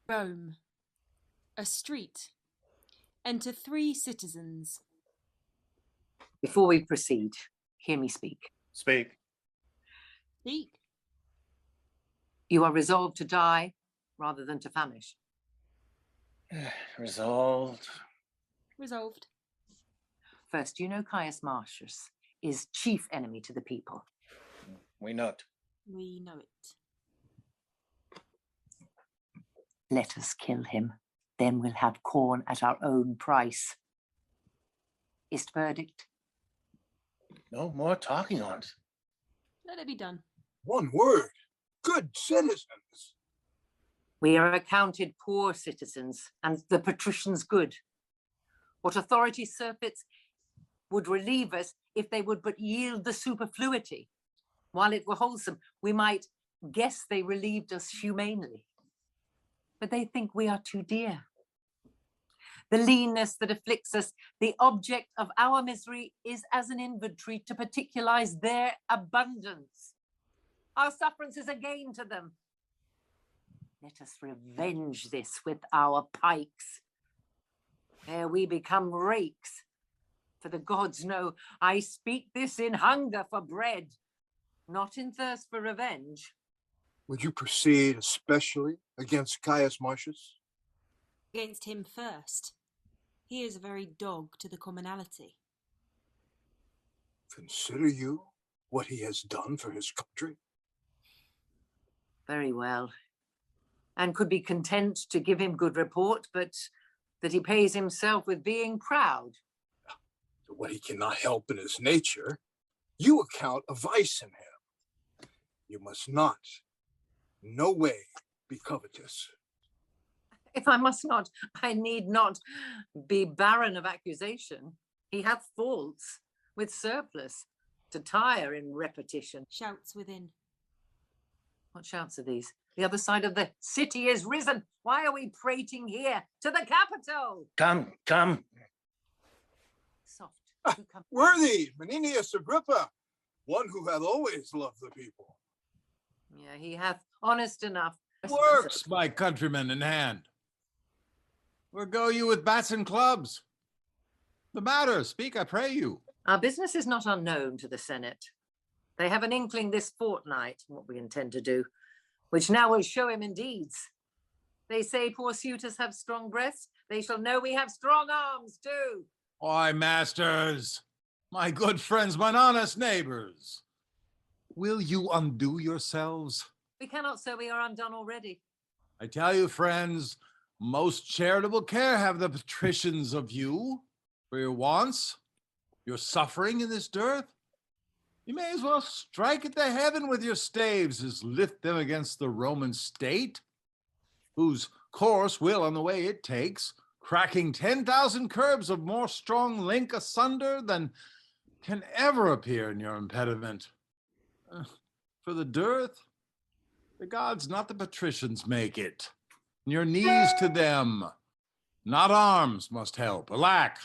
Rome. A street. Enter 3 citizens. Before we proceed, hear me speak. Speak. Speak. You are resolved to die rather than to famish. Resolved. Resolved. First, you know Caius Marcius is chief enemy to the people. We know it. We know it. Let us kill him. Then we'll have corn at our own price. Ist verdict? No more talking on it. Let it be done. One word. Good citizens. We are accounted poor citizens, and the patricians good. What authority surfeits would relieve us if they would but yield the superfluity. While it were wholesome, we might guess they relieved us humanely. But they think we are too dear. The leanness that afflicts us, the object of our misery, is as an inventory to particularize their abundance. Our sufferance is a gain to them. Let us revenge this with our pikes, ere we become rakes. For the gods know I speak this in hunger for bread, not in thirst for revenge. Would you proceed especially against Caius Marcius? Against him first. He is a very dog to the commonalty. Consider you what he has done for his country? Very well. And could be content to give him good report, but that he pays himself with being proud. What he cannot help in his nature, you account a vice in him. You must not, no way, be covetous. If I must not, I need not be barren of accusation. He hath faults with surplus to tire in repetition. Shouts within. What shouts are these? The other side of the city is risen. Why are we prating here? To the capital! Come, come. Soft. Worthy Menenius Agrippa, one who hath always loved the people. Yeah, he hath honest enough. Works, my countrymen, in hand. Where go you with bats and clubs? The matter, speak, I pray you. Our business is not unknown to the Senate. They have an inkling this fortnight what we intend to do, which now will show him in deeds. They say poor suitors have strong breasts. They shall know we have strong arms too. Why, masters, my good friends, mine honest neighbors, will you undo yourselves? We cannot, so we are undone already. I tell you, friends, most charitable care have the patricians of you for your wants, your suffering in this dearth. You may as well strike at the heaven with your staves as lift them against the Roman state, whose course will, on the way it takes, cracking 10,000 curbs of more strong link asunder than can ever appear in your impediment. For the dearth, the gods, not the patricians, make it. Your knees to them, not arms, must help. Alack,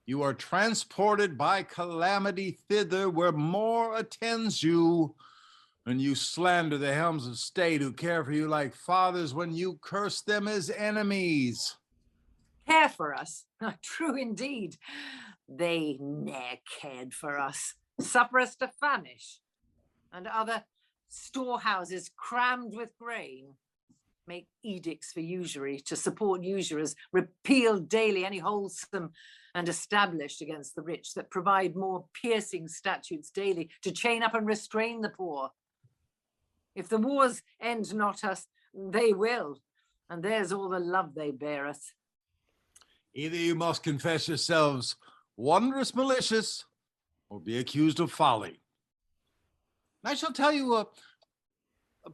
you are transported by calamity thither where more attends you, and you slander the helms of state who care for you like fathers when you curse them as enemies. Care for us? True indeed. They ne'er cared for us. Suffer us to famish, and other storehouses crammed with grain. Make edicts for usury to support usurers, repeal daily any wholesome and established against the rich, that provide more piercing statutes daily to chain up and restrain the poor. If the wars end not us, they will, and there's all the love they bear us. Either you must confess yourselves wondrous malicious, or be accused of folly. I shall tell you a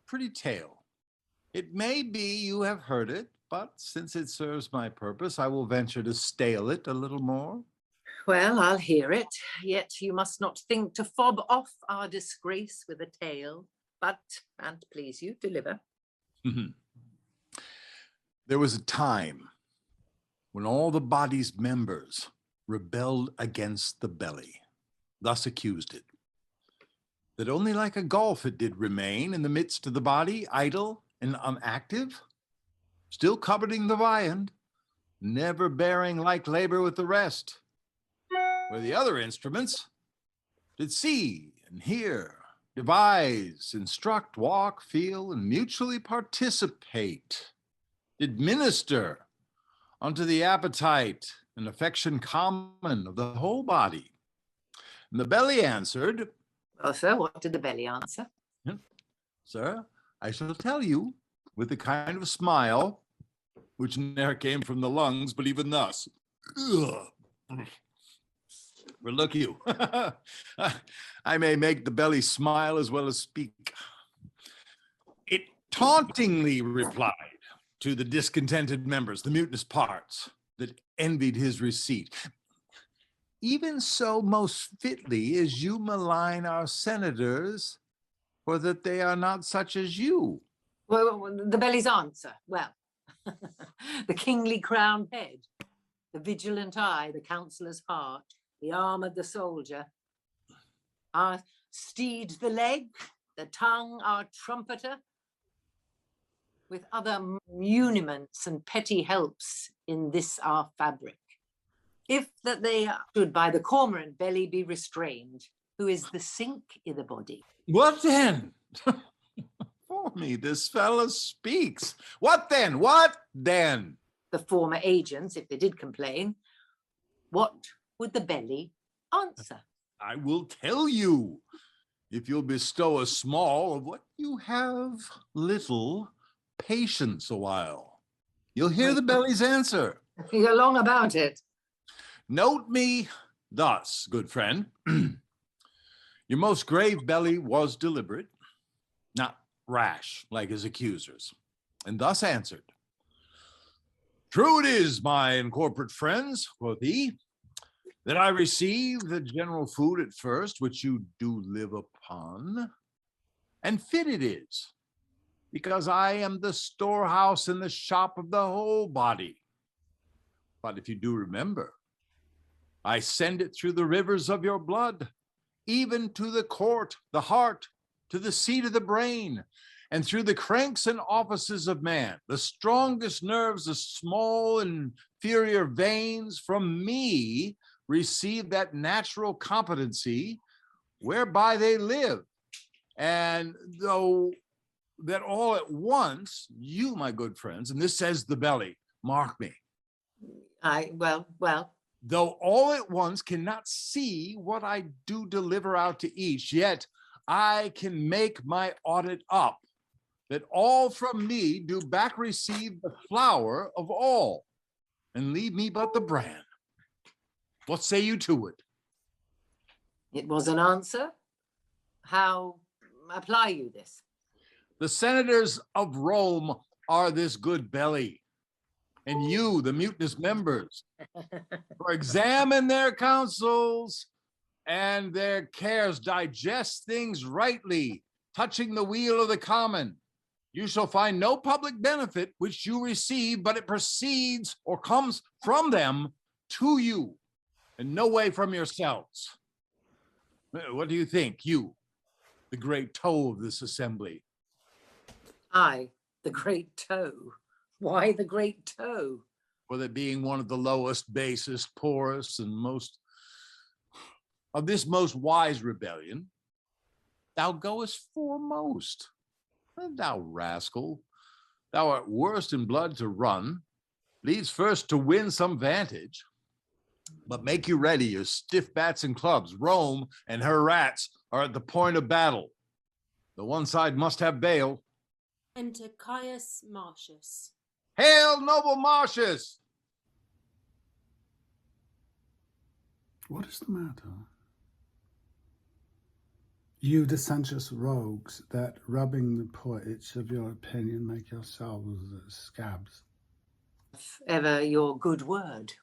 pretty tale. It may be you have heard it, but since it serves my purpose, I will venture to stale it a little more. Well, I'll hear it, yet you must not think to fob off our disgrace with a tale, but, and please you, deliver. There was a time when all the body's members rebelled against the belly, thus accused it, that only like a gulf it did remain in the midst of the body, idle and unactive. still coveting the viand, never bearing like labor with the rest, where the other instruments did see and hear, devise, instruct, walk, feel, and mutually participate, did minister unto the appetite and affection common of the whole body. And the belly answered, Well, sir, what did the belly answer? Sir, I shall tell you with a kind of smile, which ne'er came from the lungs, but even thus. Ugh. For look you, I may make the belly smile as well as speak. It tauntingly replied to the discontented members, the mutinous parts that envied his receipt. Even so most fitly as you malign our senators, for that they are not such as you. Well, the belly's answer. Well, the kingly crowned head, the vigilant eye, the counsellor's heart, the arm of the soldier, our steed the leg, the tongue our trumpeter, with other muniments and petty helps in this our fabric. If that they should by the cormorant belly be restrained, who is the sink i' the body. What then? For me, this fellow speaks. What then? What then? The former agents, if they did complain, what would the belly answer? I will tell you, if you'll bestow a small of what you have little patience a while. You'll hear the belly's answer. You're long about it. Note me thus, good friend. Your most grave belly was deliberate, not rash like his accusers, and thus answered. True it is, my incorporate friends, quoth he, that I receive the general food at first, which you do live upon, and fit it is, because I am the storehouse and the shop of the whole body. But if you do remember, I send it through the rivers of your blood, even to the court, the heart, to the seat of the brain, and through the cranks and offices of man, the strongest nerves, the small inferior veins from me receive that natural competency whereby they live. And though that all at once, you, my good friends, and this says the belly, mark me, Well, though all at once cannot see what I do deliver out to each, yet I can make my audit up, that all from me do back receive the flower of all, and leave me but the bran. What say you to it? it was an answer. How apply you this? The senators of Rome are this good belly, and you, the mutinous members, for examine their counsels and their cares, digest things rightly, touching the weal of the common. You shall find no public benefit which you receive, but it proceeds or comes from them to you, and no way from yourselves. What do you think, you, the great toe of this assembly? I, the great toe. Why the great toe? For that being one of the lowest, basest, poorest, and most of this most wise rebellion, thou goest foremost. Thou rascal, thou art worst in blood to run, leads first to win some vantage. But make you ready, your stiff bats and clubs. Rome and her rats are at the point of battle. The one side must have bail. Enter Caius Marcius. Hail, noble Marcius! What is the matter? You dissentious rogues, that rubbing the poor itch of your opinion make yourselves scabs. Ever your good word.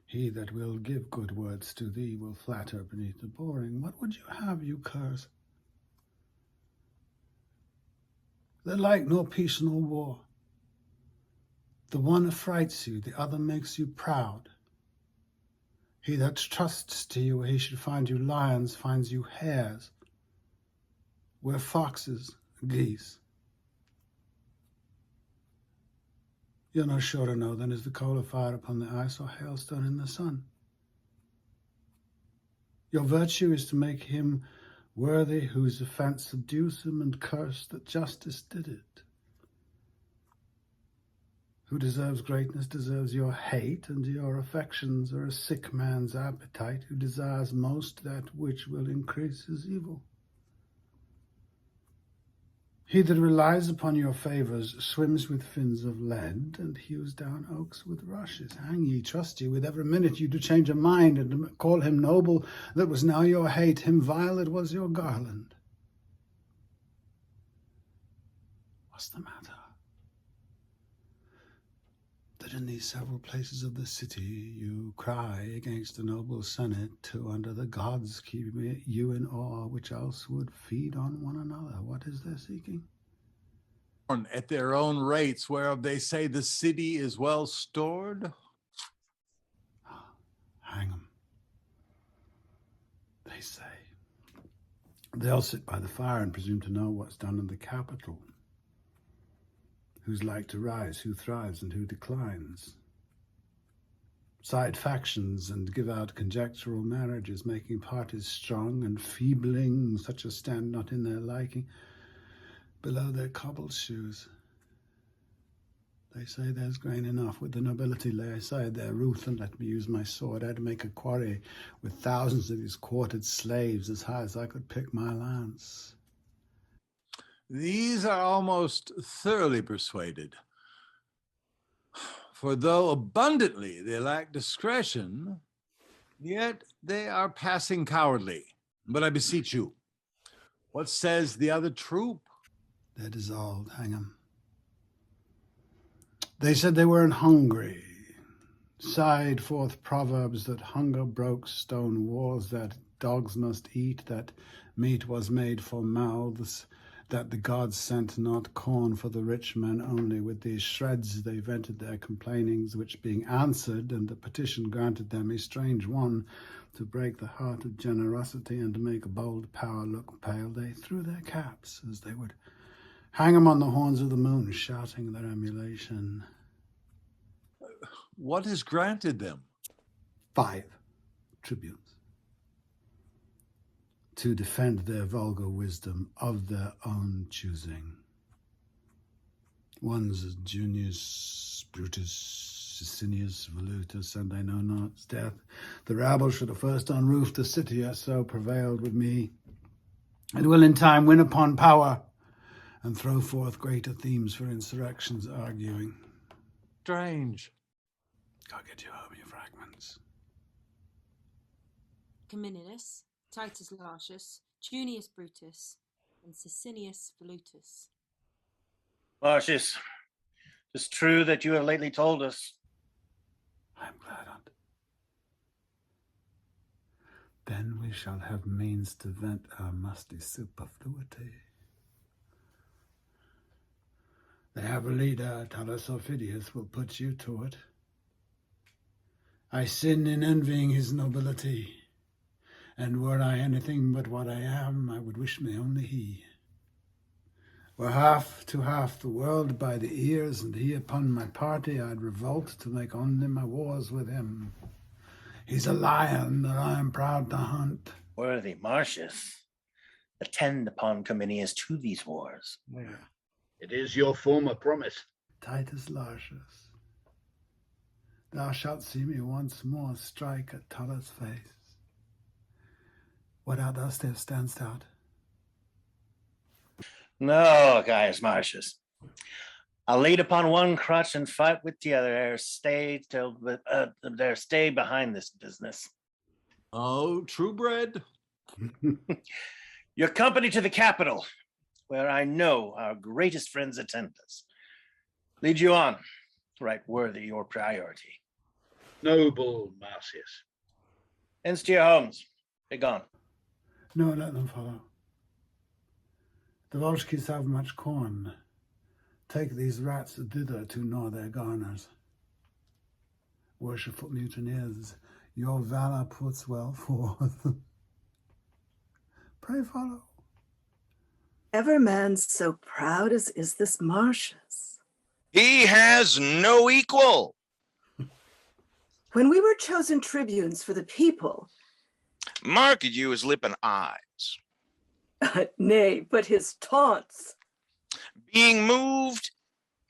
He that will give good words to thee will flatter beneath the boring. What would you have, you curs? They like nor peace nor war. The one affrights you, the other makes you proud. He that trusts to you where he should find you lions finds you hares, where foxes, geese. You're no surer now than is the coal of fire upon the ice or hailstone in the sun. Your virtue is to make him worthy whose offence subdues him, and curse that justice did it. Who deserves greatness deserves your hate, and your affections are a sick man's appetite, who desires most that which will increase his evil. He that relies upon your favours swims with fins of lead, and hews down oaks with rushes. Hang ye, trust ye, with every minute you do change a mind, and call him noble that was now your hate, him vile that was your garland. What's the matter? That in these several places of the city you cry against the noble senate, to under the gods keep you in awe, which else would feed on one another. What is their seeking? At their own rates, whereof they say the city is well stored. Hang 'em, they say. They'll sit by the fire and presume to know what's done in the capital. Who's like to rise, who thrives, and who declines. Side factions and give out conjectural marriages, making parties strong and feebling such as stand not in their liking, below their cobbled shoes. They say there's grain enough. With the nobility lay aside their ruth, and let me use my sword. I'd make a quarry with thousands of these quartered slaves, as high as I could pick my lance. These are almost thoroughly persuaded. For though abundantly they lack discretion, yet they are passing cowardly. But I beseech you, what says the other troop? They're dissolved, hang 'em. They said they weren't hungry, sighed forth proverbs that hunger broke stone walls, that dogs must eat, that meat was made for mouths, that the gods sent not corn for the rich men only. With these shreds they vented their complainings, which being answered, and the petition granted them a strange one, to break the heart of generosity and to make a bold power look pale, they threw their caps as they would hang 'em on the horns of the moon, shouting their emulation. What is granted them? 5 tribunes. To defend their vulgar wisdom of their own choosing. One's Junius Brutus, Sicinius Volutus, and I know not his death. The rabble should have first unroofed the city, as so prevailed with me, and will in time win upon power, and throw forth greater themes for insurrections arguing. Strange. Go get you home, you fragments. Caminius, Titus Lartius, Junius Brutus, and Sicinius Volutus. Marcius, 'tis true that you have lately told us. I'm glad on't. Then we shall have means to vent our musty superfluity. They have a leader, Tullus Aufidius, will put you to it. I sin in envying his nobility, and were I anything but what I am, I would wish me only he. Were half to half the world by the ears, and he upon my party, I'd revolt to make only my wars with him. He's a lion that I am proud to hunt. Worthy Marcius, attend upon Cominius to these wars. It is your former promise. Titus Lartius, thou shalt see me once more strike at Tullus' face. What art thou still standst out? No, Gaius Marcius. I'll lead upon one crutch and fight with the other ere stay behind this business. Oh, true bred. Your company to the capital, where I know our greatest friends attend us. Lead you on, right worthy your priority. Noble Marcius. Hence to your homes. Be gone. No, let them follow. The Volscians have much corn. Take these rats thither to gnaw their garners. Worshipful mutineers, your valor puts well forth. Pray follow. Ever man so proud as is this Marcius. He has no equal. When we were chosen tribunes for the people, Mark you his lip and eyes. nay, but his taunts. Being moved,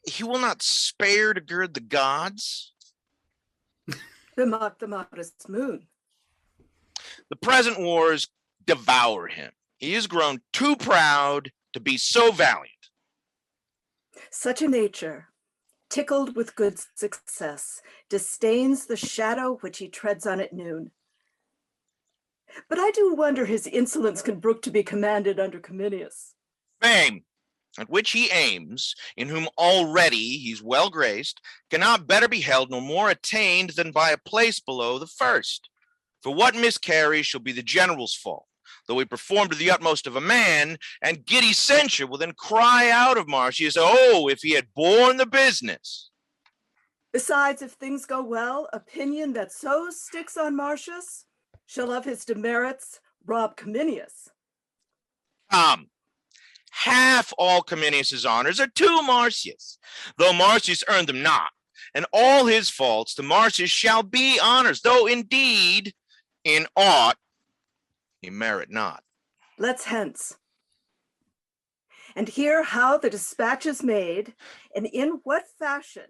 he will not spare to gird the gods. Bemock the modest moon. The present wars devour him. He has grown too proud to be so valiant. Such a nature, tickled with good success, disdains the shadow which he treads on at noon. But I do wonder his insolence can brook to be commanded under Cominius. Fame, at which he aims, in whom already he's well graced, cannot better be held nor more attained than by a place below the first. For what miscarries shall be the general's fault, though he perform to the utmost of a man, and giddy censure will then cry out of Marcius, oh, if he had borne the business. Besides, if things go well, opinion that so sticks on Marcius shall of his demerits rob Cominius. Come, half all Cominius's honors are to Marcius, though Marcius earned them not, and all his faults to Marcius shall be honors, though indeed in aught he merit not. Let's hence. And hear how the dispatch is made, and in what fashion,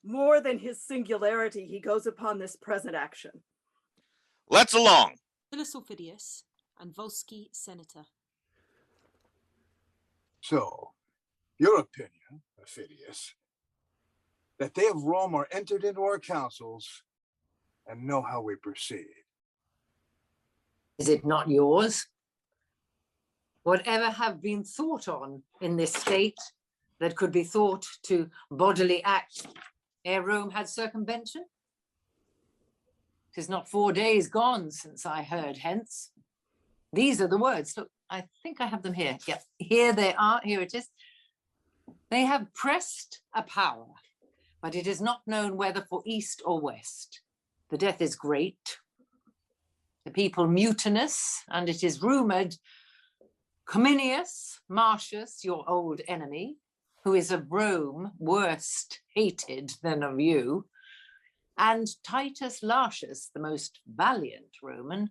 more than his singularity, he goes upon this present action. Let's along. Tullus Aufidius and Volsci Senator. So, your opinion, Aufidius, that they of Rome are entered into our councils and know how we proceed. Is it not yours? Whatever have been thought on in this state that could be thought to bodily act ere Rome had circumvention? 'Tis not 4 days gone since I heard hence. These are the words. Look, I think I have them here. Yep, here they are. Here it is. They have pressed a power, but it is not known whether for east or west. The death is great, the people mutinous, and it is rumored Cominius Marcius, your old enemy, who is of Rome worse hated than of you, and Titus Lartius, the most valiant Roman,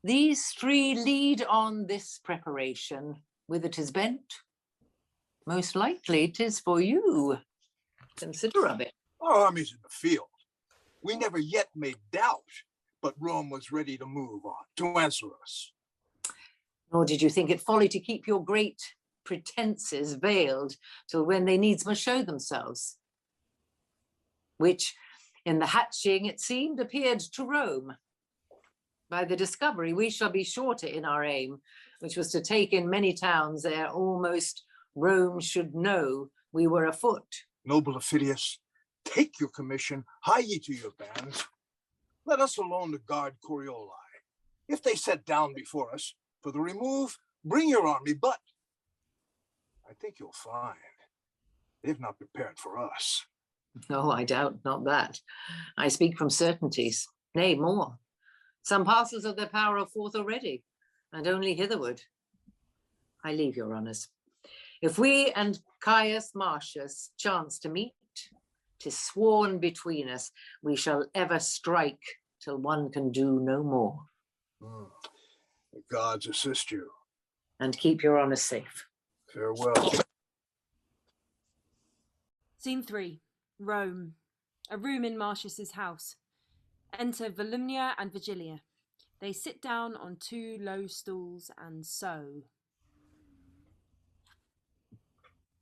these three lead on this preparation. Whither 'tis bent, most likely 'tis for you. Consider of it. Our army's in the field. We never yet made doubt, but Rome was ready to move on, to answer us. Nor did you think it folly to keep your great pretenses veiled till when they needs must show themselves, which in the hatching, it seemed, appeared to Rome. By the discovery, we shall be shorter in our aim, which was to take in many towns ere almost Rome should know we were afoot. Noble Aufidius, take your commission, hie ye to your bands. Let us alone to guard Corioli. If they set down before us for the remove, bring your army, but I think you'll find they've not prepared for us. No, I doubt not that. I speak from certainties, nay, more. Some parcels of their power are forth already, and only hitherward. I leave your honours. If we and Caius Marcius chance to meet, 'tis sworn between us, we shall ever strike till one can do no more. The gods assist you. And keep your honours safe. Farewell. Scene 3. Rome. A room in Marcius's house. Enter Volumnia and Virgilia. They sit down on 2 low stools and sew.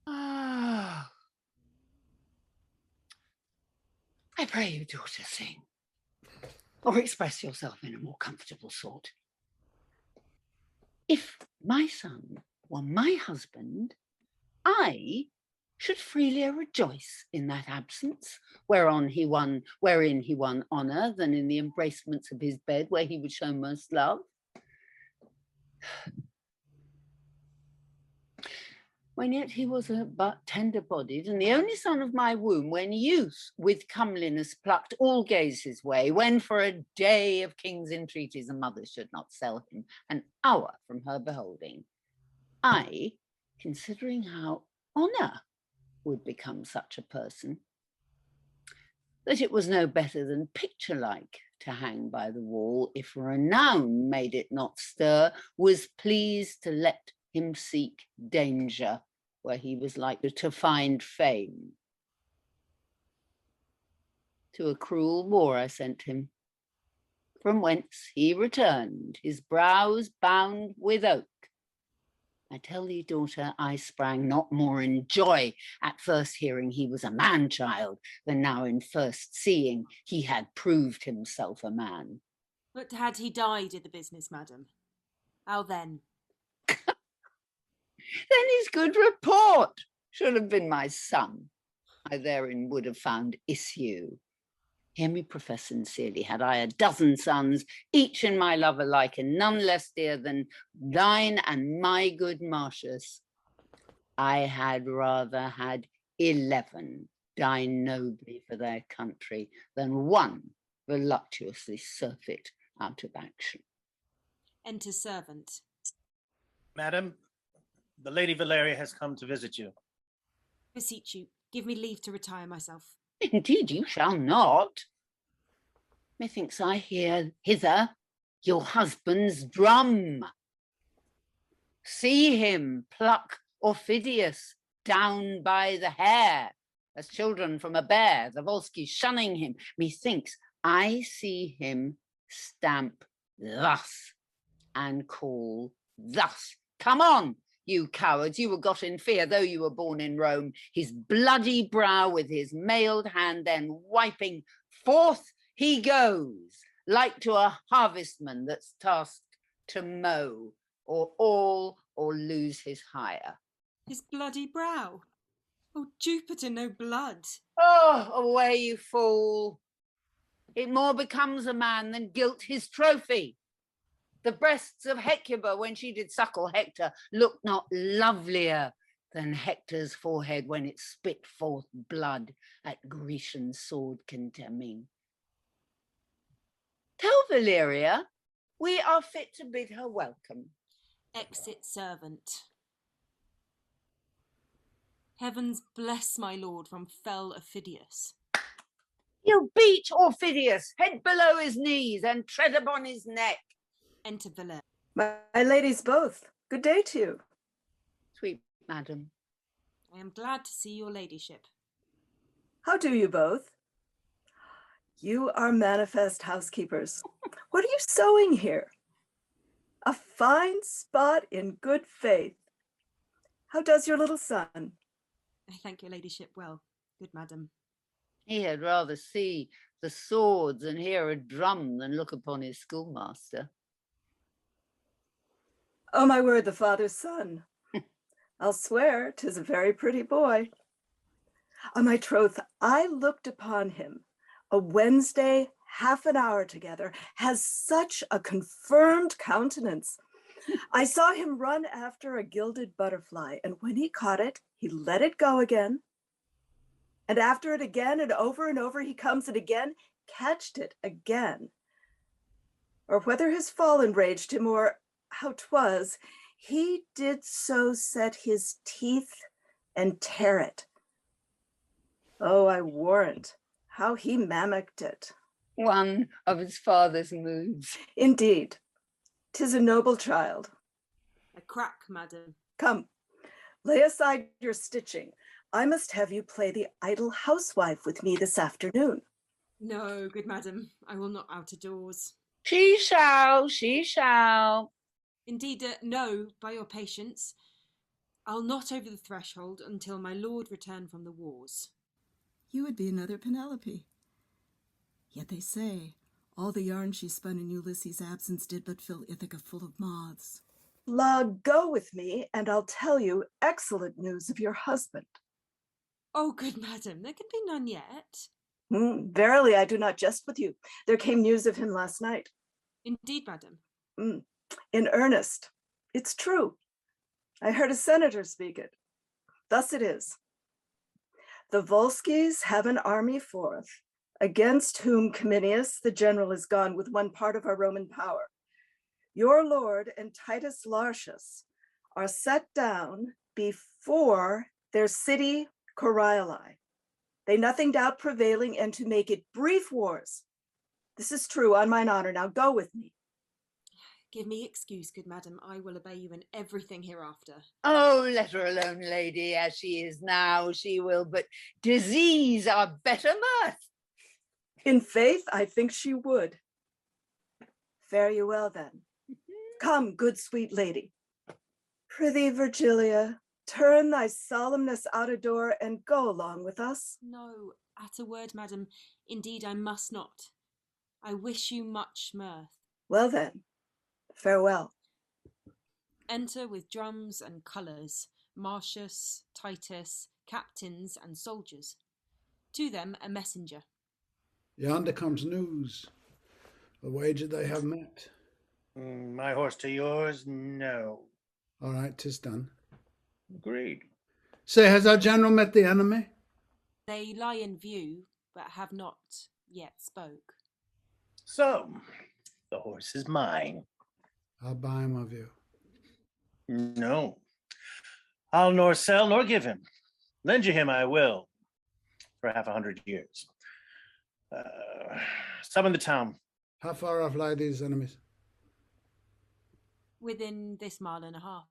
I pray you, daughter, sing, or express yourself in a more comfortable sort. If my son were my husband, I should freely rejoice in that absence, wherein he won honour than in the embracements of his bed, where he would show most love. When yet he was but tender-bodied, and the only son of my womb, when youth with comeliness plucked all gaze his way, when for a day of king's entreaties a mother should not sell him an hour from her beholding, I, considering how honour would become such a person, that it was no better than picture-like to hang by the wall if renown made it not stir, was pleased to let him seek danger where he was likely to find fame. To a cruel war I sent him, from whence he returned, his brows bound with oak. I tell thee, daughter, I sprang not more in joy at first hearing he was a man-child than now in first seeing he had proved himself a man. But had he died in the business, madam? How then? Then his good report should have been my son. I therein would have found issue. Hear me profess sincerely, had I a dozen sons, each in my love alike, and none less dear than thine and my good Marcius, I had rather had 11 die nobly for their country than one voluptuously surfeit out of action. Enter servant. Madam, the Lady Valeria has come to visit you. Beseech you, give me leave to retire myself. Indeed you shall not. Methinks I hear hither your husband's drum. See him pluck Orphidius down by the hair, as children from a bear, the Volsci shunning him. Methinks I see him stamp thus and call thus. Come on, you cowards, you were got in fear, though you were born in Rome. His bloody brow with his mailed hand then wiping, forth he goes, like to a harvestman that's tasked to mow, or all or lose his hire. His bloody brow. Oh, Jupiter, no blood. Oh, away, you fool. It more becomes a man than gilt his trophy. The breasts of Hecuba, when she did suckle Hector, looked not lovelier than Hector's forehead when it spit forth blood at Grecian sword contemning. Tell Valeria we are fit to bid her welcome. Exit servant. Heavens bless my lord from fell Ophidius. You beat Orphidius, head below his knees, and tread upon his neck. Enter Valeria. My ladies both, good day to you. Sweet madam. I am glad to see your ladyship. How do you both? You are manifest housekeepers. What are you sewing here? A fine spot in good faith. How does your little son? I thank your ladyship well, good madam. He had rather see the swords and hear a drum than look upon his schoolmaster. Oh, my word, the father's son. I'll swear 'tis a very pretty boy. On my troth, I looked upon him a Wednesday, half an hour together, has such a confirmed countenance. I saw him run after a gilded butterfly, and when he caught it, he let it go again. And after it again, and over he comes, and again catched it again. Or whether his fall enraged him, or how 'twas, he did so set his teeth and tear it. Oh, I warrant how he mammocked it. One of his father's moods. Indeed, 'tis a noble child. A crack, madam. Come, lay aside your stitching. I must have you play the idle housewife with me this afternoon. No, good madam, I will not out of doors. She shall, she shall. Indeed, no, by your patience. I'll not over the threshold until my lord return from the wars. You would be another Penelope. Yet they say all the yarn she spun in Ulysses' absence did but fill Ithaca full of moths. La, go with me, and I'll tell you excellent news of your husband. Oh, good madam, there can be none yet. Verily, I do not jest with you. There came news of him last night. Indeed, madam. In earnest, it's true. I heard a senator speak it. Thus it is. The Volscis have an army forth, against whom Cominius, the general, is gone with one part of our Roman power. Your lord and Titus Lartius are set down before their city Corioli. They nothing doubt prevailing and to make it brief wars. This is true on mine honor. Now go with me. Give me excuse, good madam. I will obey you in everything hereafter. Oh, let her alone, lady, as she is now. She will but disease our better mirth. In faith, I think she would. Fare you well then. Come, good sweet lady. Prithee, Virgilia, turn thy solemnness out a door and go along with us. No, at a word, madam. Indeed, I must not. I wish you much mirth. Well then, farewell. Enter with drums and colours, Marcius, Titus, captains and soldiers. To them a messenger. Yonder comes news. A wager they have met. My horse to yours? No. All right, 'tis done. Agreed. Say, has our general met the enemy? They lie in view, but have not yet spoke. So, the horse is mine. I'll buy him of you. No. I'll nor sell nor give him. Lend you him I will, for 100 years. Summon the town. How far off lie these enemies? Within this mile and a half.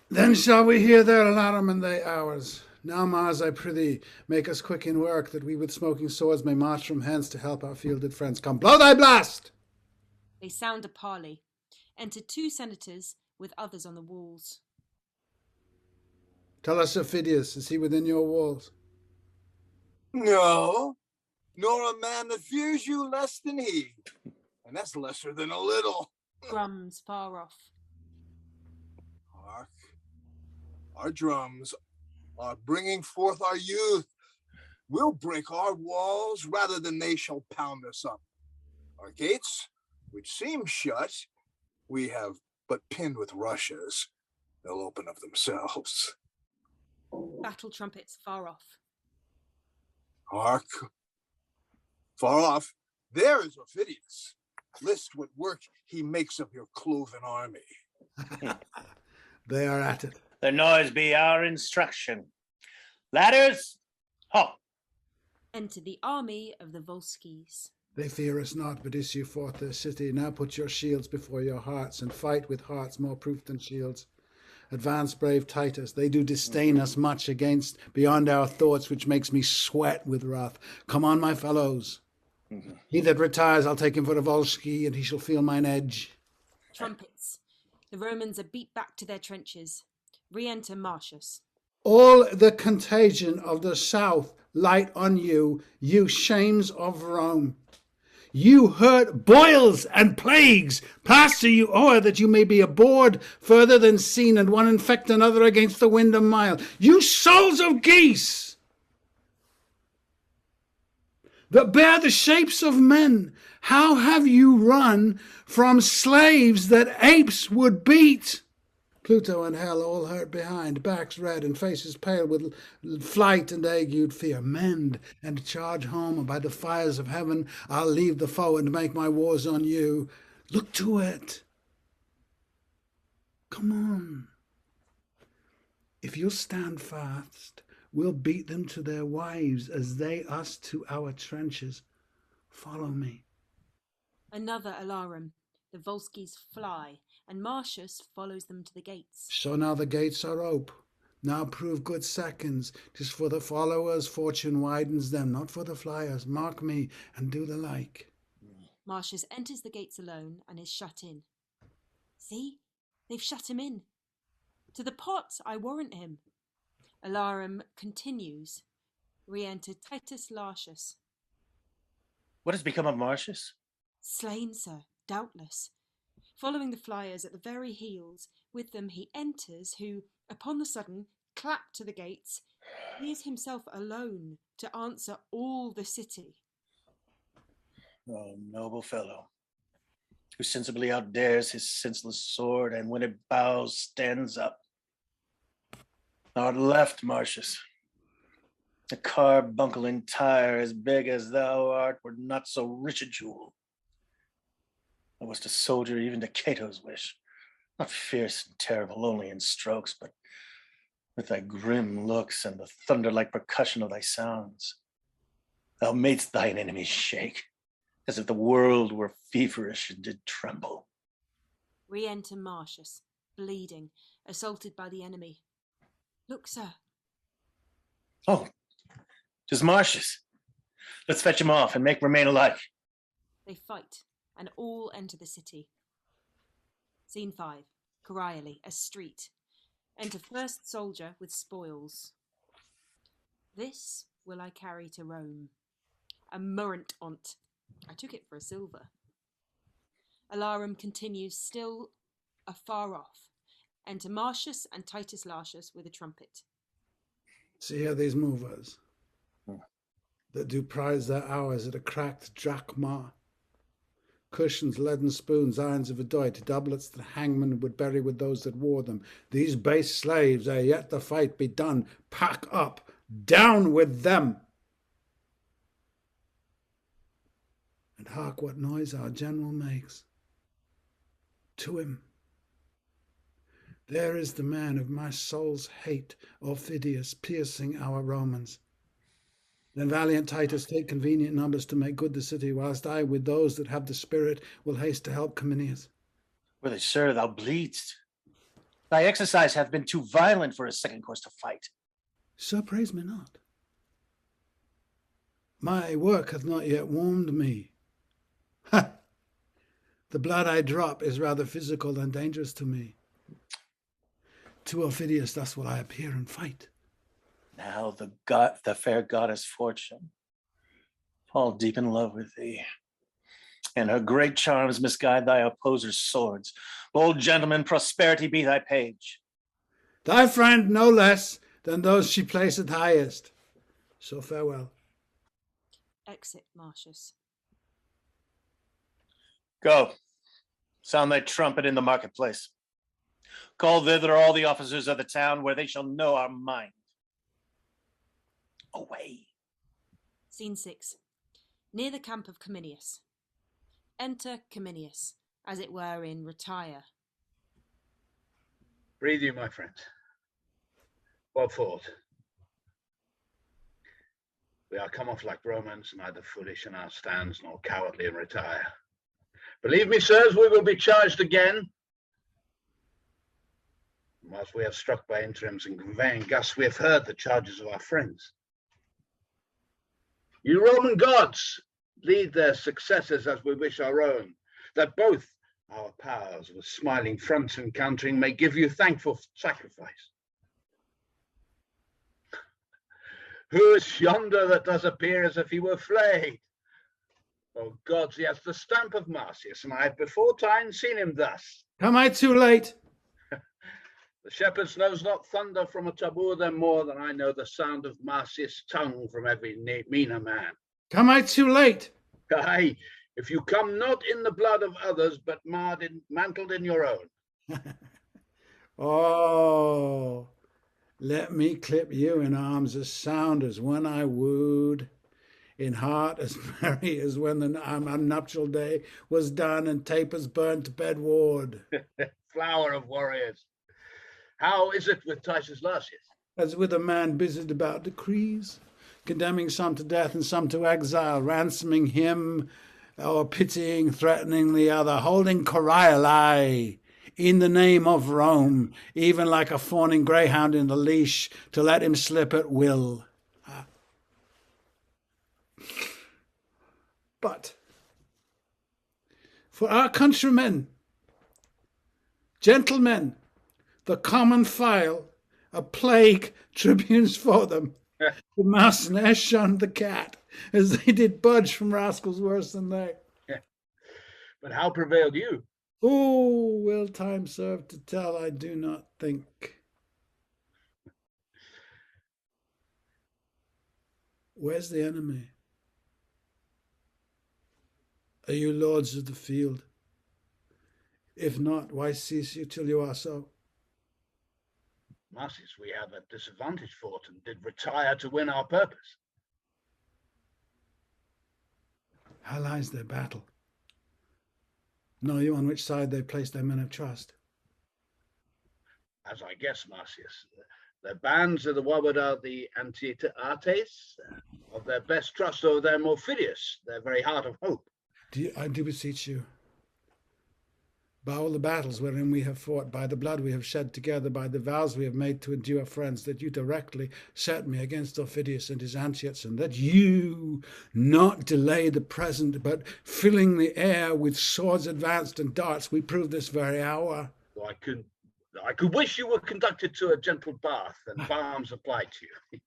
Then shall we hear their alarm and they ours. Now, Mars, I prithee, make us quick in work, that we with smoking swords may march from hence to help our fielded friends. Come, blow thy blast! They sound a parley. Enter 2 senators with others on the walls. Tell us, Ophidius, is he within your walls? No, nor a man that fears you less than he. And that's lesser than a little. Drums far off. Hark, our drums are bringing forth our youth. We'll break our walls rather than they shall pound us up. Our gates, which seem shut, we have but pinned with rushes. They'll open of themselves. Battle trumpets far off. Hark, far off, there is Ophidius. List what work he makes of your cloven army. They are at it. The noise be our instruction. Ladders, ho! Enter the army of the Volskis. They fear us not, but issue forth their city. Now put your shields before your hearts, and fight with hearts more proof than shields. Advance, brave Titus. They do disdain us much against beyond our thoughts, which makes me sweat with wrath. Come on, my fellows. He that retires, I'll take him for a Volsky, and he shall feel mine edge. Trumpets. The Romans are beat back to their trenches. Re-enter Marcius. All the contagion of the south light on you, you shames of Rome. You hurt boils and plagues pass to you o'er, that you may be abhorred further than seen, and one infect another against the wind a mile. You souls of geese, that bear the shapes of men, how have you run from slaves that apes would beat? Pluto and hell all hurt behind, backs red and faces pale with flight and agued fear. Mend and charge home, and by the fires of heaven I'll leave the foe and make my wars on you. Look to it. Come on. If you'll stand fast, we'll beat them to their wives as they us to our trenches. Follow me. Another alarum. The Volskis fly, and Marcius follows them to the gates. So now the gates are ope. Now prove good seconds. 'Tis for the followers fortune widens them, not for the flyers. Mark me and do the like. Marcius enters the gates alone and is shut in. See, they've shut him in. To the pot, I warrant him. Alarum continues. Re-enter Titus Lartius. What has become of Marcius? Slain, sir, doubtless. Following the flyers at the very heels, with them he enters, who, upon the sudden, clapped to the gates, he is himself alone to answer all the city. Oh, noble fellow, who sensibly outdares his senseless sword, and when it bows, stands up. Thou art left, Marcius. A carbuncle entire, as big as thou art, were not so rich a jewel. Thou wast a soldier even to Cato's wish, not fierce and terrible only in strokes, but with thy grim looks and the thunder-like percussion of thy sounds. Thou madest thine enemies shake, as if the world were feverish and did tremble. Re-enter Marcius, bleeding, assaulted by the enemy. Look, sir. Oh, 'tis Marcius. Let's fetch him off and make remain alike. They fight, and all enter the city. Scene 5. Corioli, a street. Enter first soldier with spoils. This will I carry to Rome. A murrant on't. I took it for a silver. Alarum continues, still afar off. Enter Marcius and Titus Lartius with a trumpet. See how these movers that do prize their hours at a cracked drachma, cushions, leaden spoons, irons of a doit, doublets the hangman would bury with those that wore them. These base slaves, ere yet the fight be done, pack up, down with them. And hark what noise our general makes. To him. There is the man of my soul's hate, Aufidius, piercing our Romans. Then valiant Titus, take convenient numbers to make good the city, whilst I, with those that have the spirit, will haste to help Cominius. Worthy sir, thou bleedst. Thy exercise hath been too violent for a second course to fight. So praise me not. My work hath not yet warmed me. Ha! The blood I drop is rather physical than dangerous to me. To Aufidius thus will I appear and fight. Now the fair goddess Fortune fall deep in love with thee, and her great charms misguide thy opposers' swords. Bold gentlemen, prosperity be thy page. Thy friend no less than those she placeth highest. So farewell. Exit Marcius. Go, sound thy trumpet in the marketplace. Call thither all the officers of the town, where they shall know our mind. Away. Scene 6. Near the camp of Cominius. Enter Cominius, as it were in retire. Breathe you, my friends. What fort? We are come off like Romans, neither foolish in our stands nor cowardly in retire. Believe me, sirs, we will be charged again. Whilst we have struck by interims and conveying gusts, we have heard the charges of our friends. You Roman gods, lead their successors as we wish our own, that both our powers with smiling fronts encountering may give you thankful sacrifice. Who is yonder that does appear as if he were flayed? Oh gods, he has the stamp of Marcius, and I have before time seen him thus. Am I too late? The shepherd knows not thunder from a tabor them more than I know the sound of Marcius' tongue from every meaner man. Am I too late? Aye, if you come not in the blood of others, but mantled in your own. Oh, let me clip you in arms as sound as when I wooed, in heart as merry as when our nuptial day was done and tapers burnt bedward. Flower of warriors. How is it with Titus Lartius? As with a man busied about decrees, condemning some to death and some to exile, ransoming him or pitying, threatening the other, holding Corioli in the name of Rome, even like a fawning greyhound in the leash, to let him slip at will. But for our countrymen, gentlemen, the common file, a plague tribunes for them. The mouse ne'er shunned the cat, as they did budge from rascals worse than they. But how prevailed you? Oh, will time serve to tell? I do not think. Where's the enemy? Are you lords of the field? If not, why cease you till you are so? Marcius, we have a disadvantage fought and did retire to win our purpose. How lies their battle? Know you on which side they place their men of trust? As I guess, Marcius, Their bands are the Wawada, the Antietes, of their best trust over their Morphidius, their very heart of hope. I do beseech you, by all the battles wherein we have fought, by the blood we have shed together, by the vows we have made to endure friends, that you directly set me against Aufidius and his Antiots, and that you not delay the present, but filling the air with swords advanced and darts, we prove this very hour. I could wish you were conducted to a gentle bath and balms applied to you.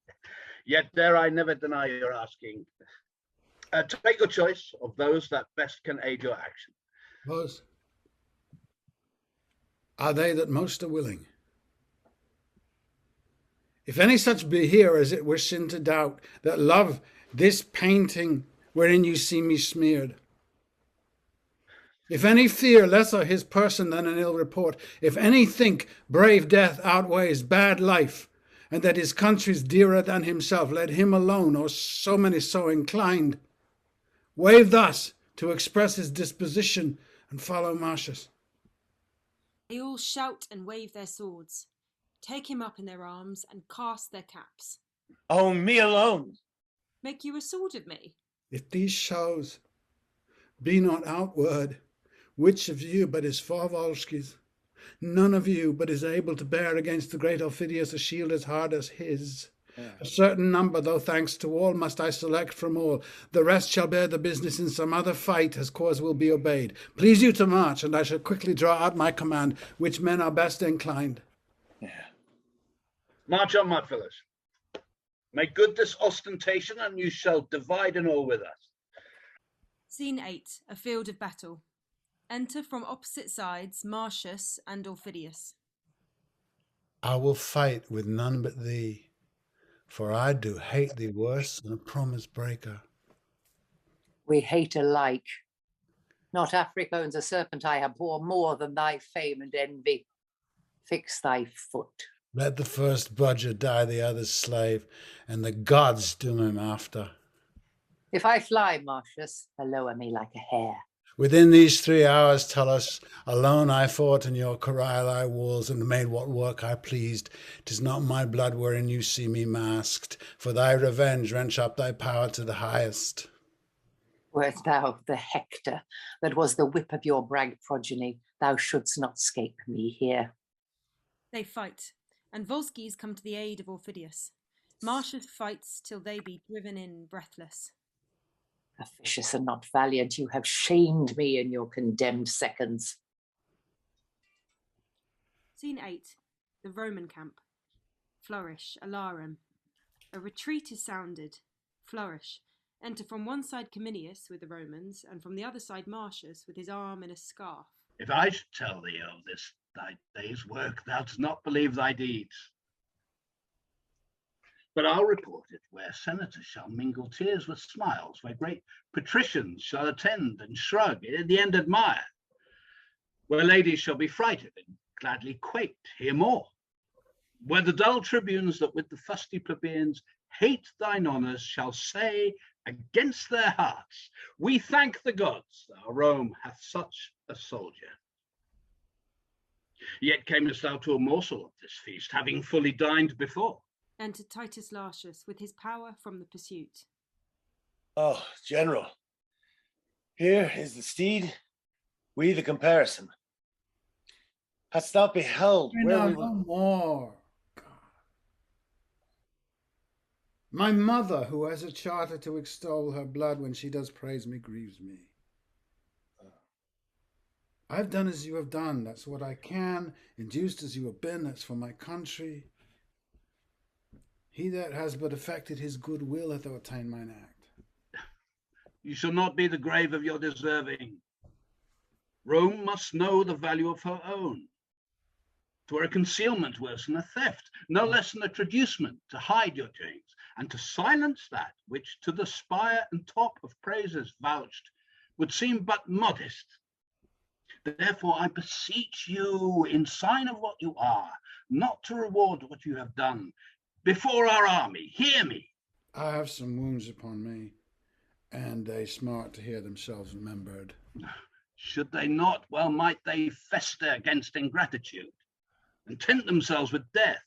Yet dare I never deny your asking. Take your choice of those that best can aid your action. Those are they that most are willing. If any such be here, as it were sin to doubt, that love this painting wherein you see me smeared. If any fear lesser his person than an ill report, if any think brave death outweighs bad life, and that his country's dearer than himself, let him alone, or so many so inclined, wave thus to express his disposition and follow Marcius. They all shout and wave their swords, take him up in their arms, and cast their caps. Oh, me alone. Make you a sword of me? If these shows be not outward, which of you but is Farvolsky's? None of you but is able to bear against the great Aufidius a shield as hard as his. Yeah. A certain number, though thanks to all, must I select from all. The rest shall bear the business in some other fight, as cause will be obeyed. Please you to march, and I shall quickly draw out my command, which men are best inclined. Yeah. March on, my fellows. Make good this ostentation, and you shall divide in all with us. Scene 8, a field of battle. Enter from opposite sides Marcius and Aufidius. I will fight with none but thee, for I do hate thee worse than a promise breaker. We hate alike. Not Africa owns a serpent I abhor more than thy fame and envy. Fix thy foot. Let the first budger die the other's slave, and the gods doom him after. If I fly, Marcius, lower me like a hare. Within these 3 hours, Tullus, alone I fought in your Corioli walls, and made what work I pleased. 'Tis not my blood wherein you see me masked. For thy revenge wrench up thy power to the highest. Wert thou the Hector that was the whip of your brag progeny, thou shouldst not scape me here. They fight, and Volsces come to the aid of Aufidius. Marcius fights till they be driven in breathless. Officious and not valiant, you have shamed me in your condemned seconds. Scene 8, the Roman camp. Flourish, alarum. A retreat is sounded. Flourish. Enter from one side Cominius with the Romans, and from the other side Marcius with his arm in a scarf. If I should tell thee of this thy day's work, thou dost not believe thy deeds. But I'll report it where senators shall mingle tears with smiles, where great patricians shall attend and shrug, in the end admire, where ladies shall be frighted and gladly quaked, hear more, where the dull tribunes that with the fusty plebeians hate thine honours shall say against their hearts, we thank the gods our Rome hath such a soldier. Yet camest thou to a morsel of this feast, having fully dined before. Enter Titus Lartius with his power from the pursuit. Oh, General, here is the steed, we the comparison. Hadst thou beheld where we were... No more. God. My mother, who has a charter to extol her blood when she does praise me, grieves me. I've done as you have done, that's what I can. Induced as you have been, that's for my country. He that has but effected his good will hath obtained mine act. You shall not be the grave of your deserving. Rome must know the value of her own. 'Twere a concealment worse than a theft, no less than a traducement to hide your doings, and to silence that which to the spire and top of praises vouched would seem but modest. Therefore I beseech you, in sign of what you are, not to reward what you have done, before our army, hear me. I have some wounds upon me, and they smart to hear themselves remembered. Should they not, well might they fester against ingratitude, and tempt themselves with death.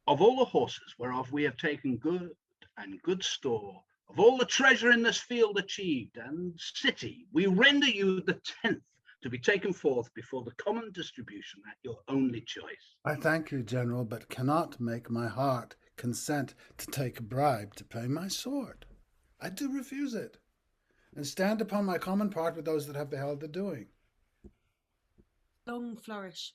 of all the horses whereof we have taken good store, of all the treasure in this field achieved and city, we render you the 10th to be taken forth before the common distribution at your only choice. I thank you, General, but cannot make my heart consent to take a bribe to pay my sword. I do refuse it, and stand upon my common part with those that have beheld the doing. Long flourish.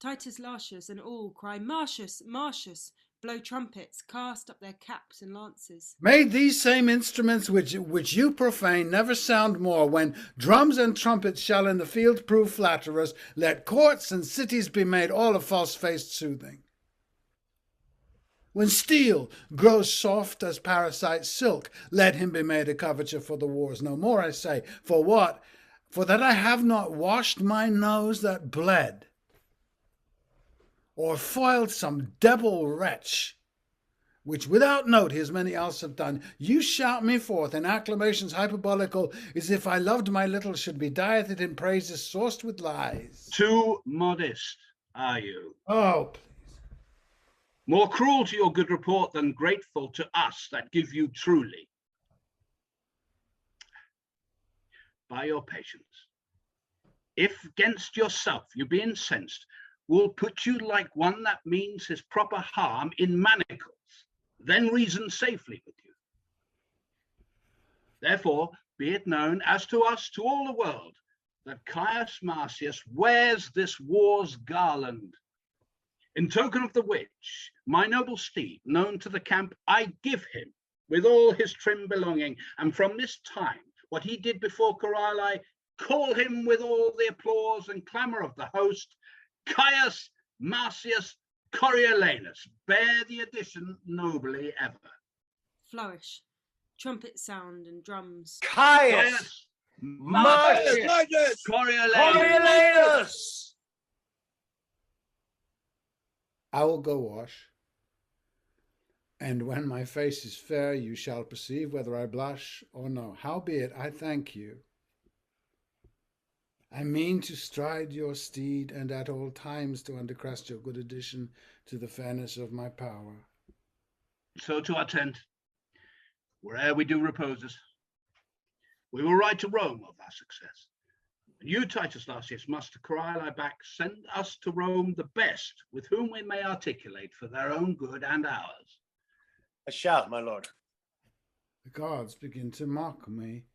Titus Lartius and all cry, Martius, Martius, blow trumpets, cast up their caps and lances. May these same instruments which you profane never sound more, when drums and trumpets shall in the field prove flatterers. Let courts and cities be made all of false-faced soothing. When steel grows soft as parasite silk, let him be made a coverture for the wars. No more, I say. For what? For that I have not washed my nose that bled, or foiled some devil wretch, which without note as many else have done. You shout me forth in acclamations hyperbolical, as if I loved my little should be dieted in praises sourced with lies. Too modest are you. Oh, please. More cruel to your good report than grateful to us that give you truly. By your patience, if against yourself you be incensed, will put you like one that means his proper harm in manacles, then reason safely with you. Therefore, be it known as to us, to all the world, that Caius Marcius wears this war's garland. In token of the which, my noble steed, known to the camp, I give him with all his trim belonging, and from this time, what he did before Corioli, call him with all the applause and clamour of the host, Caius Marcius Coriolanus, bear the addition nobly ever. Flourish. Trumpet sound and drums. Caius Marcius Coriolanus. I will go wash, and when my face is fair, you shall perceive whether I blush or no. Howbeit, I thank you. I mean to stride your steed, and at all times to undercrest your good addition to the fairness of my power. So to our tent, where'er we do reposes, we will ride to Rome of our success. And you, Titus Lartius, must to Corioli back send us to Rome the best, with whom we may articulate for their own good and ours. I shall, my lord. The gods begin to mock me.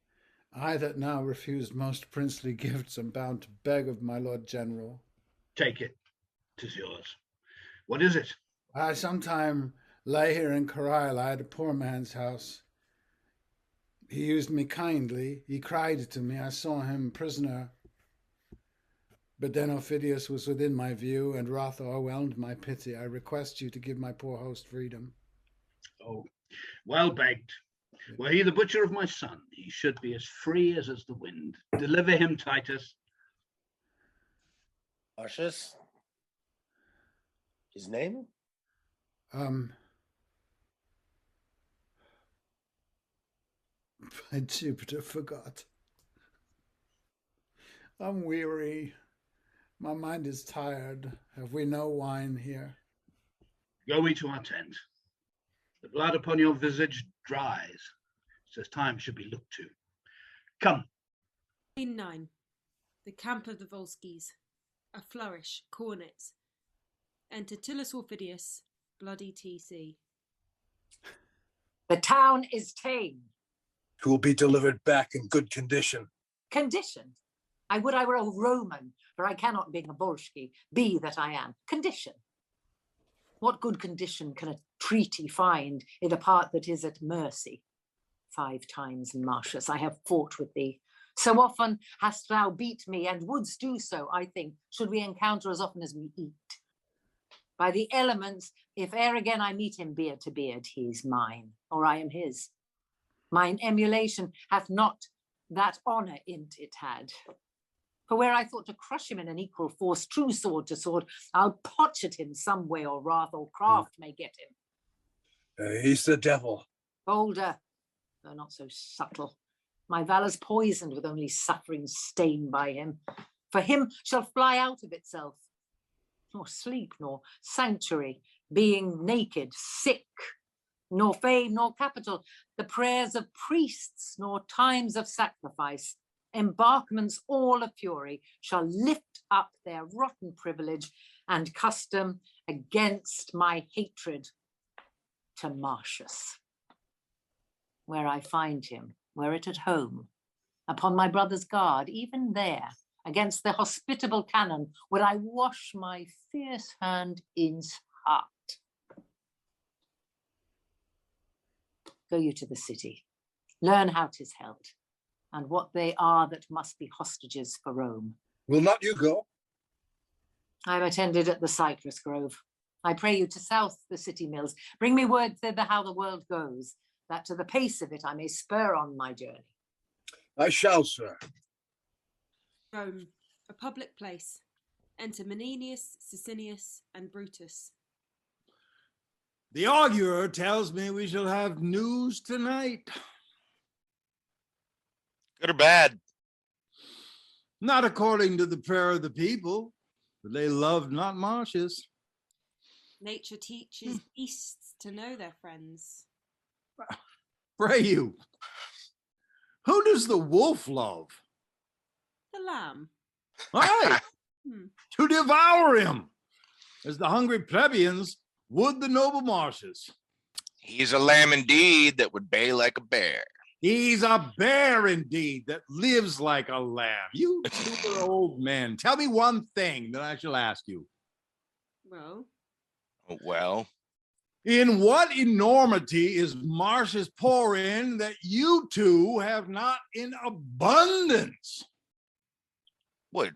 I that now refused most princely gifts am bound to beg of my lord general. Take it, 'tis yours. What is it? I sometime lay here in Corioli at a poor man's house. He used me kindly. He cried to me. I saw him prisoner. But then Aufidius was within my view, and wrath o'erwhelmed my pity. I request you to give my poor host freedom. Oh, well begged. Were he the butcher of my son, he should be as free as is the wind. Deliver him, Titus. Marcius? His name? By Jupiter, forgot. I'm weary. My mind is tired. Have we no wine here? Go we to our tent. The blood upon your visage dries. Says time should be looked to. Come. Scene 9. The camp of the Volskis. A flourish. Cornets. Enter Tullus Aufidius. Bloody TC. The town is tame. Who will be delivered back in good condition. Condition. I would I were a Roman, for I cannot, being a Volsci, be that I am. Condition. What good condition can a treaty find in a part that is at mercy? 5 times, Marcius, I have fought with thee. So often hast thou beat me, and wouldst do so, I think, should we encounter as often as we eat. By the elements, if e'er again I meet him beard to beard, he is mine, or I am his. Mine emulation hath not that honour in't it had. For where I thought to crush him in an equal force, true sword to sword, I'll potch at him some way, or wrath or craft may get him. He's the devil. Bolder, though not so subtle. My valour's poisoned with only suffering stained by him. For him shall fly out of itself, nor sleep, nor sanctuary, being naked, sick, nor fame nor capital, the prayers of priests, nor times of sacrifice, embarkments all of fury, shall lift up their rotten privilege and custom against my hatred to Marcius. Where I find him, were it at home, upon my brother's guard, even there, against the hospitable cannon, would I wash my fierce hand in's heart. Go you to the city, learn how 'tis held, and what they are that must be hostages for Rome. Will not you go? I'm attended at the cypress grove. I pray you to south the city mills. Bring me word thither how the world goes, that to the pace of it I may spur on my journey. I shall, sir. Rome, a public place. Enter Menenius, Sicinius, and Brutus. The augurer tells me we shall have news tonight. Good or bad? Not according to the prayer of the people, for they love not Marcius. Nature teaches beasts to know their friends. Pray you, who does the wolf love? The lamb. Aye, to devour him, as the hungry plebeians would the noble Marcius. He's a lamb indeed that would bay like a bear. He's a bear indeed that lives like a lamb. You two are old men. Tell me one thing that I shall ask you. Well, in what enormity is Marcius poor in that you two have not in abundance? what?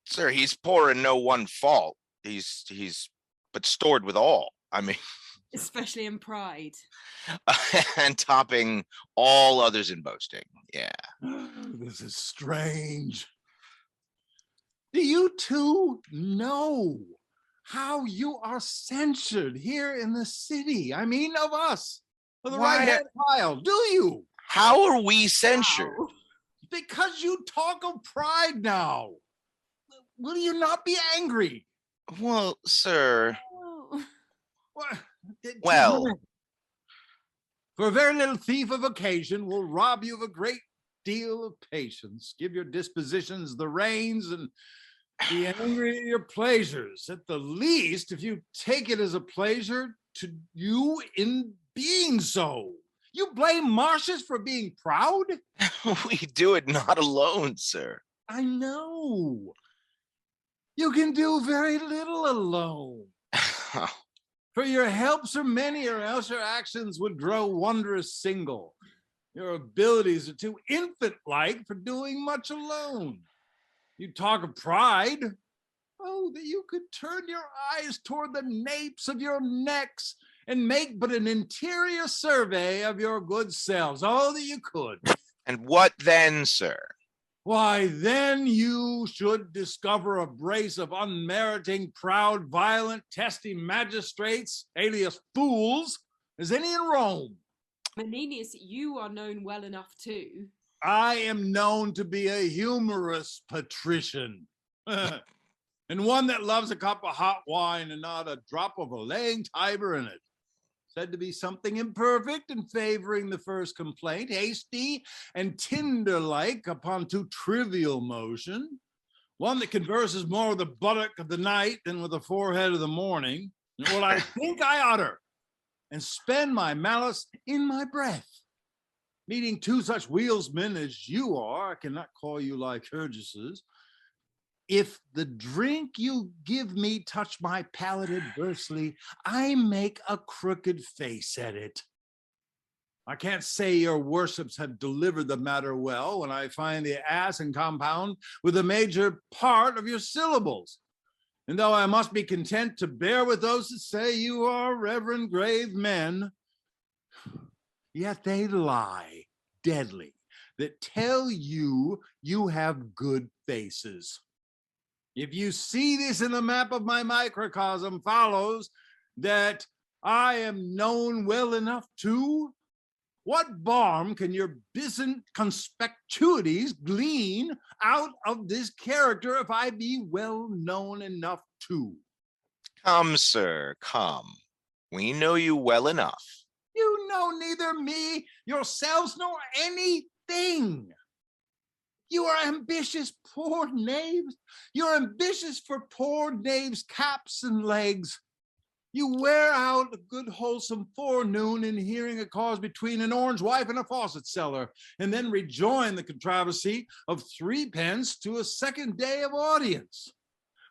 Sir, he's poor in no one fault. He's but stored with all. I mean, Especially in pride. and topping all others in boasting. Yeah. This is strange. Do you two know how you are censured here in the city? I mean, of us, of the Why- right-hand pile. Do you? How are we censured? Wow. Because you talk of pride now. Will you not be angry? Well, sir. Oh. What? Well. For a very little thief of occasion will rob you of a great deal of patience. Give your dispositions the reins and be angry at your pleasures. At the least, if you take it as a pleasure to you in being so. You blame Marcius for being proud? We do it not alone, sir. I know. You can do very little alone. For your helps are many, or else your actions would grow wondrous single. Your abilities are too infant-like for doing much alone. You talk of pride. Oh, that you could turn your eyes toward the napes of your necks and make but an interior survey of your good selves. Oh, that you could. And what then, sir? Why, then you should discover a brace of unmeriting, proud, violent, testy magistrates, alias fools, as any in Rome. Menenius, you are known well enough too. I am known to be a humorous patrician, and one that loves a cup of hot wine and not a drop of a laying Tiber in it. Said to be something imperfect and favoring the first complaint, hasty and tinder-like upon too trivial motion, one that converses more with the buttock of the night than with the forehead of the morning, and what I think I utter, and spend my malice in my breath. Meeting two such wheelsmen as you are, I cannot call you Lycurguses. If the drink you give me touch my palate adversely, I make a crooked face at it. I can't say your worships have delivered the matter well when I find the ass and compound with the major part of your syllables. And though I must be content to bear with those that say you are reverend grave men, yet they lie deadly that tell you you have good faces. If you see this in the map of my microcosm, follows that I am known well enough to. What balm can your Byzant conspicuities glean out of this character if I be well known enough to? Come, sir, come. We know you well enough. You know neither me, yourselves, nor anything. You are ambitious, poor knaves. You're ambitious for poor knaves' caps and legs. You wear out a good wholesome forenoon in hearing a cause between an orange wife and a faucet seller, and then rejoin the controversy of 3d to a second day of audience.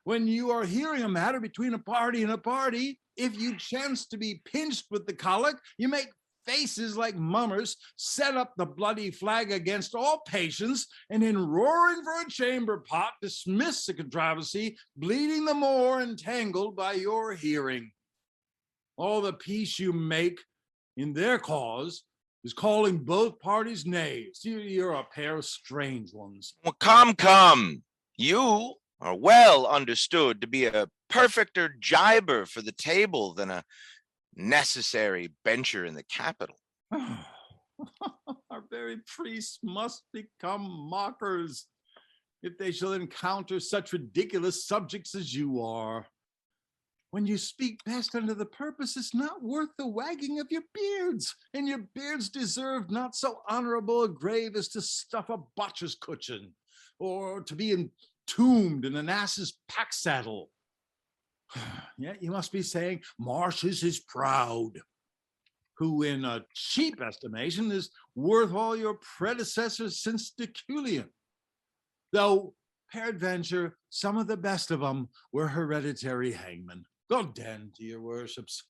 When you are hearing a matter between a party and a party, if you chance to be pinched with the colic, you make faces like mummers, set up the bloody flag against all patience, and in roaring for a chamber pot, dismiss the controversy, bleeding the more entangled by your hearing. All the peace you make in their cause is calling both parties knaves. You're a pair of strange ones. Well, come. You are well understood to be a perfecter jiber for the table than a necessary bencher in the capital. Our very priests must become mockers if they shall encounter such ridiculous subjects as you are. When you speak best under the purpose, it's not worth the wagging of your beards, and your beards deserve not so honorable a grave as to stuff a botcher's cushion, or to be entombed in an ass's pack saddle. Yet you must be saying, Marcius is proud, who in a cheap estimation is worth all your predecessors since Deculion. Though, peradventure, some of the best of them were hereditary hangmen. God damn to your worships.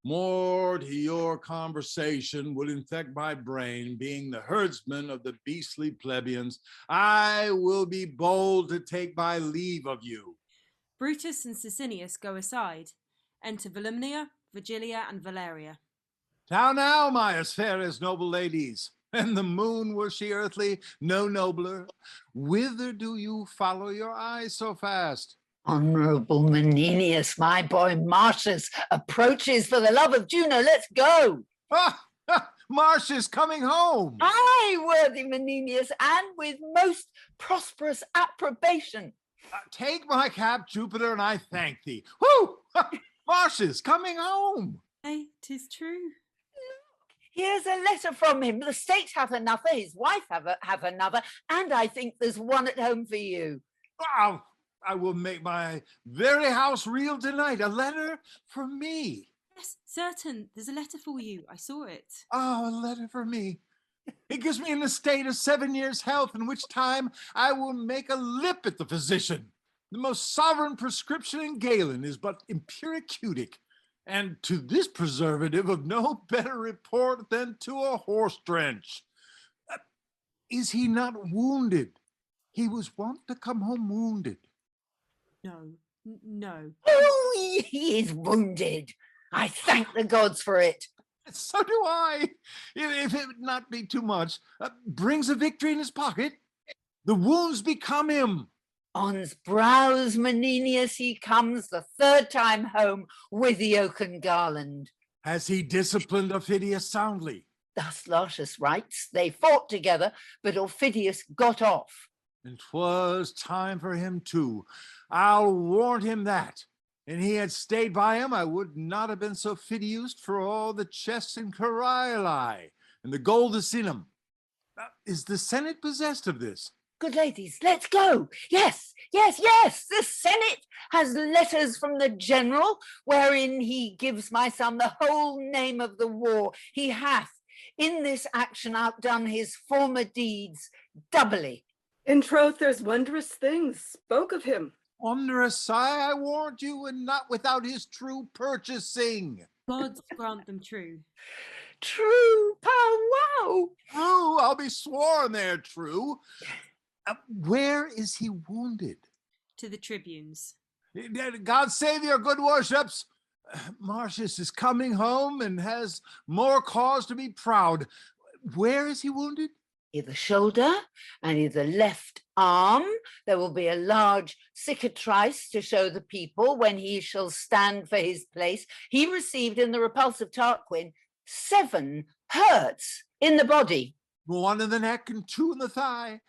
More to your conversation would infect my brain, being the herdsman of the beastly plebeians. I will be bold to take my leave of you. Brutus and Sicinius go aside. Enter Volumnia, Virgilia, and Valeria. Now, my as fair as noble ladies, and the moon, were she earthly, no nobler. Whither do you follow your eyes so fast? Honorable Menenius, my boy Marcius approaches. For the love of Juno, let's go. Marcius coming home. Aye, worthy Menenius, and with most prosperous approbation. Take my cap, Jupiter, and I thank thee. Whoo! Marcius coming home. Aye, 'tis true. Here's a letter from him. The state hath another, his wife have another, and I think there's one at home for you. Oh, I will make my very house reel tonight. A letter for me. Yes, certain. There's a letter for you. I saw it. Oh, a letter for me. It gives me an estate of 7 years' health, in which time I will make a lip at the physician. The most sovereign prescription in Galen is but empiricutic, and to this preservative of no better report than to a horse drench. Is he not wounded? He was wont to come home wounded. No. Oh, he is wounded. I thank the gods for it. So do I. If it not be too much, brings a victory in his pocket. The wounds become him. On's brows, Menenius, he comes the third time home with the oaken garland. Has he disciplined Aufidius soundly? Thus Lartius writes, they fought together, but Aufidius got off. And 'twas time for him too. I'll warrant him that. And he had stayed by him, I would not have been so fidiused for all the chests in Corioli and the gold that's in them. Is the Senate possessed of this? Good ladies, let's go. Yes. The Senate has letters from the general, wherein he gives my son the whole name of the war. He hath in this action outdone his former deeds doubly. In troth, there's wondrous things spoke of him. Wondrous, sire, I warrant you, and not without his true purchasing. Gods grant them true. True, powwow. True, I'll be sworn they're true. Where is he wounded? To the tribunes. God save your good worships. Marcius is coming home and has more cause to be proud. Where is he wounded? Either shoulder and either left arm. There will be a large cicatrice to show the people when he shall stand for his place. He received in the repulse of Tarquin 7 hurts in the body. 1 in the neck and 2 in the thigh.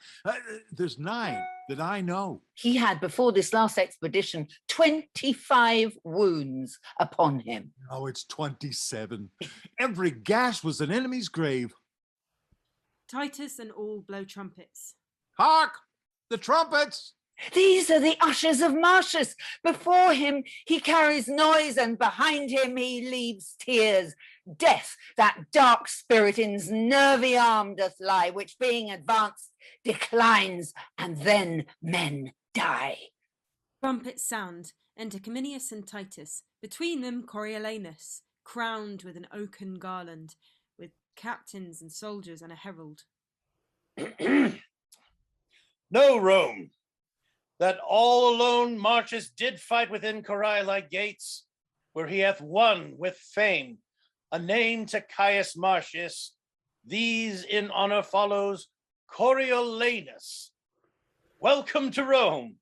There's 9. that I know. He had, before this last expedition, 25 wounds upon him. Oh, it's 27. Every gash was an enemy's grave. Titus and all blow trumpets. Hark! The trumpets! These are the ushers of Marcius. Before him he carries noise, and behind him he leaves tears. Death, that dark spirit in's nervy arm doth lie, which being advanced declines, and then men die. Trumpets sound. Enter Cominius and Titus. Between them Coriolanus, crowned with an oaken garland, with captains and soldiers and a herald. Know, Rome, that all alone Marcius did fight within Corioli gates, where he hath won with fame a name to Caius Marcius. These in honor follows Coriolanus. Welcome to Rome,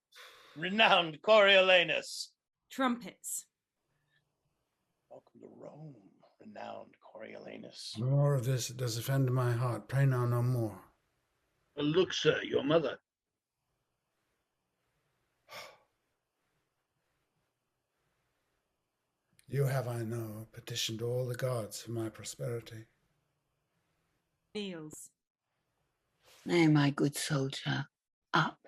renowned Coriolanus. Trumpets. Welcome to Rome, renowned Coriolanus. More of this does offend my heart. Pray now no more. Look, sir, your mother. You have, I know, petitioned all the gods for my prosperity. Kneels. Nay, my good soldier, up,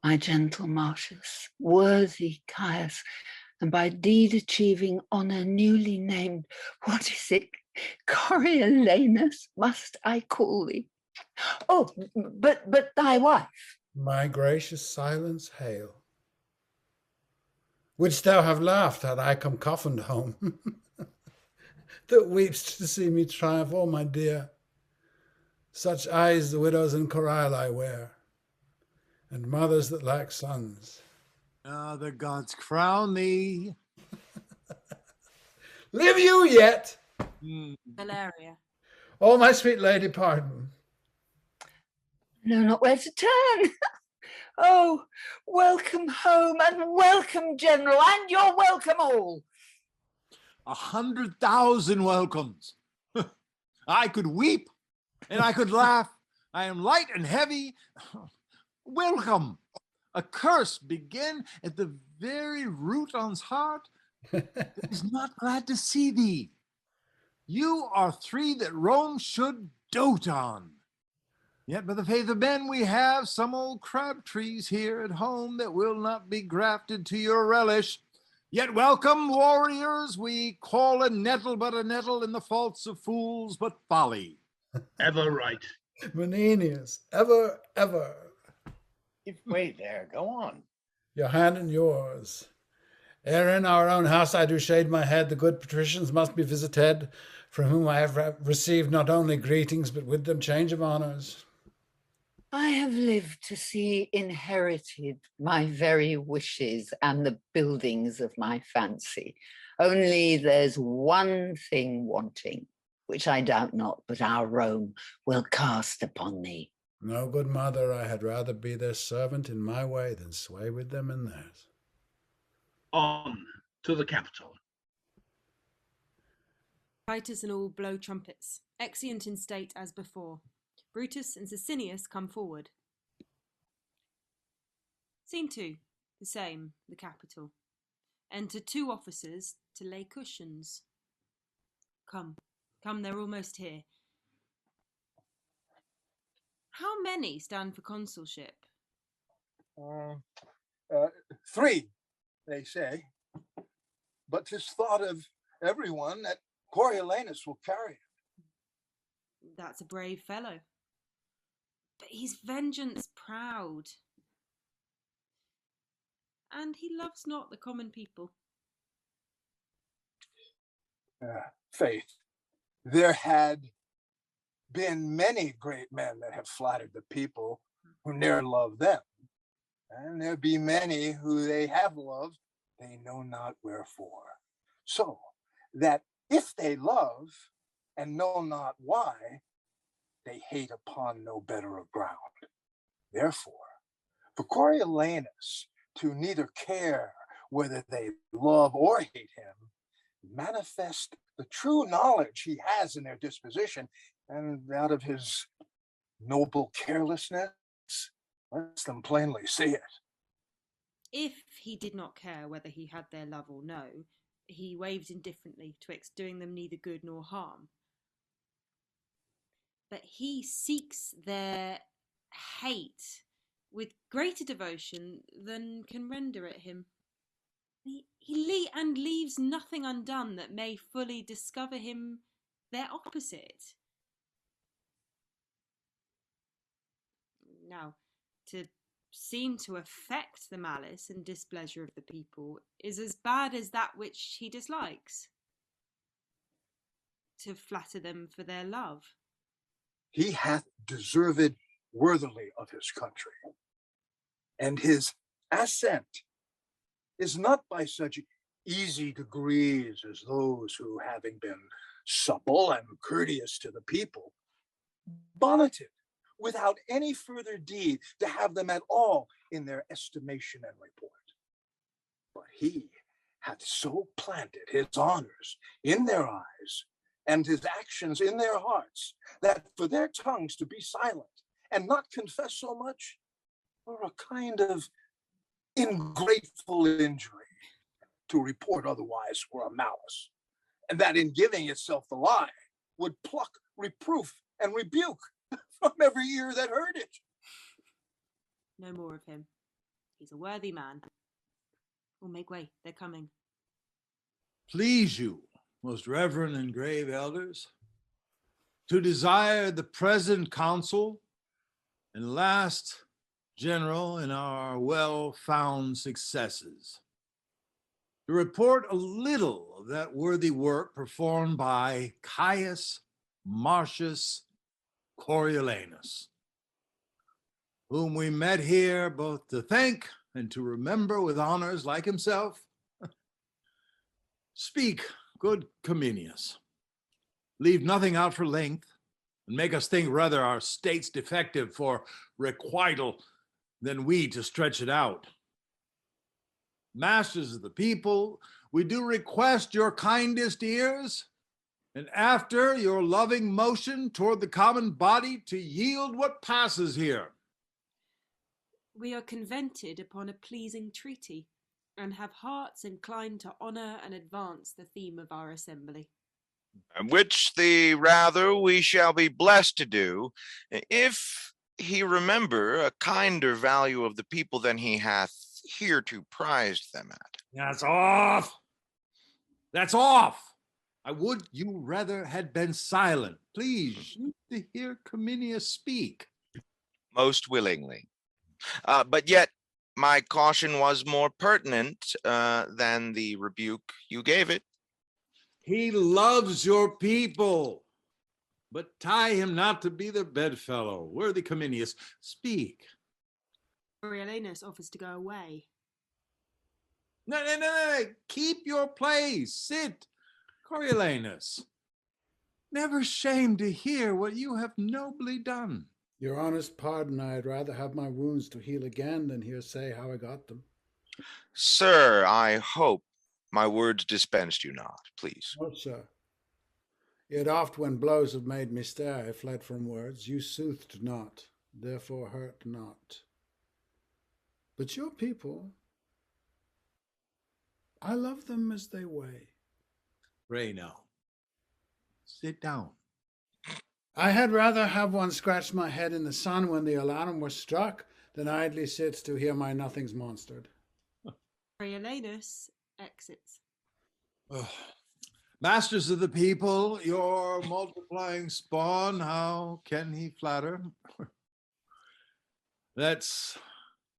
my gentle Marcius, worthy Caius, and by deed achieving honour newly named. What is it? Coriolanus, must I call thee? Oh, but thy wife. My gracious silence hail. Wouldst thou have laughed had I come coffined home? That weeps to see me triumph, oh my dear. Such eyes the widows in Corioli wear, and mothers that lack sons. Ah, the gods crown thee. Live you yet? Valeria. Oh, my sweet lady, pardon. Know not where to turn. Oh, welcome home, and welcome, General, and you're welcome all. 100,000 welcomes. I could weep and I could laugh. I am light and heavy. Welcome. A curse begin at the very root on's heart that is not glad to see thee. You are three that Rome should dote on. Yet by the faith of men we have some old crab trees here at home that will not be grafted to your relish. Yet welcome, warriors, we call a nettle but a nettle in the faults of fools but folly. Ever right. Menenius, ever. Give way there, go on. Your hand in yours. Ere in our own house I do shade my head, the good patricians must be visited, from whom I have received not only greetings, but with them change of honours. I have lived to see inherited my very wishes and the buildings of my fancy. Only there's one thing wanting, which I doubt not, but our Rome will cast upon thee. No, good mother, I had rather be their servant in my way than sway with them in theirs. On to the capital. Titus and all blow trumpets, exeunt in state as before. Brutus and Sicinius come forward. Scene 2, the same, the capital. Enter 2 officers to lay cushions. Come, they're almost here. How many stand for consulship? 3, they say. But 'tis thought of everyone that Coriolanus will carry it. That's a brave fellow. But he's vengeance proud. And he loves not the common people. Faith, there had been many great men that have flattered the people who ne'er loved them. And there be many who they have loved, they know not wherefore. So that if they love and know not why, they hate upon no better of ground. Therefore, for Coriolanus to neither care whether they love or hate him, manifest the true knowledge he has in their disposition, and out of his noble carelessness, Lets them plainly see it. If he did not care whether he had their love or no, he waved indifferently twixt doing them neither good nor harm. But he seeks their hate with greater devotion than can render it him. And leaves nothing undone that may fully discover him their opposite. Now, to seem to affect the malice and displeasure of the people is as bad as that which he dislikes. To flatter them for their love. He hath deserved worthily of his country, and his ascent is not by such easy degrees as those who, having been supple and courteous to the people, bonneted without any further deed to have them at all in their estimation and report. But he hath so planted his honors in their eyes and his actions in their hearts, that for their tongues to be silent and not confess so much were a kind of ingrateful injury. To report otherwise were a malice, and that in giving itself the lie would pluck reproof and rebuke from every ear that heard it. No more of him. He's a worthy man. Oh, make way, they're coming. Please you, most reverend and grave elders, to desire the present council and last general in our well-found successes, to report a little of that worthy work performed by Caius Marcius Coriolanus, whom we met here both to thank and to remember with honors like himself. Speak, good Cominius. Leave nothing out for length, and make us think rather our state's defective for requital than we to stretch it out. Masters of the people, we do request your kindest ears, and after your loving motion toward the common body, to yield what passes here. We are convented upon a pleasing treaty, and have hearts inclined to honour and advance the theme of our assembly. Which the rather we shall be blessed to do, if he remember a kinder value of the people than he hath hereto prized them at. That's off. That's off. I would you rather had been silent. Please, to hear Cominius speak. Most willingly. But yet my caution was more pertinent than the rebuke you gave it. He loves your people, but tie him not to be their bedfellow. Worthy Cominius, speak. Coriolanus offers to go away. No. Keep your place. Sit, Coriolanus. Never shame to hear what you have nobly done. Your honest pardon, I'd rather have my wounds to heal again than hear say how I got them. Sir, I hope my words dispensed you not, please. No, sir. Yet oft when blows have made me stare, I fled from words. You soothed not, therefore hurt not. But your people, I love them as they weigh. Pray now. Sit down. I had rather have one scratch my head in the sun when the alarm was struck than idly sits to hear my nothings monstered. Coriolanus exits. Masters of the people, your multiplying spawn, how can he flatter? That's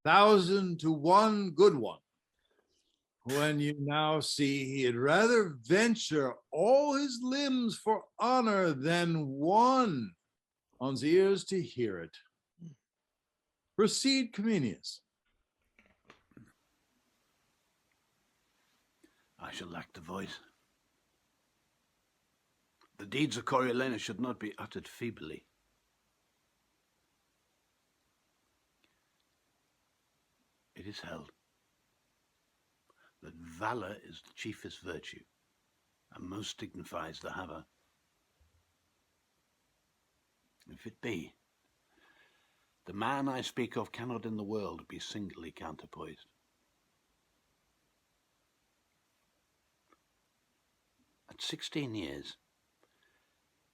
1,000 to 1 good one. When you now see he'd rather venture all his limbs for honor than one on's ears to hear it. Proceed, Cominius. I shall lack the voice. The deeds of Coriolanus should not be uttered feebly. It is held that valor is the chiefest virtue and most dignifies the haver. If it be, The man I speak of cannot in the world be singly counterpoised. At 16 years,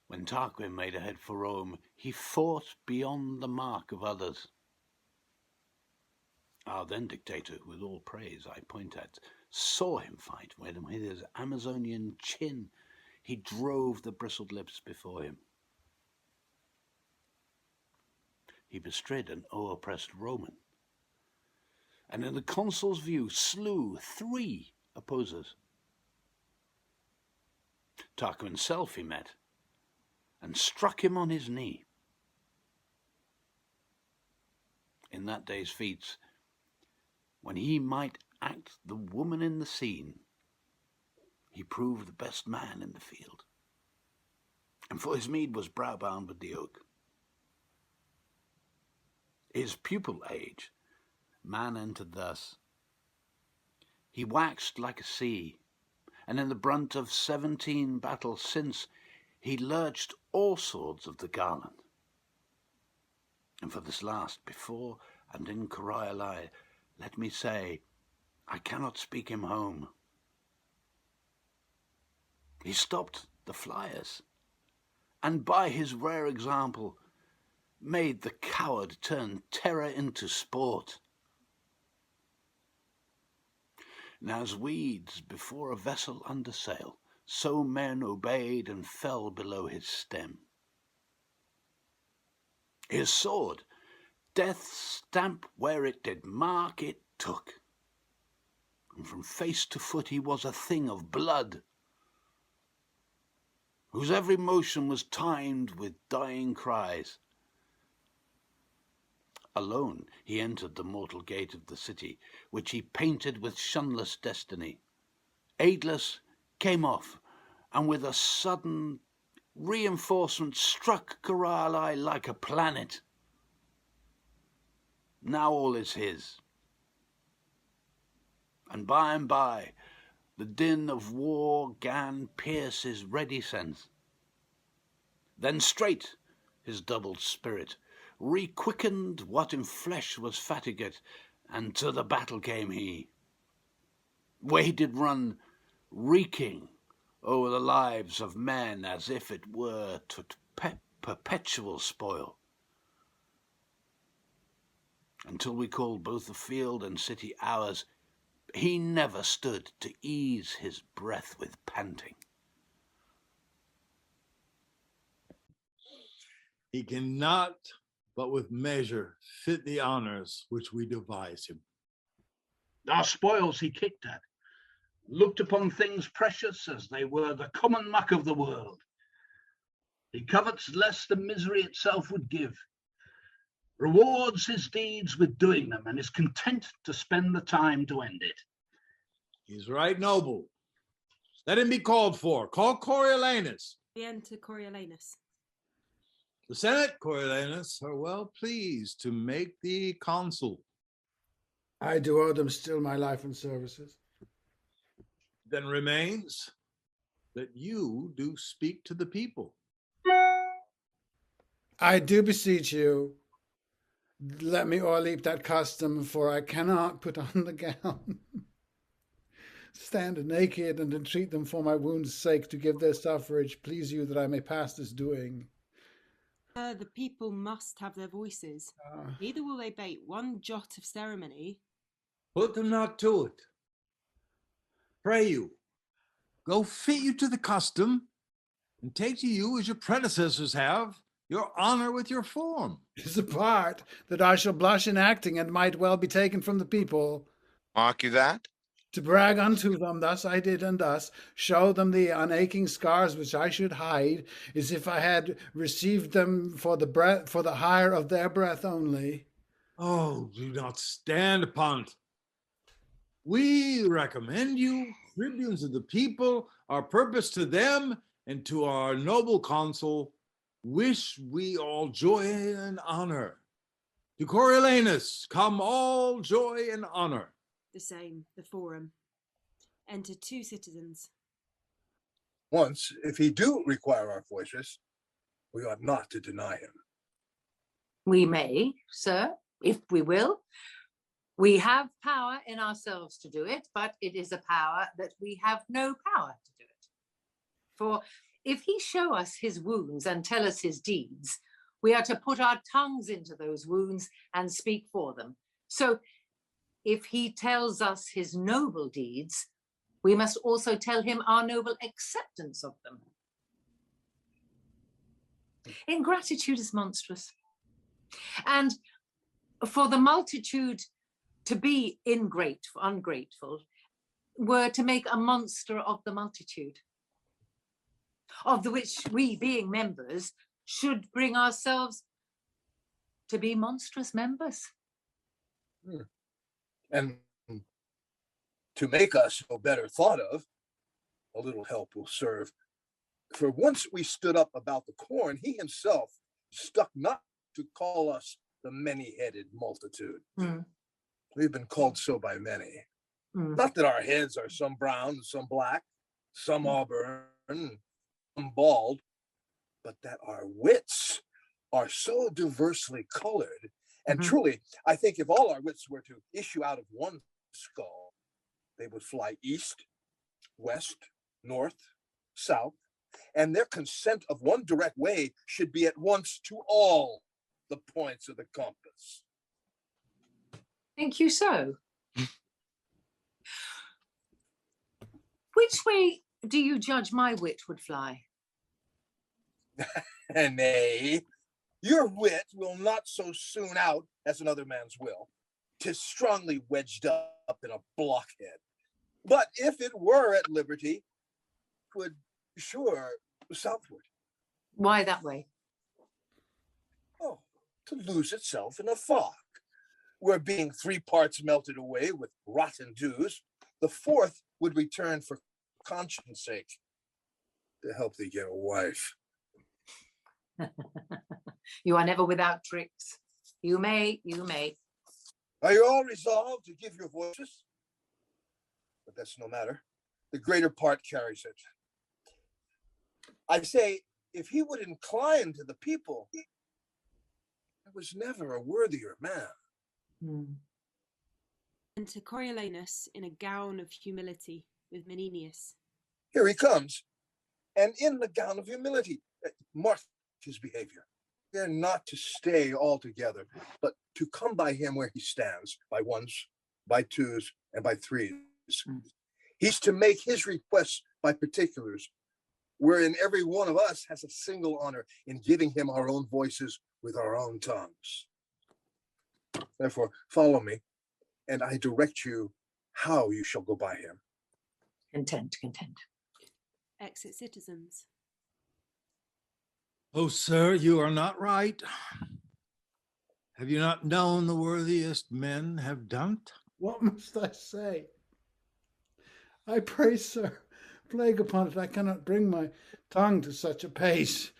when Tarquin made ahead for Rome, he fought beyond the mark of others. Our then dictator, with all praise I point at, saw him fight when with his Amazonian chin he drove the bristled lips before him. He bestrid an o'er-oppressed Roman, and in the consul's view slew 3 opposers. Tarquin himself he met, and struck him on his knee. In that day's feats, when he might act the woman in the scene, he proved the best man in the field, and for his meed was brow-bound with the oak. His pupil age, man entered thus. He waxed like a sea, and in the brunt of 17 battles since, he lurched all swords of the garland. And for this last, before and in Corioli, let me say, I cannot speak him home. He stopped the flyers, and by his rare example made the coward turn terror into sport. And as weeds before a vessel under sail, so men obeyed and fell below his stem. His sword, death's stamp where it did mark, it took, and from face to foot he was a thing of blood, whose every motion was timed with dying cries. Alone he entered the mortal gate of the city, which he painted with shunless destiny. Aidless came off, and with a sudden reinforcement struck Corioli like a planet. Now all is his. And by, the din of war gan pierce his ready sense. Then straight his doubled spirit re-quickened what in flesh was fatigued, and to the battle came he. Where he did run, reeking o'er the lives of men as if it were to perpetual spoil, until we called both the field and city ours, he never stood to ease his breath with panting. He cannot, but with measure, fit the honors which we devise him. Our spoils he kicked at, looked upon things precious as they were the common muck of the world. He covets less than misery itself would give, rewards his deeds with doing them, and is content to spend the time to end it. He's right noble. Let him be called for. Call Coriolanus. We enter Coriolanus. The Senate, Coriolanus, are well pleased to make thee consul. I do owe them still my life and services. Then remains that you do speak to the people. I do beseech you, let me o'erleap that custom, for I cannot put on the gown. Stand naked and entreat them for my wound's sake to give their suffrage. Please you that I may pass this doing. The people must have their voices. Neither will they bate one jot of ceremony. Put them not to it. Pray you, go fit you to the custom, and take to you, as your predecessors have, your honor with your form. 'Tis a part that I shall blush in acting, and might well be taken from the people. Mark you that? To brag unto them, thus I did, and thus show them the unaching scars which I should hide, as if I had received them for the hire of their breath only. Oh, do not stand upon it. We recommend you, tribunes of the people, our purpose to them and to our noble consul, wish we all joy and honor. To Coriolanus come all joy and honor. The same, the forum. Enter 2 citizens. Once, if he do require our voices, we ought not to deny him. We may, sir, if we will. We have power in ourselves to do it, but it is a power that we have no power to do it. For if he show us his wounds and tell us his deeds, we are to put our tongues into those wounds and speak for them. So if he tells us his noble deeds, we must also tell him our noble acceptance of them. Ingratitude is monstrous. And for the multitude to be ungrateful, were to make a monster of the multitude, of the which we, being members, should bring ourselves to be monstrous members. And to make us no better thought of, a little help will serve. For once we stood up about the corn, he himself stuck not to call us the many-headed multitude. We've been called so by many. Not that our heads are some brown, some black, some auburn, some bald, but that our wits are so diversely colored. And truly, I think if all our wits were to issue out of one skull, they would fly east, west, north, south, and their consent of one direct way should be at once to all the points of the compass. Think you so? Which way do you judge my wit would fly? Nay, your wit will not so soon out as another man's will. 'Tis strongly wedged up in a blockhead. But if it were at liberty, 'twould sure southward. Why that way? Oh, to lose itself in a fog, where being 3 parts melted away with rotten dews, the 4th would return for conscience sake, to help thee get a wife. You are never without tricks. You may, you may. Are you all resolved to give your voices? But that's no matter. The greater part carries it. I say, if he would incline to the people, there was never a worthier man. Enter Coriolanus in a gown of humility with Menenius. Here he comes, and in the gown of humility. Mark his behavior. We are not to stay altogether, but to come by him where he stands, by ones, by twos, and by threes. He's to make his requests by particulars, wherein every one of us has a single honor in giving him our own voices with our own tongues. Therefore, follow me, and I direct you how you shall go by him. Content, content. Exit citizens. Oh, sir, you are not right. Have you not known the worthiest men have done't? What must I say? I pray, sir, plague upon it, I cannot bring my tongue to such a pace.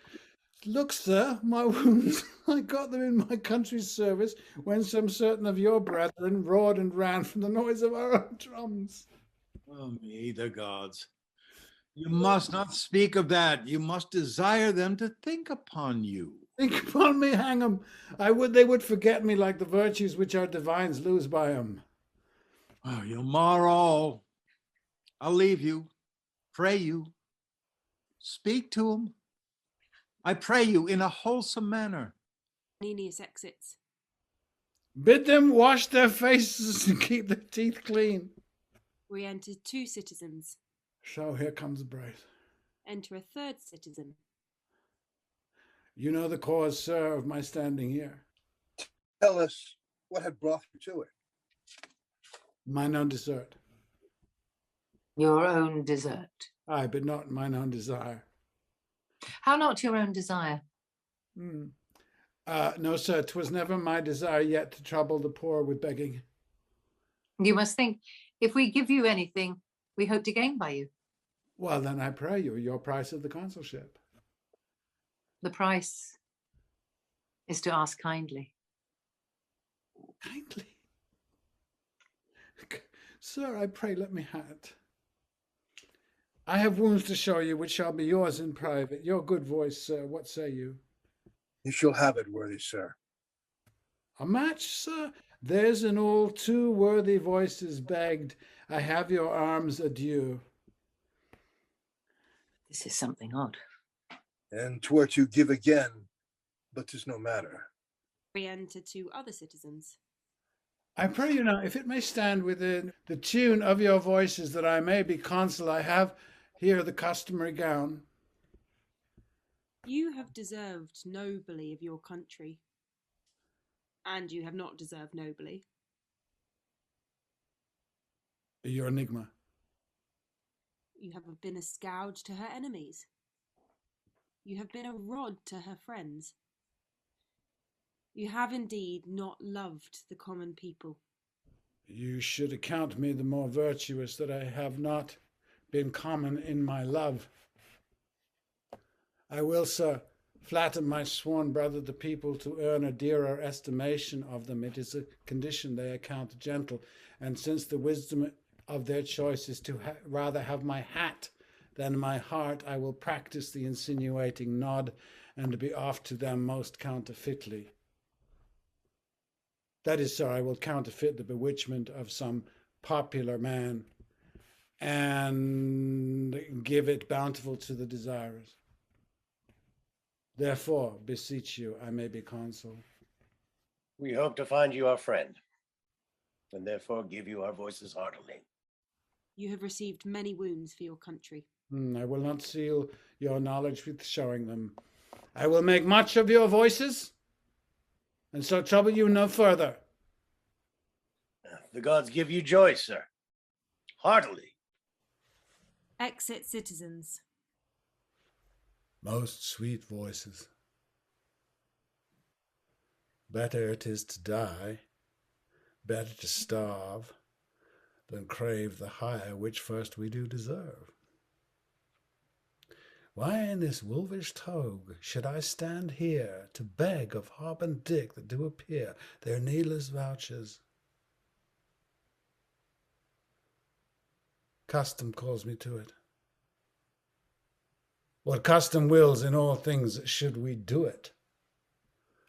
Look, sir, my wounds, I got them in my country's service when some certain of your brethren roared and ran from the noise of our own drums. Oh, me, the gods. You must not speak of that. You must desire them to think upon you. Think upon me, hang 'em. I would they would forget me like the virtues which our divines lose by 'em. Oh, you'll mar all. I'll leave you. Pray you. Speak to them. I pray you in a wholesome manner. Menenius exits. Bid them wash their faces and keep their teeth clean. We enter 2 citizens. So here comes Braith. Enter a 3rd citizen. You know the cause, sir, of my standing here. Tell us what had brought you to it. Mine own desert. Your own desert. Aye, but not mine own desire. How not your own desire? No, sir, 'twas never my desire yet to trouble the poor with begging. You must think, if we give you anything, we hope to gain by you. Well, then I pray you, your price of the consulship. The price is to ask kindly. Kindly? Sir, I pray let me have it. I have wounds to show you, which shall be yours in private. Your good voice, sir, what say you? You shall have it, worthy sir. A match, sir? There's in all 2 worthy voices begged. I have your arms adieu. This is something odd. And 'twere to give again, but 'tis no matter. Re-enter 2 other citizens. I pray you now, if it may stand within the tune of your voices, that I may be consul, I have here the customary gown. You have deserved nobly of your country, and you have not deserved nobly. Your enigma. You have been a scourge to her enemies. You have been a rod to her friends. You have indeed not loved the common people. You should account me the more virtuous that I have not been common in my love. I will, sir, flatter my sworn brother the people to earn a dearer estimation of them. It is a condition they account gentle, and since the wisdom of their choice is to rather have my hat than my heart, I will practice the insinuating nod, and be off to them most counterfeitly. That is, sir, I will counterfeit the bewitchment of some popular man, and give it bountiful to the desirous. Therefore, beseech you, I may be consul. We hope to find you our friend, and therefore give you our voices heartily. You have received many wounds for your country. I will not seal your knowledge with showing them. I will make much of your voices, and so trouble you no further. The gods give you joy, sir. Heartily. Exit citizens. Most sweet voices. Better it is to die, better to starve, than crave the hire which first we do deserve. Why in this wolvish togue should I stand here to beg of Hob and Dick that do appear their needless vouchers? Custom calls me to it. What custom wills in all things should we do it?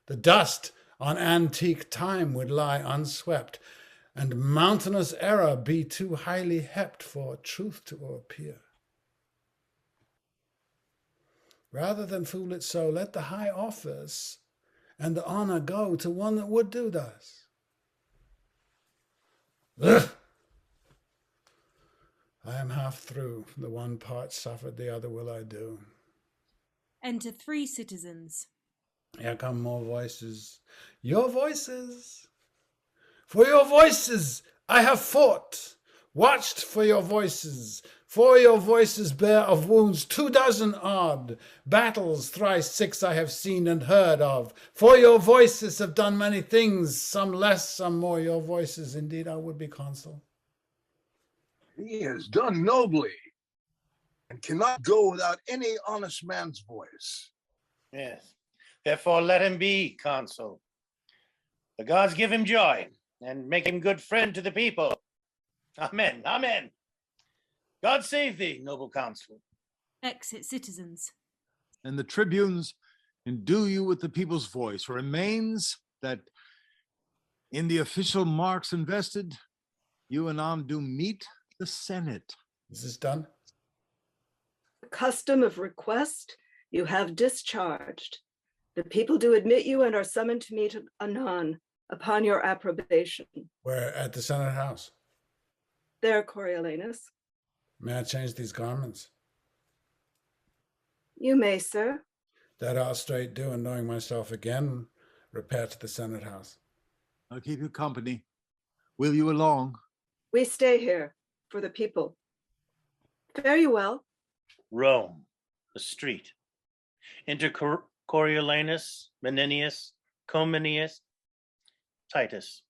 The dust on antique time would lie unswept, and mountainous error be too highly heaped for truth to appear. Rather than fool it so, let the high office and the honor go to one that would do thus. Ugh! I am half through. The one part suffered, the other will I do. Enter 3 citizens. Here come more voices. Your voices. For your voices I have fought, watched for your voices. For your voices bear of wounds 24 odd. Battles thrice 6 I have seen and heard of. For your voices have done many things, some less, some more. Your voices indeed I would be consul. He has done nobly, and cannot go without any honest man's voice. Yes. Therefore let him be consul. The gods give him joy, and make him good friend to the people. Amen. Amen. God save thee, noble consul. Exit citizens. And the tribunes endue you with the people's voice. Remains that in the official marks invested, you and I do meet the Senate. Is this done? The custom of request you have discharged. The people do admit you and are summoned to meet anon upon your approbation. We're at the Senate House. There, Coriolanus. May I change these garments? You may, sir. That I'll straight do, and knowing myself again, repair to the Senate House. I'll keep you company. Will you along? We stay here for the people. Fare you well. Rome, the street. Enter Coriolanus, Menenius, Cominius, Titus.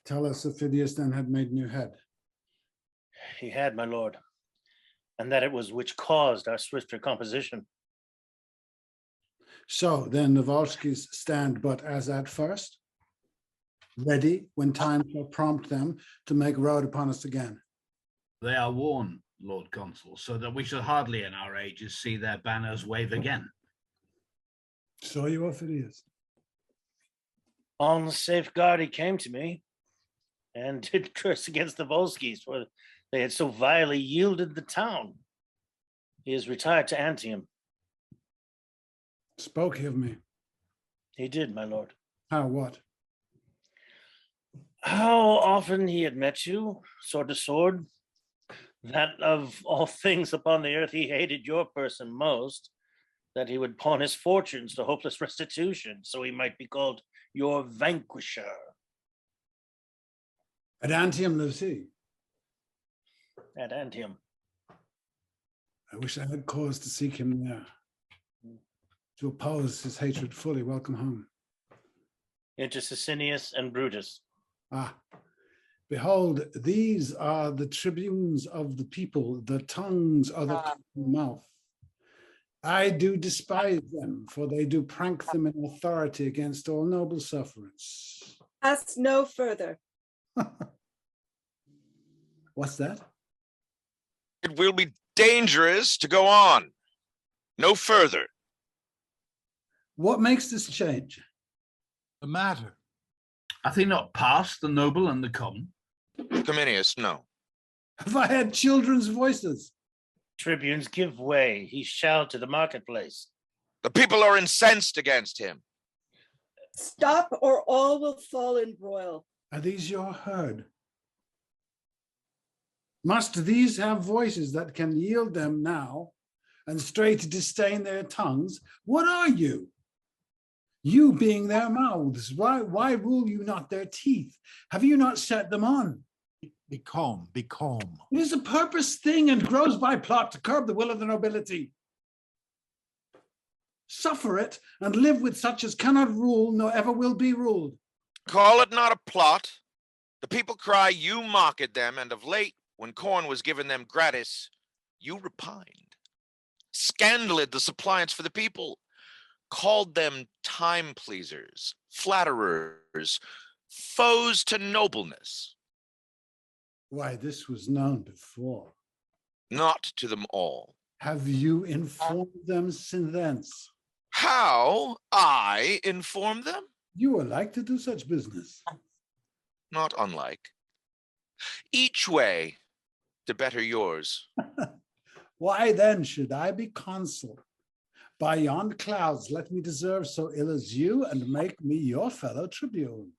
Tell us if Phidias then had made new head. He had, my lord, and that it was which caused our swifter composition. So then the Volscians stand but as at first, ready when time shall prompt them to make road upon us again. They are worn, Lord Consul, so that we shall hardly in our ages see their banners wave again. So you are, Phidias. On safeguard he came to me, and did curse against the Volskis, for they had so vilely yielded the town. He is retired to Antium. Spoke he of me? He did, my lord. How, what? How often he had met you, sword to sword, that of all things upon the earth he hated your person most, that he would pawn his fortunes to hopeless restitution, so he might be called your vanquisher. At Antium lives he. At Antium. I wish I had cause to seek him there. To oppose his hatred fully. Welcome home. Into Sicinius and Brutus. Ah, behold, these are the tribunes of the people, the tongues of the mouth. I do despise them, for they do prank them in authority against all noble sufferance. Ask no further. What's that? It will be dangerous to go on. No further. What makes this change? The matter. Hath he not passed the noble and the common? Cominius, no. Have I had children's voices? Tribunes, give way. He shall to the marketplace. The people are incensed against him. Stop, or all will fall in broil. Are these your herd? Must these have voices that can yield them now and straight disdain their tongues? What are you? You being their mouths, why rule you not their teeth? Have you not set them on? Be calm, be calm. It is a purpose thing and grows by plot to curb the will of the nobility. Suffer it and live with such as cannot rule nor ever will be ruled. Call it not a plot. The people cry you mocked them, and of late, when corn was given them gratis, you repined. Scandaled the suppliants for the people, called them time pleasers, flatterers, foes to nobleness. Why, this was known before. Not to them all. Have you informed them since thence? How I inform them? You are like to do such business. Not unlike. Each way to better yours. Why then should I be consul? By yond clouds, let me deserve so ill as you and make me your fellow tribune.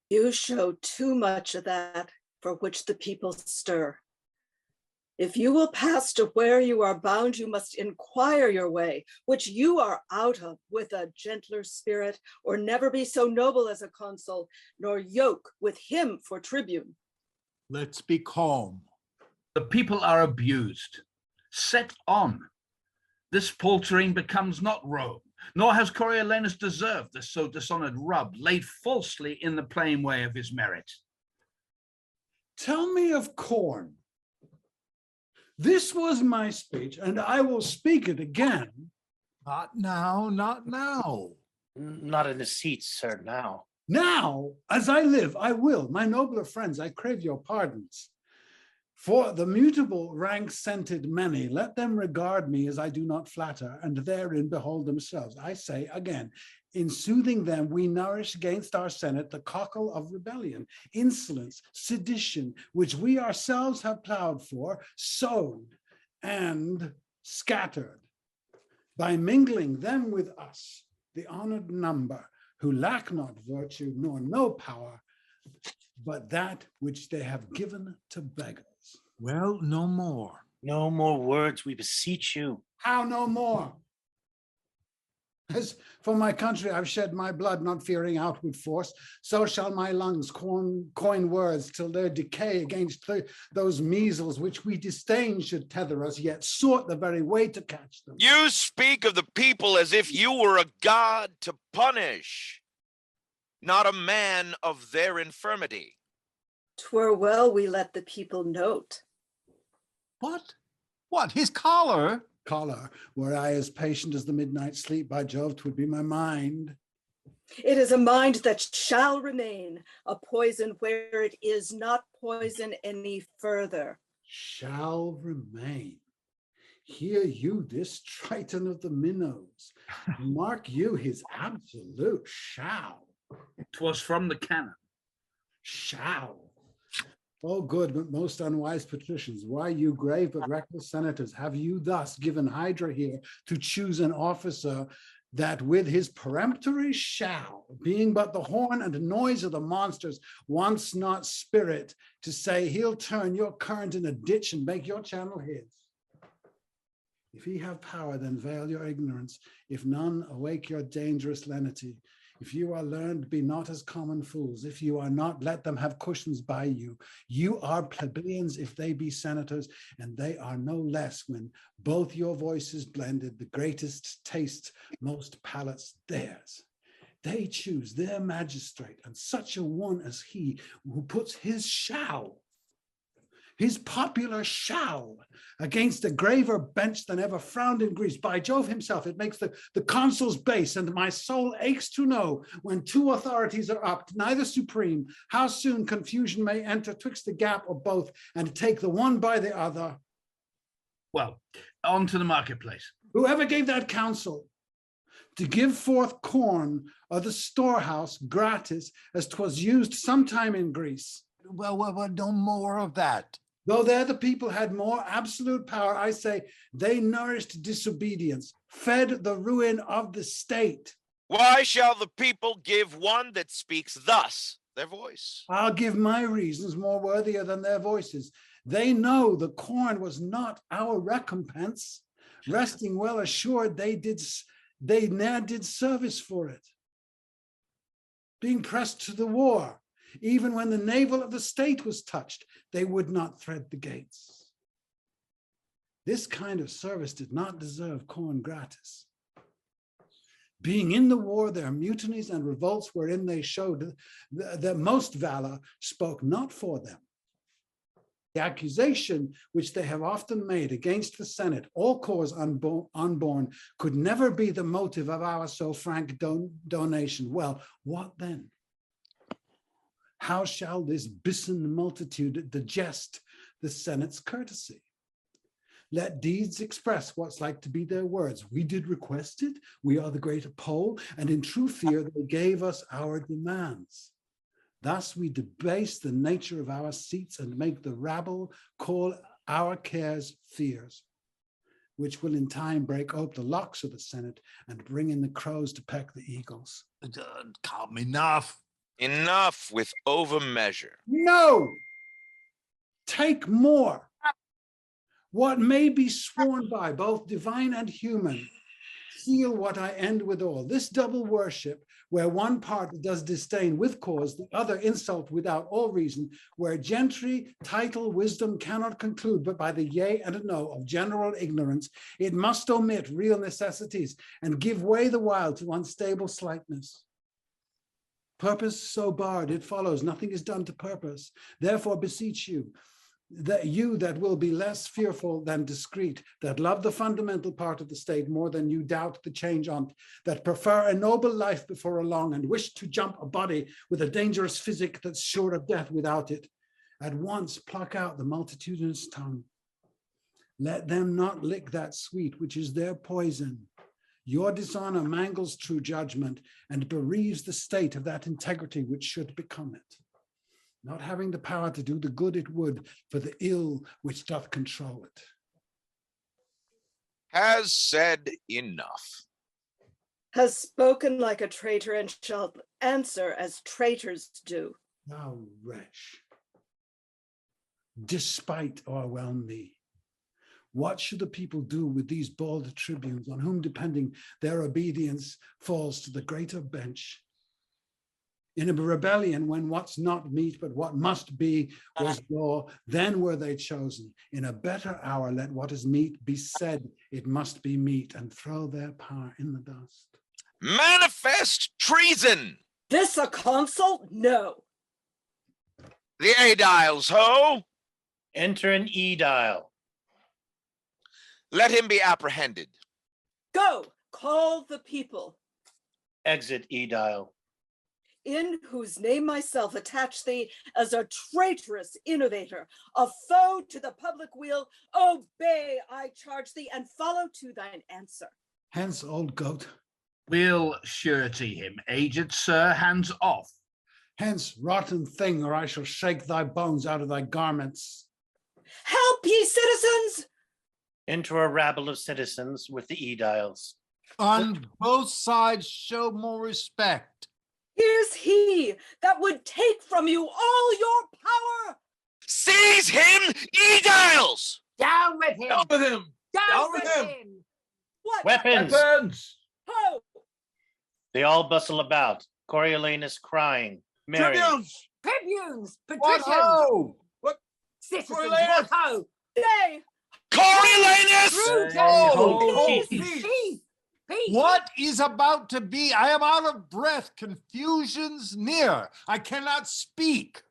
You show too much of that for which the people stir. If you will pass to where you are bound, you must inquire your way, which you are out of, with a gentler spirit, or never be so noble as a consul, nor yoke with him for tribune. Let's be calm. The people are abused. Set on. This paltering becomes not Rome, nor has Coriolanus deserved the so dishonored rub laid falsely in the plain way of his merit. Tell me of corn. This was my speech, and I will speak it again. Not now, not now. Not in the seat, sir, now. Now, as I live, I will. My nobler friends, I crave your pardons. For the mutable rank scented many, let them regard me as I do not flatter, and therein behold themselves. I say again, in soothing them, we nourish against our senate the cockle of rebellion, insolence, sedition, which we ourselves have plowed for, sowed, and scattered. By mingling them with us, the honored number, who lack not virtue nor no power, but that which they have given to beggars. Well, no more. No more words, we beseech you. How no more? As for my country, I've shed my blood, not fearing outward force. So shall my lungs coin words till their decay against those measles which we disdain should tether us, yet sought the very way to catch them. You speak of the people as if you were a god to punish, not a man of their infirmity. 'Twere well we let the people note. What? What? His collar? Collar, were I as patient as the midnight sleep, by Jove, 'twould be my mind. It is a mind that shall remain, a poison where it is not poison any further. Shall remain. Hear you this Triton of the minnows. Mark you his absolute shall. 'Twas from the cannon. Shall. Oh, good, but most unwise patricians, why, you grave but reckless senators, have you thus given Hydra here to choose an officer that with his peremptory shall, being but the horn and noise of the monsters, wants not spirit to say he'll turn your current in a ditch and make your channel his? If he have power, then veil your ignorance. If none, awake your dangerous lenity. If you are learned, be not as common fools. If you are not, let them have cushions by you. You are plebeians if they be senators, and they are no less when both your voices blended, the greatest taste, most palates theirs. They choose their magistrate, and such a one as he who puts his shall, his popular shall, against a graver bench than ever frowned in Greece. By Jove himself, it makes the consuls base, and my soul aches to know, when two authorities are up, neither supreme, how soon confusion may enter twixt the gap of both, and take the one by the other. Well, on to the marketplace. Whoever gave that counsel to give forth corn of the storehouse gratis, as 'twas used sometime in Greece? Well, no more of that. Though there the people had more absolute power, I say they nourished disobedience, fed the ruin of the state. Why shall the people give one that speaks thus their voice? I'll give my reasons more worthier than their voices. They know the corn was not our recompense. Resting well assured, they ne'er did service for it. Being pressed to the war, even when the navel of the state was touched, they would not thread the gates. This kind of service did not deserve corn gratis. Being in the war, their mutinies and revolts wherein they showed the most valor spoke not for them. The accusation which they have often made against the Senate, all cause unborn, could never be the motive of our so frank donation. Well, what then? How shall this bison multitude digest the Senate's courtesy? Let deeds express what's like to be their words. We did request it, we are the greater poll, and in true fear they gave us our demands. Thus we debase the nature of our seats and make the rabble call our cares fears, which will in time break open the locks of the Senate and bring in the crows to peck the eagles. Come, enough. Enough with over measure. No! Take more. What may be sworn by, both divine and human, seal what I end withal. This double worship, where one part does disdain with cause, the other insult without all reason, where gentry, title, wisdom cannot conclude but by the yea and no of general ignorance, it must omit real necessities and give way the while to unstable slightness. Purpose so barred, it follows, nothing is done to purpose. Therefore beseech you that will be less fearful than discreet, that love the fundamental part of the state more than you doubt the change on't, that prefer a noble life before a long, and wish to jump a body with a dangerous physic that's sure of death without it, at once pluck out the multitudinous tongue. Let them not lick that sweet which is their poison. Your dishonor mangles true judgment and bereaves the state of that integrity which should become it, not having the power to do the good it would for the ill which doth control it. Has said enough. Has spoken like a traitor and shall answer as traitors do. Thou wretch, despite o'erwhelm me. What should the people do with these bald tribunes on whom depending their obedience falls to the greater bench? In a rebellion, when what's not meet but what must be was law, then were they chosen. In a better hour, let what is meet be said, it must be meet, and throw their power in the dust. Manifest treason. This a consul? No. The aediles, ho! Enter an aedile. Let him be apprehended. Go, call the people. Exit aedile. In whose name myself attach thee as a traitorous innovator, a foe to the public weal, obey, I charge thee, and follow to thine answer. Hence, old goat, We'll surety him. Aged sir, hands off. Hence, rotten thing, or I shall shake thy bones out of thy garments. Help, ye citizens! Enter a rabble of citizens with the aediles. On both sides, show more respect. Here's he that would take from you all your power. Seize him, aediles! Down with him! Down with him! Down with him! What? Weapons! Weapons! Ho! They all bustle about. Coriolanus crying. Mary. Tribunes! Tribunes! What Patricians! ho! Citizens! Coriolanus! What ho! Say, Coriolanus! Brutus! Oh, peace, Peace! peace. Peace! What is about to be? I am out of breath. Confusion's near. I cannot speak.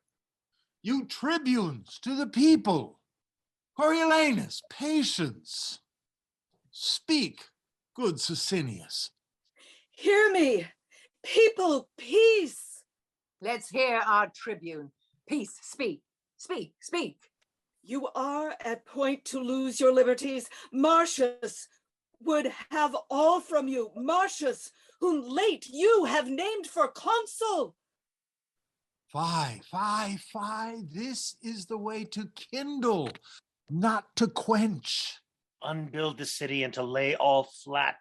You tribunes, to the people. Coriolanus, patience. Speak, good Sicinius. Hear me. People, peace. Let's hear our tribune. Peace, speak, speak, speak. You are at point to lose your liberties. Marcius would have all from you. Marcius, whom late you have named for consul. Fie. This is the way to kindle, not to quench. Unbuild the city and to lay all flat.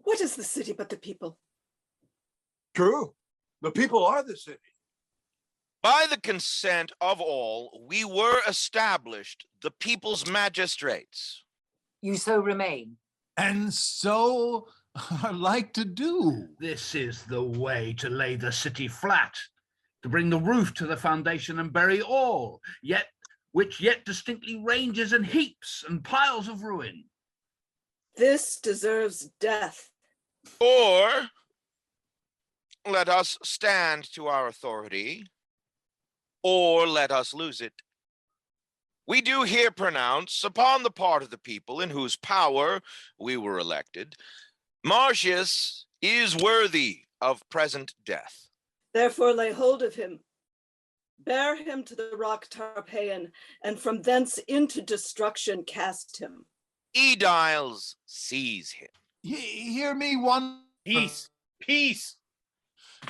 What is the city but the people? True. The people are the city. By the consent of all, we were established the people's magistrates. You so remain. And so I like to do. This is the way to lay the city flat, to bring the roof to the foundation and bury all, which yet distinctly ranges in heaps and piles of ruin. This deserves death. Or let us stand to our authority, or let us lose it. We do here pronounce upon the part of the people in whose power we were elected, Marcius is worthy of present death. Therefore lay hold of him. Bear him to the rock Tarpeian, and from thence into destruction cast him. Aediles, seize him. Hear me one. Peace, peace.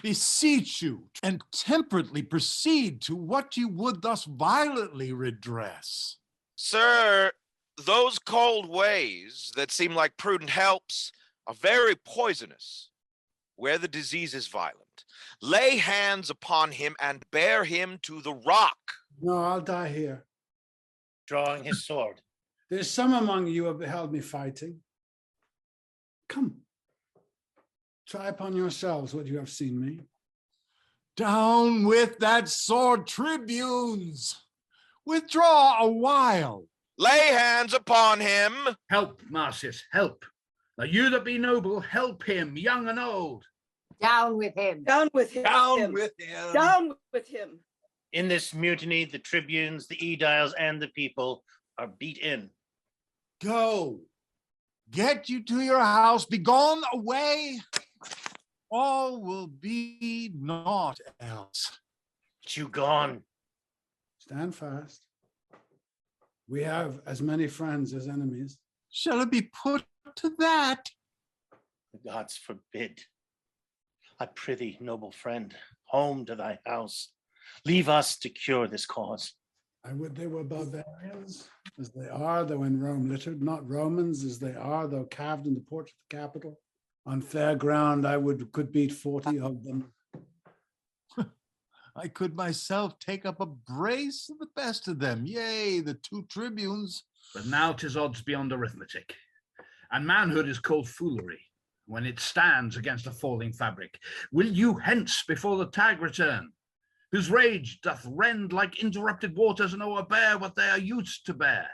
Beseech you, and temperately proceed to what you would thus violently redress. Sir, those cold ways that seem like prudent helps are very poisonous where the disease is violent. Lay hands upon him and bear him to the rock. No, I'll die here. Drawing his sword. There's some among you who have beheld me fighting. Come. Try upon yourselves what you have seen me. Down with that sword, tribunes! Withdraw a while. Lay hands upon him. Help, Marcius, help. Now you that be noble, help him, young and old. Down with him. Down with him. Down with him. Down with him. In this mutiny, the tribunes, the aediles, and the people are beat in. Go. Get you to your house. Be gone away. All will be naught else. But you gone. Stand fast. We have as many friends as enemies. Shall it be put to that? The gods forbid. I prithee, noble friend, home to thy house. Leave us to cure this cause. I would they were barbarians, as they are, though in Rome littered, not Romans, as they are, though calved in the porch of the Capitol. On fair ground, I could beat 40 of them. I could myself take up a brace of the best of them, yea, the 2 tribunes. But now 'tis odds beyond arithmetic, and manhood is called foolery when it stands against a falling fabric. Will you hence before the tag return, whose rage doth rend like interrupted waters and o'erbear what they are used to bear?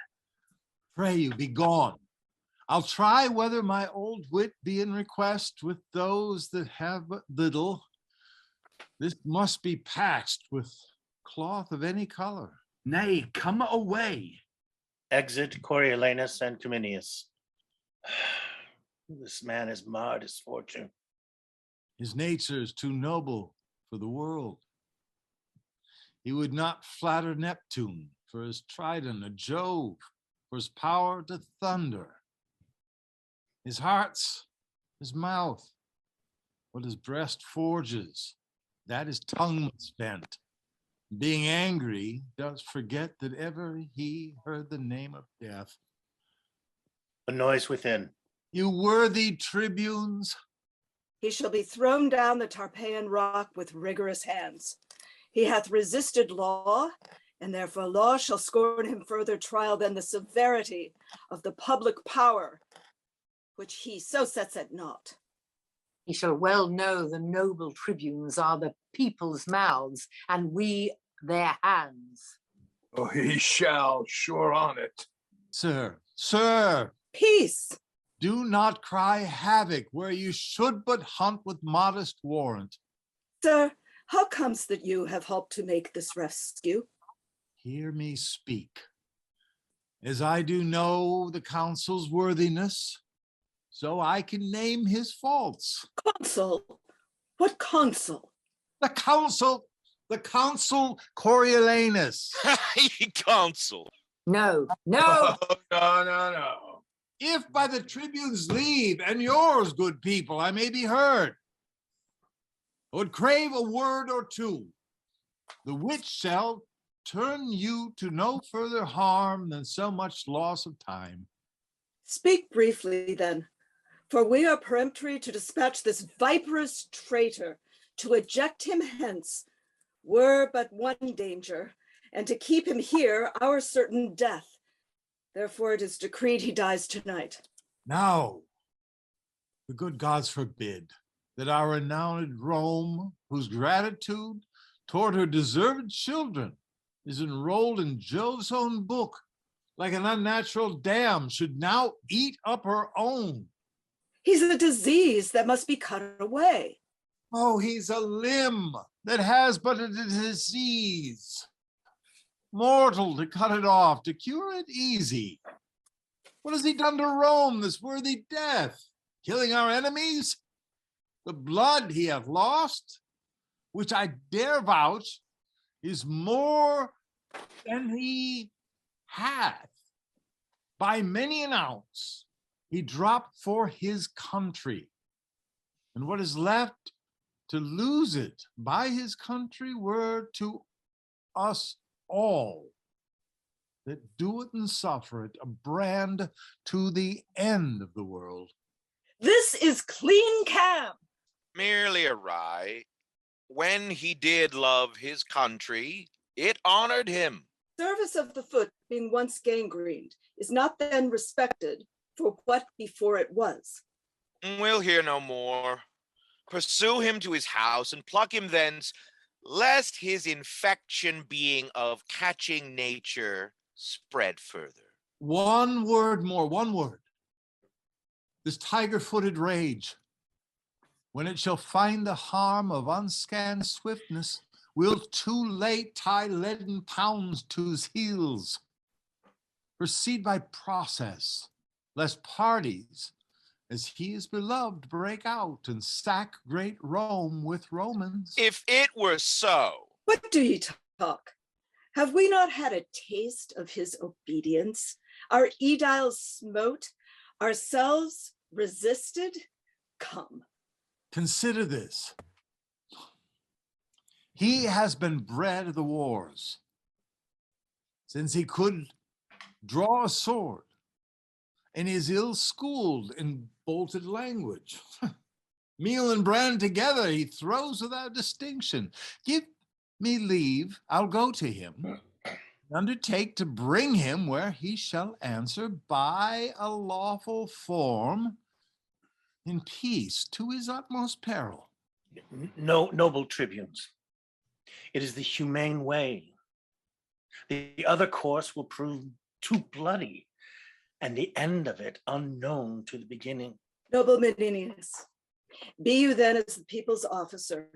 Pray you, be gone. I'll try whether my old wit be in request with those that have but little. This must be patched with cloth of any color. Nay, come away. Exit Coriolanus and Cominius. This man has marred his fortune. His nature is too noble for the world. He would not flatter Neptune for his trident, or Jove for his power to thunder. His heart's his mouth, What his breast forges, that his tongue must vent. Being angry, does forget that ever he heard the name of death. A noise within. You worthy tribunes, He shall be thrown down the Tarpeian rock with rigorous hands. He hath resisted law, and therefore law shall scorn him further trial than the severity of the public power, which he so sets at naught. He shall well know the noble tribunes are the people's mouths, and we their hands. Oh, he shall, sure on it. sir, sir, Peace! do not cry havoc where you should but hunt with modest warrant. Sir, how comes that you have helped to make this rescue? Hear me speak. As I do know the consul's worthiness, so I can name his faults. Consul? What consul? The consul Coriolanus. Consul. No, no. No. If by the tribune's leave and yours, good people, I may be heard, I would crave a word or two, the which shall turn you to no further harm than so much loss of time. Speak briefly then, for we are peremptory to dispatch this viperous traitor, to eject him hence, were but one danger, and to keep him here our certain death. Therefore it is decreed he dies tonight. Now, the good gods forbid that our renowned Rome, whose gratitude toward her deserved children is enrolled in Jove's own book, like an unnatural dam, should now eat up her own. He's a disease that must be cut away. Oh, he's a limb that has but a disease. Mortal to cut it off, to cure it easy. What has he done to Rome, this worthy death? Killing our enemies? The blood he hath lost, which I dare vouch, is more than he hath. By many an ounce he dropped for his country. And what is left to lose it by his country were to us all that do it and suffer it a brand to the end of the world. This is clean cam. Merely awry. When he did love his country, it honored him. Service of the foot being once gangrened is not then respected for what before it was. We'll hear no more. Pursue him to his house and pluck him thence, lest his infection being of catching nature spread further. One word more, one word. This tiger-footed rage, when it shall find the harm of unscanned swiftness, will too late tie leaden pounds to his heels. Proceed by process, lest parties, as he is beloved, break out and sack great Rome with Romans. If it were so. What do ye talk? Have we not had a taste of his obedience? Our aediles smote, ourselves resisted? Come. Consider this. He has been bred of the wars, since he could draw a sword, and is ill-schooled in bolted language. Meal and brand together he throws without distinction. Give me leave, I'll go to him, and undertake to bring him where he shall answer by a lawful form in peace to his utmost peril. No, noble tribunes. It is the humane way. The other course will prove too bloody, and the end of it unknown to the beginning. Noble Menenius, be you then as the people's officer.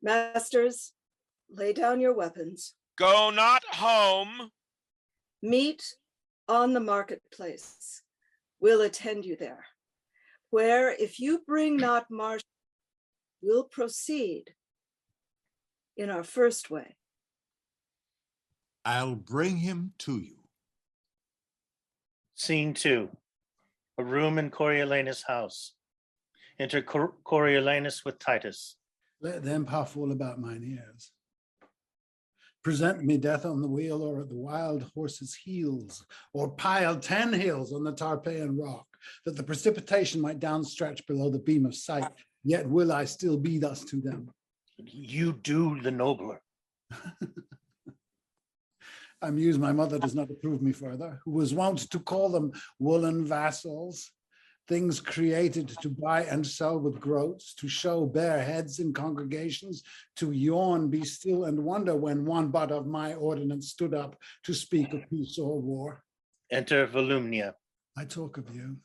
Masters, lay down your weapons. Go not home. Meet on the marketplace. We'll attend you there, where if you bring not marshal, we'll proceed in our first way. I'll bring him to you. Scene 2, a room in Coriolanus' house. Enter Coriolanus with Titus. Let them puff all about mine ears. Present me death on the wheel or at the wild horse's heels, or pile 10 hills on the Tarpeian rock, that the precipitation might downstretch below the beam of sight, yet will I still be thus to them. You do the nobler. I muse my mother does not approve me further, who was wont to call them woolen vassals, things created to buy and sell with groats, to show bare heads in congregations, to yawn, be still, and wonder when one but of my ordinance stood up to speak of peace or war. Enter Volumnia. I talk of you.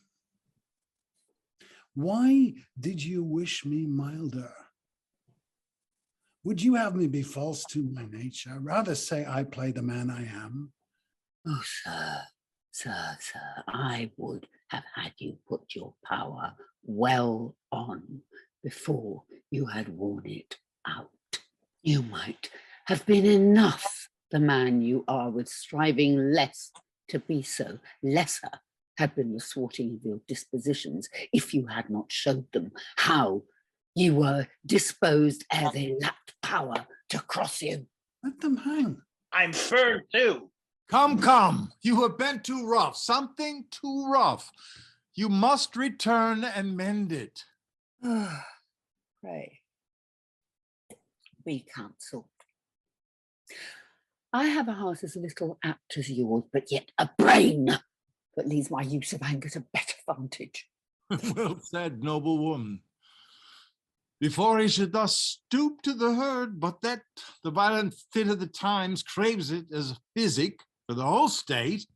Why did you wish me milder? Would you have me be false to my nature? Rather say I play the man I am. Oh, sir, I would have had you put your power well on before you had worn it out. You might have been enough the man you are, with striving less to be so. Lesser had been the thwarting of your dispositions, if you had not showed them how you were disposed ere they lacked power to cross you. Let them hang. I'm burned too. Come. You have been too rough. Something too rough. You must return and mend it. Pray, be counselled. I have a heart as little apt as yours, but yet a brain that leads my use of anger to better vantage. Well said, noble woman. Before he should thus stoop to the herd, but that the violent fit of the times craves it as physic for the whole state,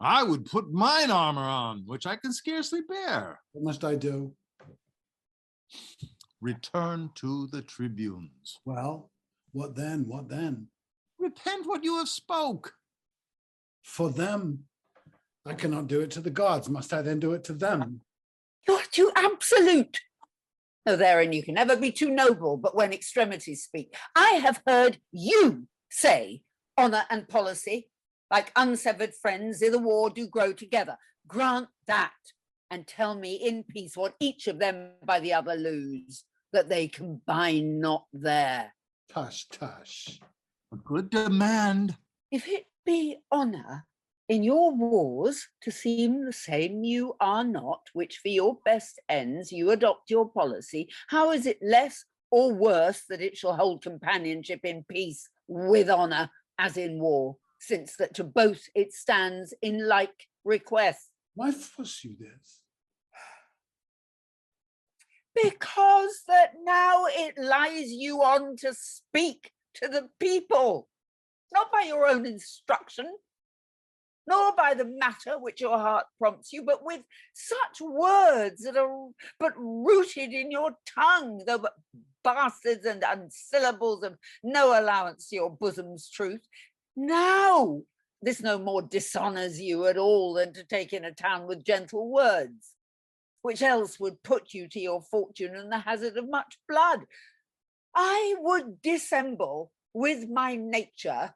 I would put mine armor on, which I can scarcely bear. What must I do? Return to the tribunes. Well, what then? What then? Repent what you have spoke. For them. I cannot do it to the gods. Must I then do it to them? You're too absolute. No, therein you can never be too noble, but when extremities speak. I have heard you say honour and policy, like unsevered friends, i' the war do grow together. Grant that, and tell me in peace what each of them by the other lose, that they combine not there. Tush, tush. A good demand. If it be honour in your wars to seem the same you are not, which for your best ends you adopt your policy, how is it less or worse that it shall hold companionship in peace with honour as in war, since that to both it stands in like request? Why fuss you this? Because that now it lies you on to speak to the people, not by your own instruction, nor by the matter which your heart prompts you, but with such words that are but rooted in your tongue, though but bastards and unsyllables of no allowance to your bosom's truth. Now this no more dishonours you at all than to take in a town with gentle words, which else would put you to your fortune and the hazard of much blood. I would dissemble with my nature,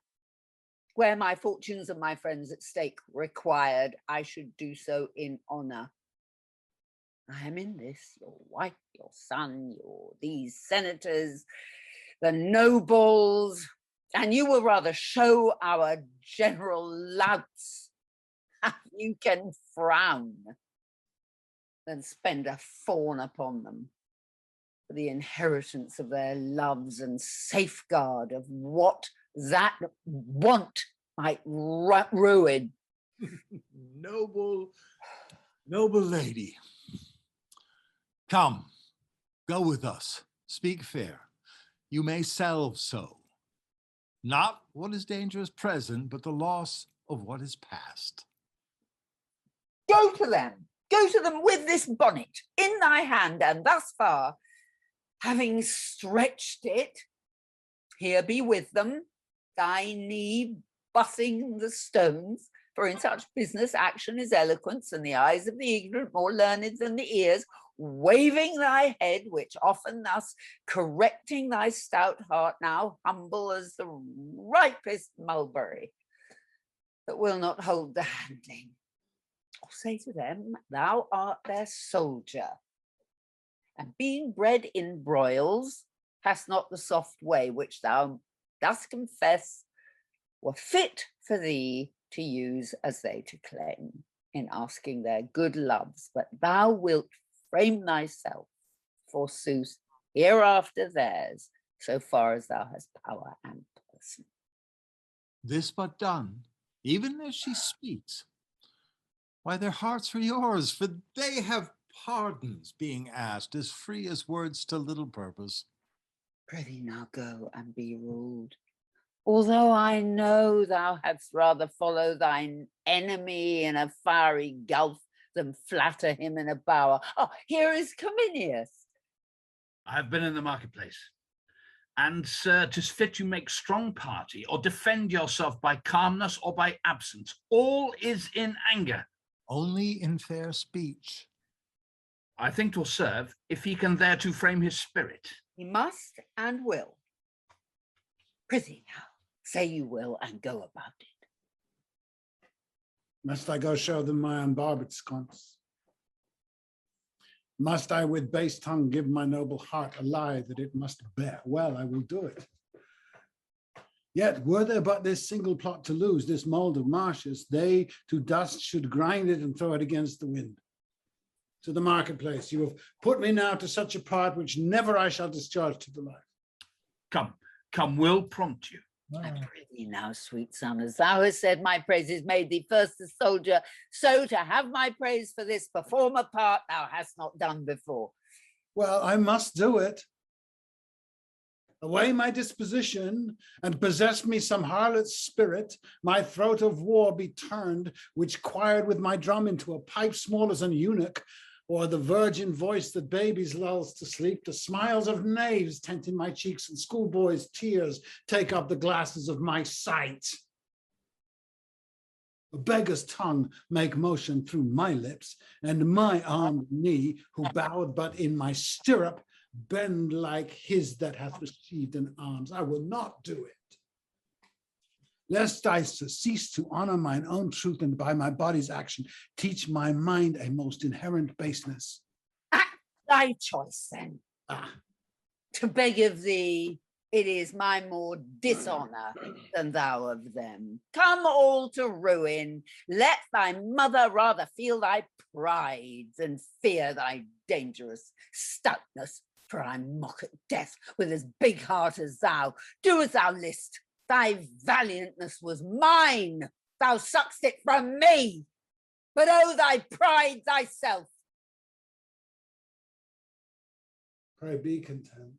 where my fortunes and my friends at stake required, I should do so in honour. I am in this, your wife, your son, these senators, the nobles, and you will rather show our general louts how you can frown than spend a fawn upon them for the inheritance of their loves and safeguard of what that want might ruin. Noble lady. Come, go with us. Speak fair. You may salve so. Not what is dangerous present, but the loss of what is past. Go to them with this bonnet in thy hand, and thus far, having stretched it, here be with them, thy knee bussing the stones, for in such business action is eloquence, and the eyes of the ignorant more learned than the ears, waving thy head, which often thus correcting thy stout heart, now humble as the ripest mulberry that will not hold the handling. Or say to them, thou art their soldier, and being bred in broils, hast not the soft way which thou dost confess were fit for thee to use as they to claim in asking their good loves, but thou wilt frame thyself, forsooth, hereafter theirs, so far as thou hast power and person. This but done, even as she speaks, why their hearts are yours, for they have pardons being asked, as free as words to little purpose. Prithee now go and be ruled. Although I know thou hadst rather follow thine enemy in a fiery gulf than flatter him in a bower. Oh, here is Cominius. I have been in the marketplace. And, sir, 'tis fit you make strong party, or defend yourself by calmness or by absence. All is in anger. Only in fair speech. I think 'twill serve if he can thereto frame his spirit. He must and will. Prithee now, say you will and go about it. Must I go show them my unbarbed sconce? Must I with base tongue give my noble heart a lie that it must bear? Well, I will do it. Yet were there but this single plot to lose, this mold of marshes, they to dust should grind it and throw it against the wind. To the marketplace, you have put me now to such a part which never I shall discharge to the life. Come, will prompt you. I pray thee now, sweet son, as thou hast said my praises made thee first a soldier, so to have my praise for this performer part thou hast not done before. Well, I must do it. Away my disposition, and possess me some harlot's spirit, my throat of war be turned, which quired with my drum into a pipe small as an eunuch, or the virgin voice that babies lulls to sleep, the smiles of knaves tent in my cheeks, and schoolboys' tears take up the glasses of my sight. A beggar's tongue make motion through my lips, and my armed knee, who bowed but in my stirrup, bend like his that hath received in arms. I will not do it. Lest I cease to honor mine own truth, and by my body's action teach my mind a most inherent baseness. At thy choice then. To beg of thee, it is my more dishonor than thou of them. Come all to ruin. Let thy mother rather feel thy pride than fear thy dangerous stoutness. For I mock at death with as big heart as thou. Do as thou list. Thy valiantness was mine. Thou suck'st it from me. But oh, thy pride thyself. Pray be content.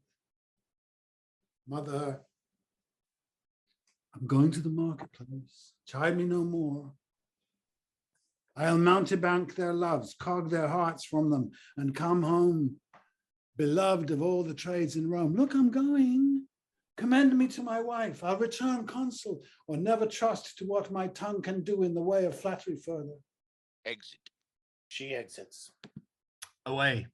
Mother, I'm going to the marketplace. Chide me no more. I'll mountebank their loves, cog their hearts from them, and come home, beloved of all the trades in Rome. Look, I'm going. Commend me to my wife. I'll return consul, or never trust to what my tongue can do in the way of flattery further. Exit. She exits. Away.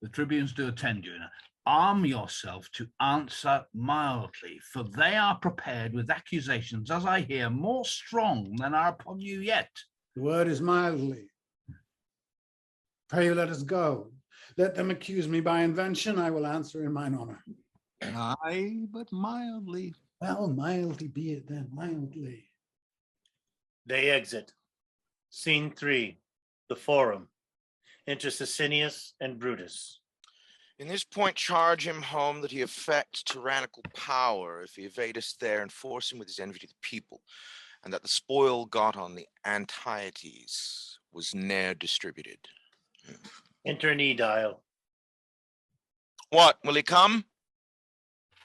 The tribunes do attend you. Now, arm yourself to answer mildly, for they are prepared with accusations, as I hear, more strong than are upon you yet. The word is mildly. Pray you let us go. Let them accuse me by invention, I will answer in mine honor. Aye, but mildly. Well, mildly be it then, mildly. They exit. Scene 3, the Forum. Enter Sicinius and Brutus. In this point, charge him home that he affects tyrannical power if he evade us there and force him with his envy to the people, and that the spoil got on the Antietes was ne'er distributed. Enter an Aedile. What, will he come?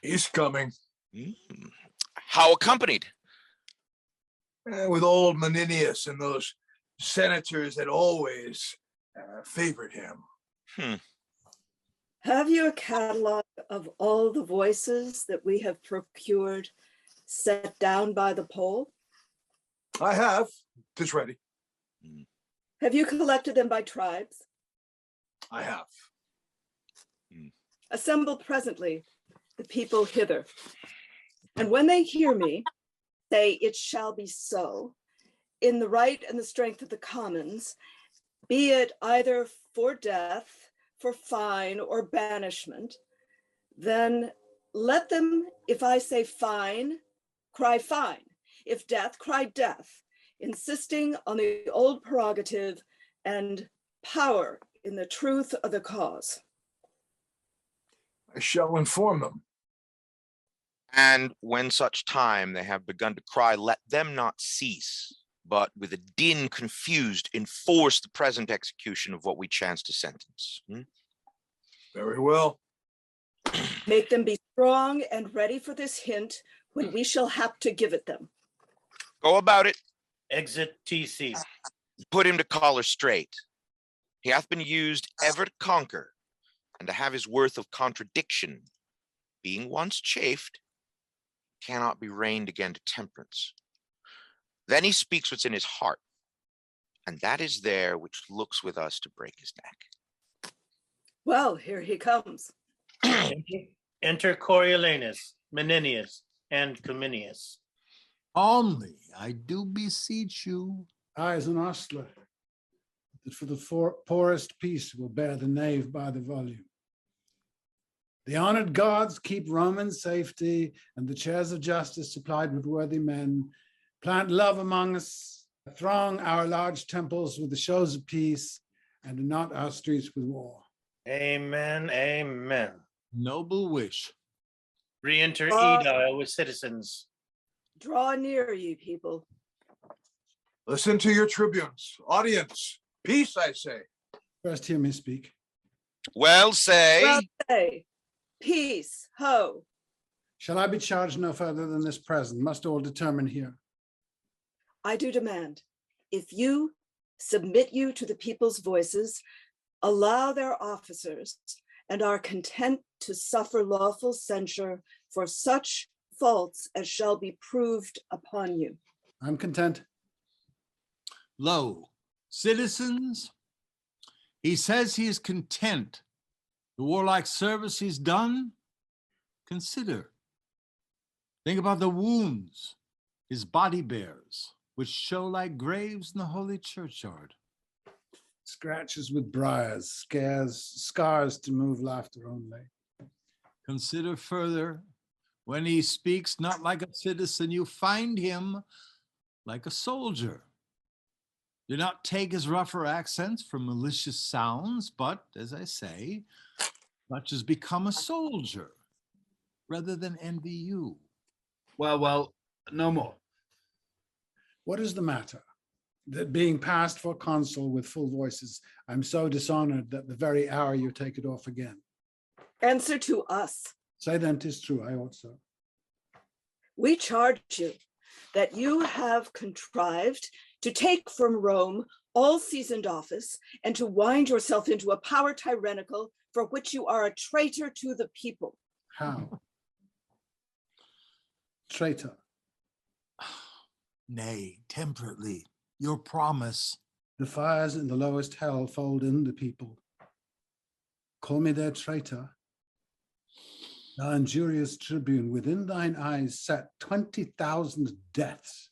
He's coming. How accompanied? With old Menenius and those senators that always favored him. Have you a catalog of all the voices that we have procured set down by the poll? I have. 'Tis ready. Have you collected them by tribes? I have. Assemble presently the people hither. And when they hear me say, it shall be so, in the right and the strength of the commons, be it either for death, for fine or banishment, then let them, if I say fine, cry fine. If death, cry death, insisting on the old prerogative and power in the truth of the cause. I shall inform them. And when such time they have begun to cry, let them not cease, but with a din confused enforce the present execution of what we chance to sentence. Very well. Make them be strong and ready for this hint when we shall have to give it them. Go about it. Exit TC. Put him to collar straight. He hath been used ever to conquer, and to have his worth of contradiction, being once chafed, cannot be reined again to temperance. Then he speaks what's in his heart, and that is there which looks with us to break his neck. Well, here he comes. Enter Coriolanus, Menenius, and Cominius. Calmly, I do beseech you. I, as an ostler, that for the poorest piece will bear the knave by the volume. The honored gods keep Roman safety, and the chairs of justice supplied with worthy men. Plant love among us, throng our large temples with the shows of peace, and knot our streets with war. Amen, amen. Noble wish. Re-enter Edile with citizens. Draw near, ye people. Listen to your tribunes. Audience, peace, I say. First hear me speak. Well say. Well, say, peace, ho. Shall I be charged no further than this present? Must all determine here. I do demand, if you submit you to the people's voices, allow their officers, and are content to suffer lawful censure for such faults as shall be proved upon you. I'm content. Lo, citizens, he says he is content. The warlike service he's done, consider. Think about the wounds his body bears, which show like graves in the holy churchyard. Scratches with briars, scars to move laughter only. Consider further, when he speaks not like a citizen, you find him like a soldier. Do not take his rougher accents for malicious sounds, but, as I say, such as become a soldier, rather than envy you. Well, no more. What is the matter? That being passed for consul with full voices, I'm so dishonored that the very hour you take it off again. Answer to us. Say then 'tis true, I ought so. We charge you that you have contrived to take from Rome all seasoned office and to wind yourself into a power tyrannical for which you are a traitor to the people. How? Traitor. Nay, temperately, your promise. The fires in the lowest hell fold in the people. Call me their traitor. Thou injurious tribune, within thine eyes set 20,000 deaths.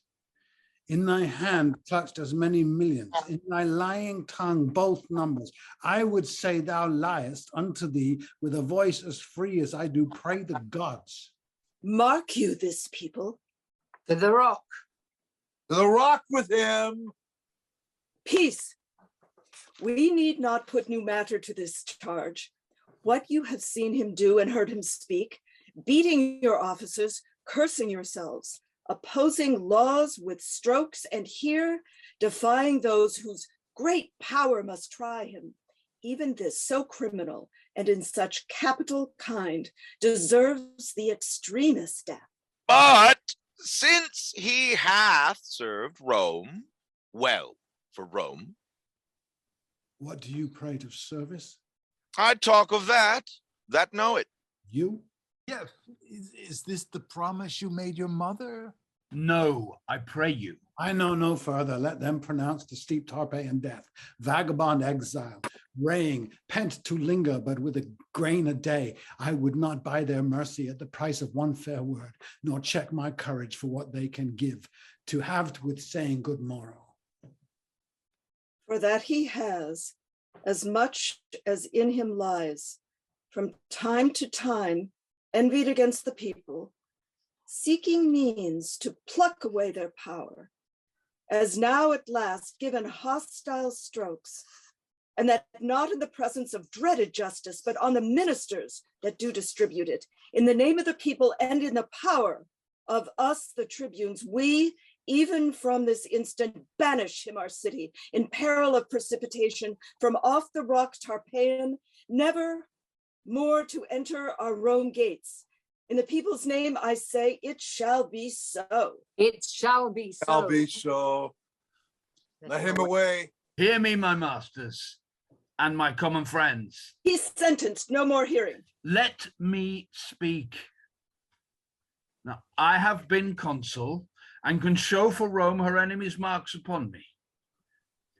In thy hand clutched as many millions, in thy lying tongue both numbers. I would say thou liest unto thee with a voice as free as I do pray the gods. Mark you this, people. To the rock. To the rock with him. Peace. We need not put new matter to this charge. What you have seen him do and heard him speak, beating your officers, cursing yourselves, opposing laws with strokes, and here defying those whose great power must try him. Even this so criminal and in such capital kind deserves the extremest death. But since he hath served Rome well for Rome. What do you prate of service? I talk of that know it. You? Yes, is this the promise you made your mother? No, I pray you. I know no further. Let them pronounce the steep Tarpeian death, vagabond exile, raying, pent to linger, but with a grain a day. I would not buy their mercy at the price of one fair word, nor check my courage for what they can give, to have with saying good morrow. For that he has, as much as in him lies, from time to time envied against the people, seeking means to pluck away their power, as now at last given hostile strokes, and that not in the presence of dreaded justice, but on the ministers that do distribute it, in the name of the people and in the power of us, the tribunes, we, even from this instant, banish him our city, in peril of precipitation, from off the rock Tarpeian, never more to enter our Rome gates. In the people's name, I say, it shall be so. It shall be so. Shall be so. Let him away. Hear me, my masters, and my common friends. He's sentenced, no more hearing. Let me speak. Now, I have been consul and can show for Rome her enemies' marks upon me.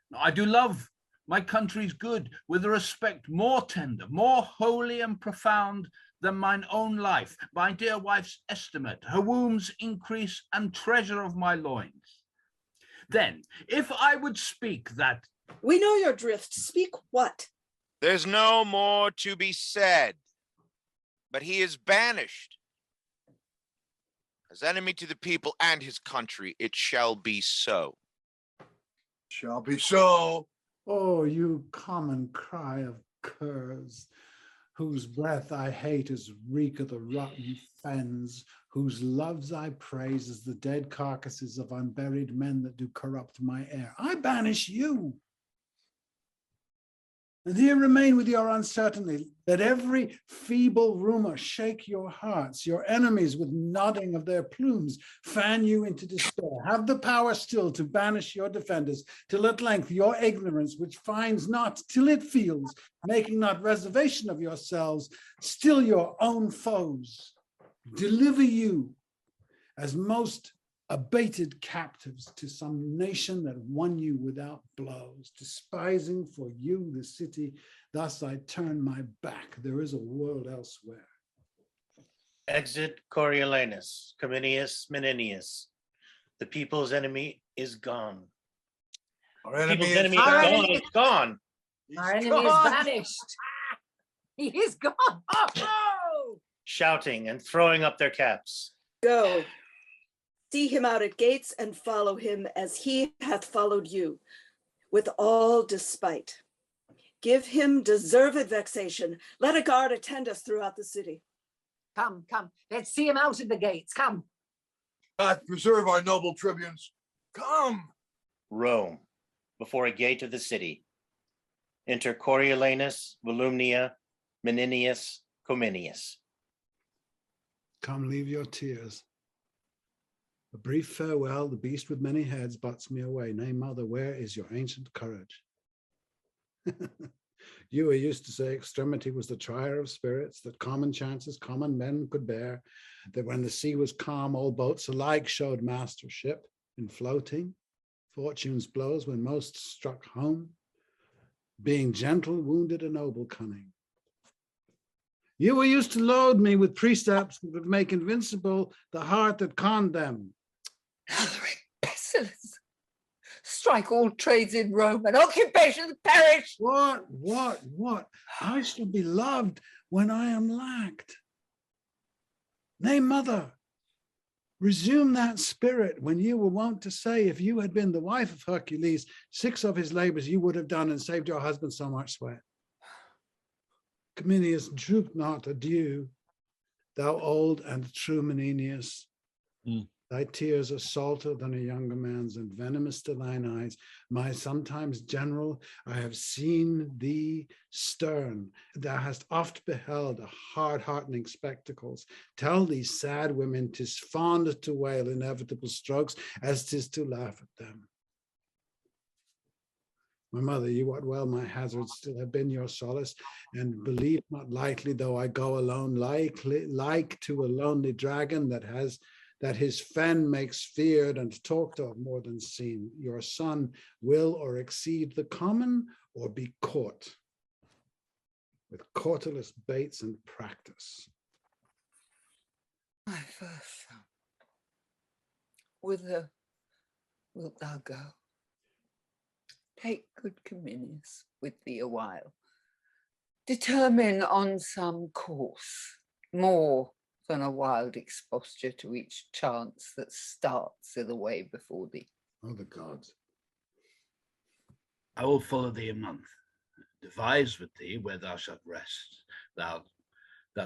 Now, I do love my country's good with a respect more tender, more holy and profound than mine own life, my dear wife's estimate, her womb's increase and treasure of my loins. Then, if I would speak that... We know your drift. Speak what? There's no more to be said, but he is banished. As enemy to the people and his country, it shall be so. Shall be so. Oh, you common cry of curs, whose breath I hate as reek of the rotten fens, whose loves I praise as the dead carcasses of unburied men that do corrupt my air. I banish you. And here remain with your uncertainty. Let every feeble rumor shake your hearts. Your enemies with nodding of their plumes fan you into despair. Have the power still to banish your defenders, till at length your ignorance, which finds not till it feels, making not reservation of yourselves, still your own foes, deliver you as most abated captives to some nation that won you without blows, despising for you the city. Thus I turn my back. There is a world elsewhere. Exit Coriolanus, Cominius, Menenius. The people's enemy is gone. Our enemy People's is enemy is Our gone. enemy- It's gone. Our enemy is vanished. He is gone. Oh! Shouting and throwing up their caps. Go. See him out at gates and follow him as he hath followed you, with all despite. Give him deserved vexation. Let a guard attend us throughout the city. Come, come. Let's see him out at the gates. Come. God preserve our noble tribunes. Come. Rome, before a gate of the city. Enter Coriolanus, Volumnia, Menenius, Cominius. Come, leave your tears. A brief farewell, the beast with many heads butts me away. Nay, mother, where is your ancient courage? You were used to say extremity was the trier of spirits, that common chances common men could bear, that when the sea was calm, all boats alike showed mastership in floating, fortune's blows when most struck home, being gentle, wounded a noble cunning. You were used to load me with precepts that would make invincible the heart that conned them. Alaric pestilence. Strike all trades in Rome and occupations perish. What? I shall be loved when I am lacked. Nay, mother, resume that spirit when you were wont to say, if you had been the wife of Hercules, 6 of his labors you would have done and saved your husband so much sweat. Cominius, droop not, adieu, thou old and true Menenius. Thy tears are salter than a younger man's, and venomous to thine eyes. My sometimes general, I have seen thee stern. Thou hast oft beheld hard-heartening spectacles. Tell these sad women 'tis fond to wail inevitable strokes, as 'tis to laugh at them. My mother, you wot well my hazards still have been your solace, and believe not lightly, though I go alone, like to a lonely dragon that his fen makes feared and talked of more than seen. Your son will or exceed the common or be caught with cautelous baits and practice. My first son, whither wilt thou go? Take good Cominius with thee a while. Determine on some course, more than a wild exposture to each chance that starts i' the way before thee. Oh, the gods. I will follow thee a month, devise with thee where thou shalt rest, that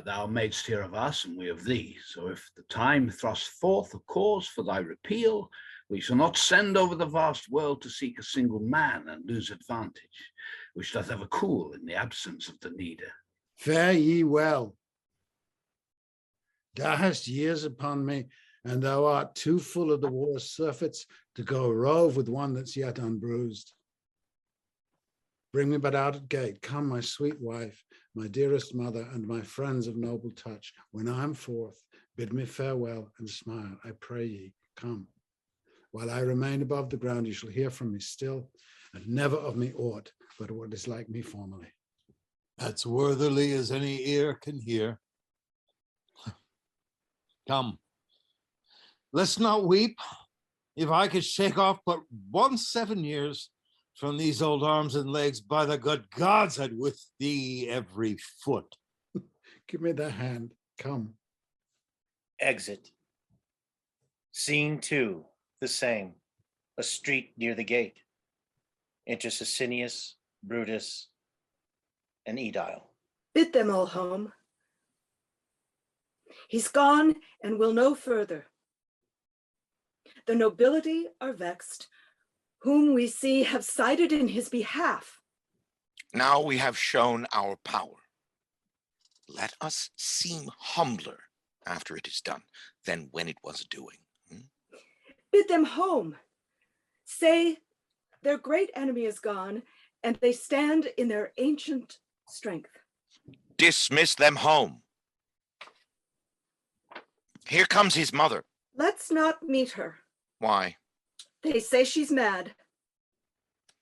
thou madest hear of us and we of thee. So if the time thrust forth a cause for thy repeal, we shall not send over the vast world to seek a single man and lose advantage, which doth ever cool in the absence of the needer. Fare ye well. Thou hast years upon me, and thou art too full of the war's surfeits to go rove with one that's yet unbruised. Bring me but out at gate. Come, my sweet wife, my dearest mother, and my friends of noble touch. When I am forth, bid me farewell and smile. I pray ye, come. While I remain above the ground, you shall hear from me still, and never of me aught but what is like me formerly. That's worthily as any ear can hear. Come, let's not weep. If I could shake off but 7 years from these old arms and legs, by the good gods, I'd with thee every foot. Give me the hand. Come. Exit. Scene 2, the same. A street near the gate. Enter Sicinius, Brutus, and Edile. Bid them all home. He's gone and will no further. The nobility are vexed, whom we see have sided in his behalf. Now we have shown our power. Let us seem humbler after it is done than when it was doing. Bid them home. Say their great enemy is gone, and they stand in their ancient strength. Dismiss them home. Here comes his mother. Let's not meet her. Why? They say she's mad.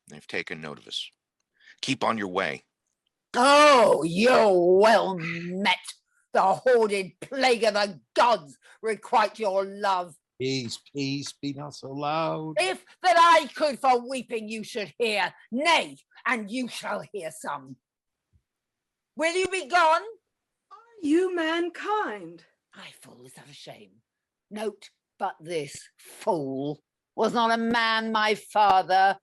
They've taken note of us. Keep on your way. Oh, you're well met. The hoarded plague of the gods requite your love. Peace, peace, be not so loud. If that I could for weeping you should hear, nay, and you shall hear some. Will you be gone? Are you mankind? I fool, is that a shame? Note but this, fool, was not a man my father.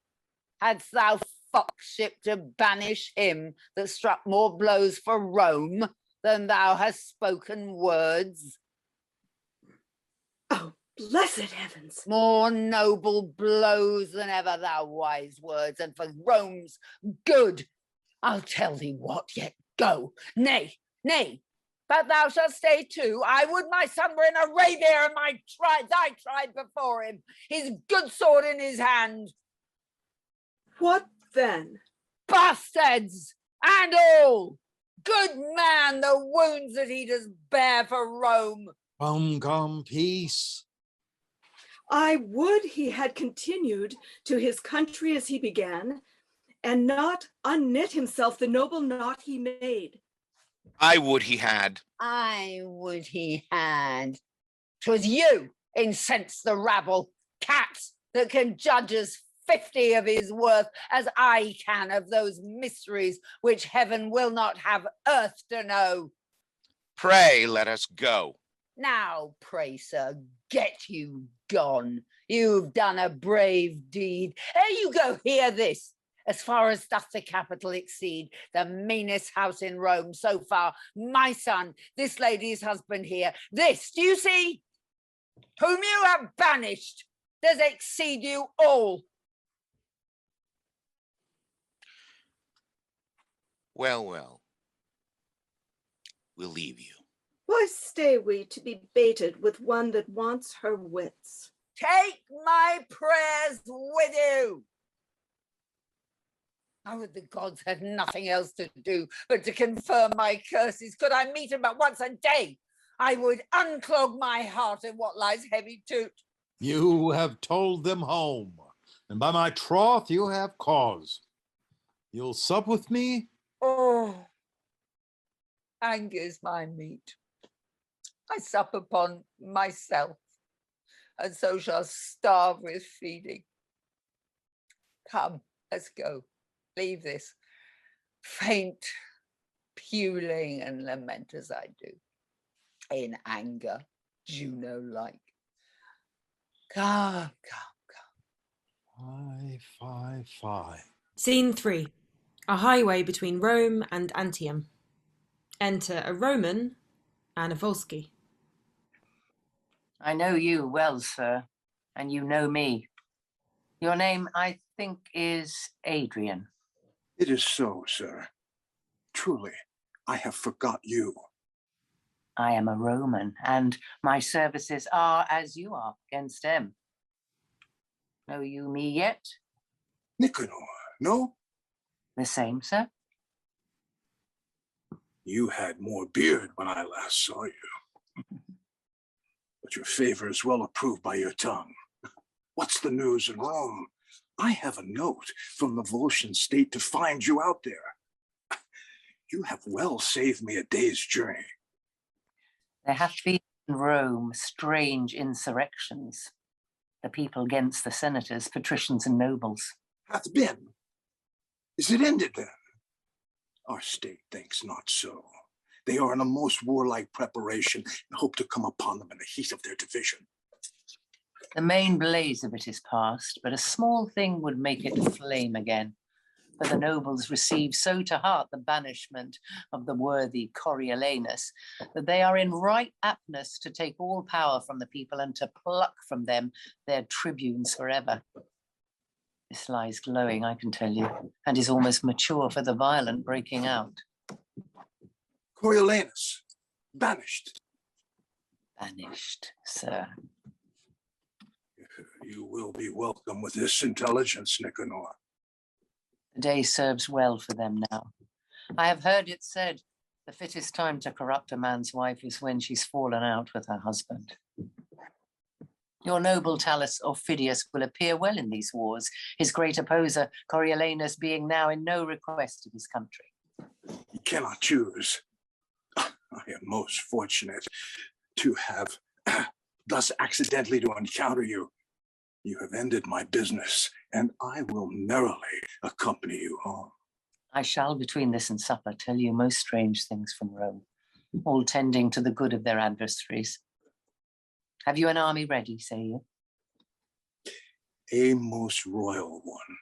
Hadst thou foxship to banish him that struck more blows for Rome than thou hast spoken words? Oh, blessed heavens! More noble blows than ever thou wise words, and for Rome's good. I'll tell thee what, yet go. Nay, nay, but thou shalt stay too. I would my son were in Arabia, and thy tribe before him, his good sword in his hand. What then? Bastards and all! Good man, the wounds that he does bear for Rome. Come, peace. I would he had continued to his country as he began, and not unknit himself the noble knot he made. I would he had. I would he had. 'Twas you incensed the rabble, cats that can judge as 50 of his worth as I can of those mysteries which heaven will not have earth to know. Pray let us go. Now, pray, sir, get you gone. You've done a brave deed. Ere you go, hear this. As far as doth the capital exceed, the meanest house in Rome so far, my son, this lady's husband here, this, do you see, whom you have banished, does exceed you all. Well, well. We'll leave you. Why stay we to be baited with one that wants her wits? Take my prayers with you. I would the gods had nothing else to do but to confirm my curses. Could I meet him but once a day, I would unclog my heart in what lies heavy to't. You have told them home, and by my troth you have cause. You'll sup with me? Oh, anger's my meat. I sup upon myself, and so shall starve with feeding. Come, Let's go. Leave this faint puling and lament as I do, in anger, Juno-like. Come, come. Fie. Scene 3. A highway between Rome and Antium. Enter a Roman and a Volsci. I know you well, sir, and you know me. Your name, I think, is Adrian. It is so, sir. Truly, I have forgot you. I am a Roman, and my services are as you are against them. Know you me yet? Nicanor, no? The same, sir. You had more beard when I last saw you. But your favor is well approved by your tongue. What's the news in Rome? I have a note from the Volscian state to find you out there. You have well saved me a day's journey. There have been in Rome strange insurrections. The people against the senators, patricians, and nobles. Hath been. Is it ended then? Our state thinks not so. They are in a most warlike preparation and hope to come upon them in the heat of their division. The main blaze of it is past, but a small thing would make it flame again. For the nobles receive so to heart the banishment of the worthy Coriolanus that they are in right aptness to take all power from the people and to pluck from them their tribunes forever. This lies glowing, I can tell you, and is almost mature for the violent breaking out. Coriolanus, banished. Banished, sir. You will be welcome with this intelligence, Nicanor. The day serves well for them now. I have heard it said the fittest time to corrupt a man's wife is when she's fallen out with her husband. Your noble Talus Aufidius will appear well in these wars, his great opposer Coriolanus being now in no request of his country. You cannot choose. I am most fortunate to have thus accidentally to encounter you. You have ended my business, and I will merrily accompany you home. I shall, between this and supper, tell you most strange things from Rome, all tending to the good of their adversaries. Have you an army ready, say you? A most royal one.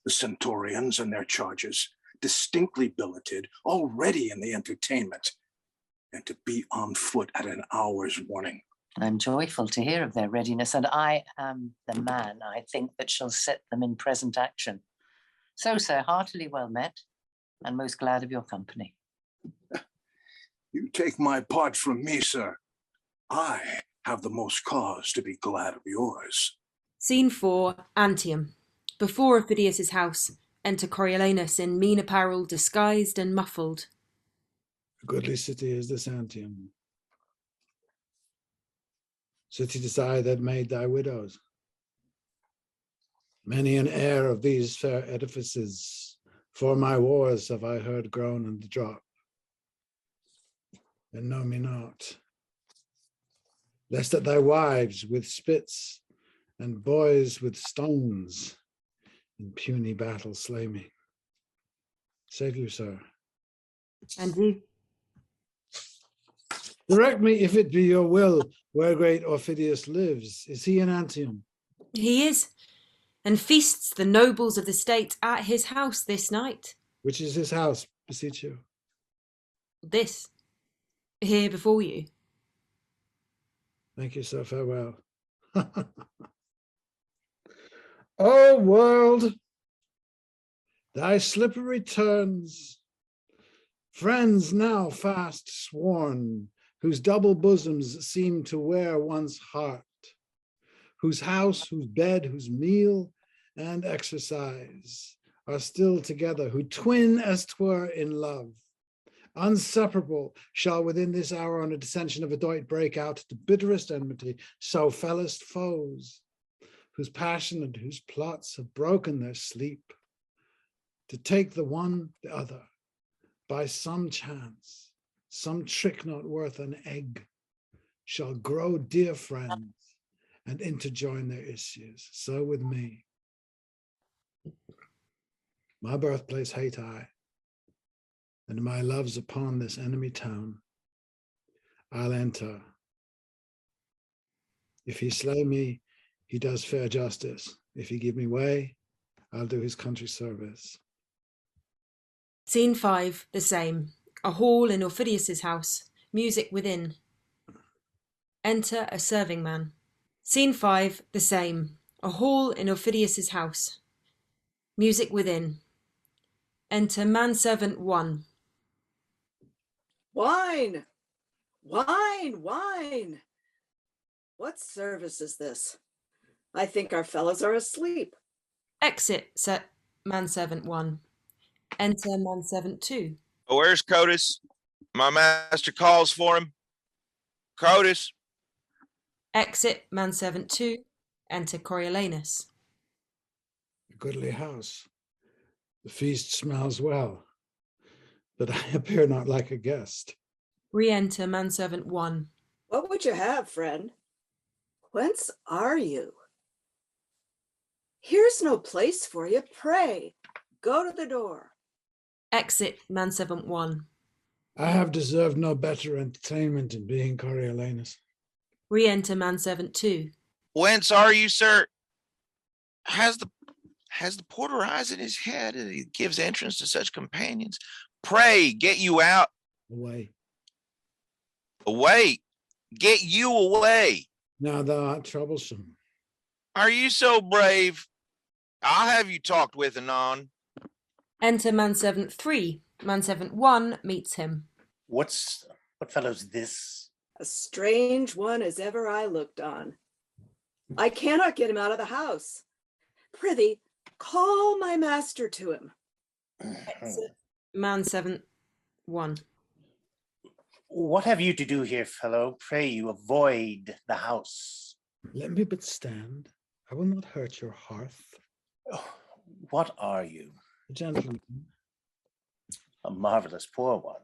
The Centaurians and their charges, distinctly billeted, already in the entertainment, and to be on foot at an hour's warning. I'm joyful to hear of their readiness, and I am the man, I think, that shall set them in present action. So, sir, heartily well met, and most glad of your company. You take my part from me, sir. I have the most cause to be glad of yours. Scene 4, Antium. Before Aufidius' house, enter Coriolanus in mean apparel, disguised and muffled. A goodly city is this Antium. City is I that made thy widows. Many an heir of these fair edifices, for my wars have I heard groan and drop, and know me not. Lest that thy wives with spits and boys with stones in puny battle slay me. Save you, sir. And you? Direct me, if it be your will, where great Aufidius lives. Is he in Antium? He is, and feasts the nobles of the state at his house this night. Which is his house, beseech you? This, here before you. Thank you, sir. Farewell. O world, thy slippery turns, friends now fast sworn, whose double bosoms seem to wear one's heart, whose house, whose bed, whose meal and exercise are still together, who twin as 'twere in love. Unseparable shall within this hour on a dissension of a doit break out to bitterest enmity, so fellest foes, whose passion and whose plots have broken their sleep, to take the one the other by some chance, some trick not worth an egg, shall grow dear friends and interjoin their issues. So with me. My birthplace hate I, and my love's upon this enemy town. I'll enter. If he slay me, he does fair justice. If he give me way, I'll do his country service. Scene 5, the same. A hall in Aufidius's house. Music within. Enter a serving man. Scene 5, the same. A hall in Aufidius's house. Music within. Enter manservant 1. Wine! Wine! Wine! What service is this? I think our fellows are asleep. Exit manservant 1. Enter manservant 2. Oh, where's Codus? My master calls for him. Codus. Exit manservant 2. Enter Coriolanus. A goodly house. The feast smells well, but I appear not like a guest. Re-enter manservant 1. What would you have, friend? Whence are you? Here's no place for you. Pray, go to the door. Exit manservant 1. I have deserved no better entertainment in being Coriolanus. Re-enter manservant 2. Whence are you, sir? Has the porter eyes in his head that he gives entrance to such companions? Pray, get you out. Away. Away. Get you away. Now thou art troublesome. Are you so brave? I'll have you talked with anon. Enter manservant 3. Manservant 1 meets him. What fellow's this? A strange one as ever I looked on. I cannot get him out of the house. Prithee, call my master to him. Exit manservant 1. What have you to do here, fellow? Pray you avoid the house. Let me but stand. I will not hurt your hearth. Oh, what are you? A gentleman. A marvelous poor one.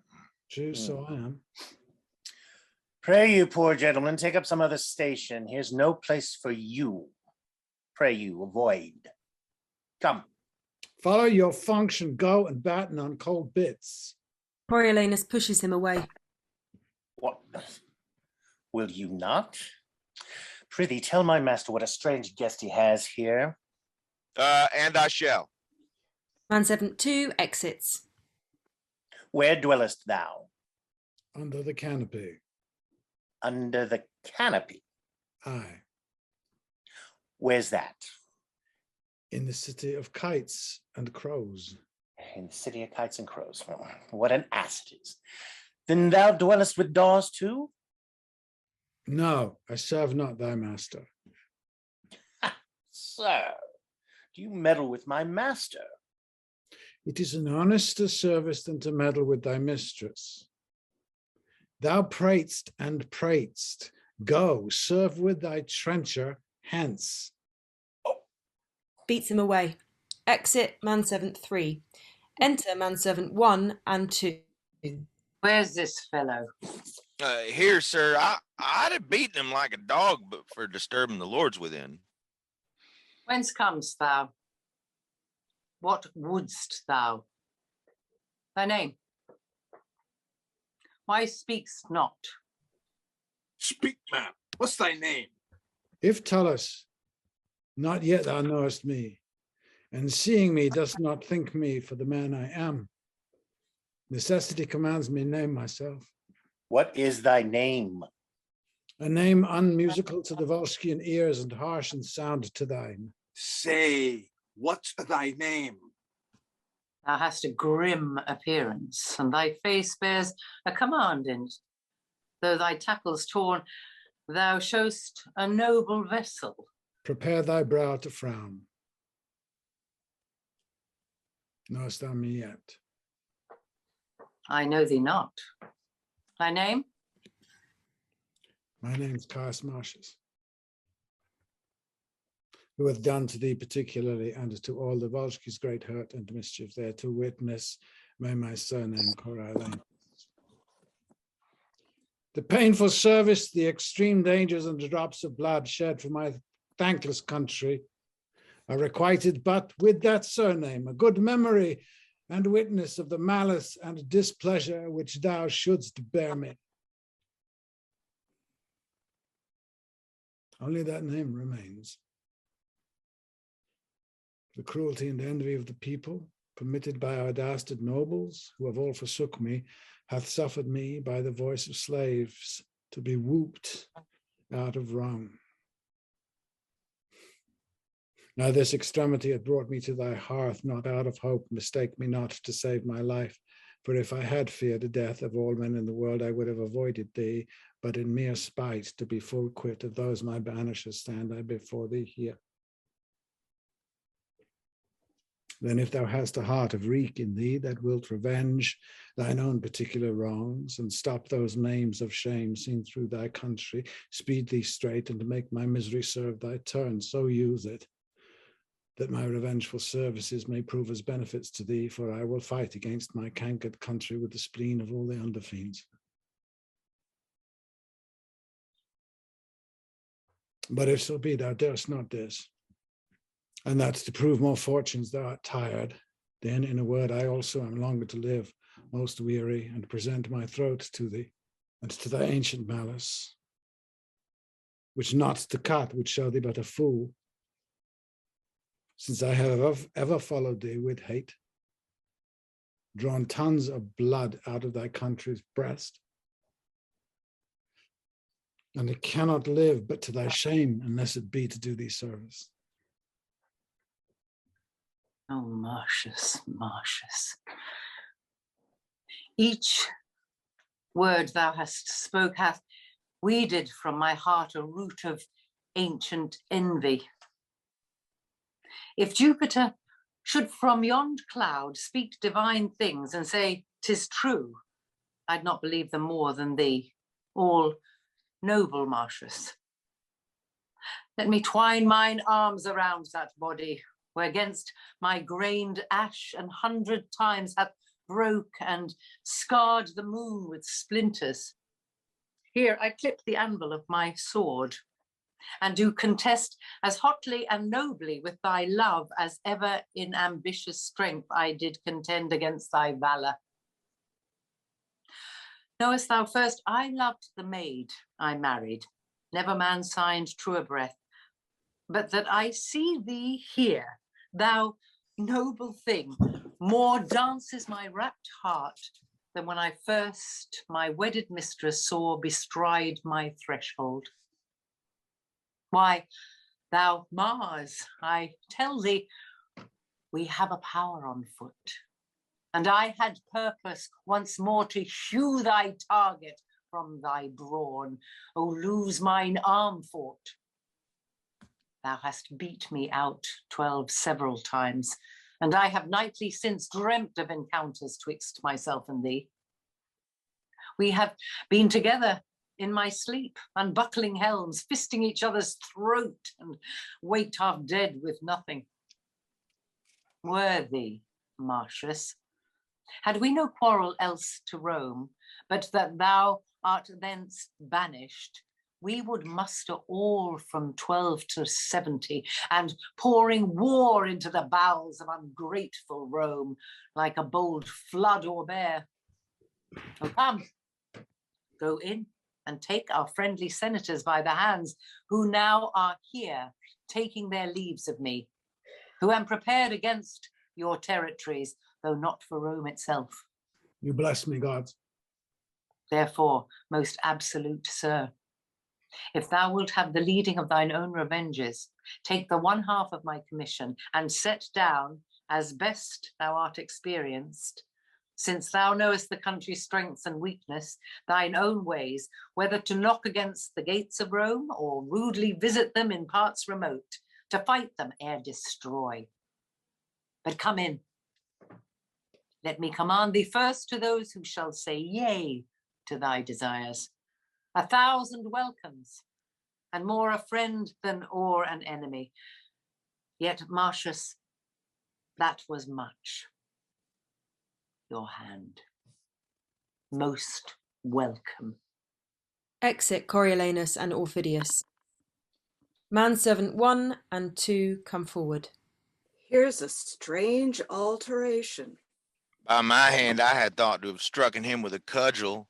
True, so I am. Pray you, poor gentleman, take up some other station. Here's no place for you. Pray you, avoid. Come. Follow your function, go and batten on cold bits. Coriolanus pushes him away. What? Will you not? Prithee, tell my master what a strange guest he has here. And I shall. Manservant 2 exits. Where dwellest thou? Under the canopy. Under the canopy? Aye. Where's that? In the city of kites and crows. In the city of kites and crows. Oh, what an ass it is. Then thou dwellest with daws too? No, I serve not thy master. Sir, do you meddle with my master? It is an honester service than to meddle with thy mistress. Thou pratest and pratest. Go, serve with thy trencher hence. Beats him away. Exit manservant 3. Enter manservant 1 and 2. Where's this fellow? Here, sir. I'd have beaten him like a dog, but for disturbing the lords within. Whence comest thou? What wouldst thou? Thy name? Why speak'st not? Speak, man. What's thy name? If Tullus, not yet thou knowest me, and seeing me dost not think me for the man I am. Necessity commands me name myself. What is thy name? A name unmusical to the Volscian ears and harsh in sound to thine. Say, what's thy name? Thou hast a grim appearance, and thy face bears a command in it. Though thy tackle's torn, thou show'st a noble vessel. Prepare thy brow to frown. Knowest thou me yet? I know thee not. Thy name? My name's Caius Marcius. Who hath done to thee particularly and to all the Volscians great hurt and mischief there, to witness may my surname Coriolanus. The painful service, the extreme dangers and the drops of blood shed for my thankless country, I requited but with that surname a good memory and witness of the malice and displeasure which thou shouldst bear me. Only that name remains. The cruelty and envy of the people, permitted by our dastard nobles, who have all forsook me, hath suffered me by the voice of slaves to be whooped out of Rome. Now this extremity hath brought me to thy hearth, not out of hope, mistake me not, to save my life. For if I had feared the death of all men in the world, I would have avoided thee, but in mere spite, to be full quit of those my banishers, stand I before thee here. Then if thou hast a heart of wreak in thee, that wilt revenge thine own particular wrongs, and stop those maims of shame seen through thy country, speed thee straight, and to make my misery serve thy turn, so use it, that my revengeful services may prove as benefits to thee, for I will fight against my cankered country with the spleen of all the underfiends. But if so be thou durst not this, and that to prove more fortunes thou art tired, then in a word I also am longer to live, most weary, and present my throat to thee, and to thy ancient malice, which not to cut would show thee but a fool, since I have ever followed thee with hate, drawn tons of blood out of thy country's breast, and it cannot live but to thy shame, unless it be to do thee service. Oh, Marcius, Marcius. Each word thou hast spoke hath weeded from my heart a root of ancient envy. If Jupiter should from yond cloud speak divine things and say, 'tis true, I'd not believe them more than thee, all noble Marcius. Let me twine mine arms around that body, where against my grained ash 100 times hath broke and scarred the moon with splinters. Here I clip the anvil of my sword, and do contest as hotly and nobly with thy love as ever in ambitious strength I did contend against thy valor. Knowest thou first, I loved the maid I married, never man signed truer breath, but that I see thee here, thou noble thing, more dances my rapt heart than when I first my wedded mistress saw bestride my threshold. Why, thou Mars, I tell thee, we have a power on foot, and I had purpose once more to hew thy target from thy brawn, O lose mine arm fort. Thou hast beat me out 12 several times, and I have nightly since dreamt of encounters twixt myself and thee. We have been together in my sleep, unbuckling helms, fisting each other's throat, and waked half dead with nothing. Worthy Marcius, had we no quarrel else to Rome, but that thou art thence banished, we would muster all from 12 to 70, and pouring war into the bowels of ungrateful Rome, like a bold flood or bear. Oh, come, go in and take our friendly senators by the hands, who now are here, taking their leaves of me, who am prepared against your territories, though not for Rome itself. You bless me, gods. Therefore, most absolute sir, if thou wilt have the leading of thine own revenges, take the 1/2 of my commission and set down, as best thou art experienced, since thou knowest the country's strengths and weakness, thine own ways, whether to knock against the gates of Rome or rudely visit them in parts remote, to fight them ere destroy. But come in. Let me command thee first to those who shall say yea to thy desires. 1,000 welcomes, and more a friend than or an enemy. Yet, Marcius, that was much. Your hand, most welcome. Exit Coriolanus and Aufidius. Manservant 1 and 2 come forward. Here's a strange alteration. By my hand, I had thought to have strucken him with a cudgel,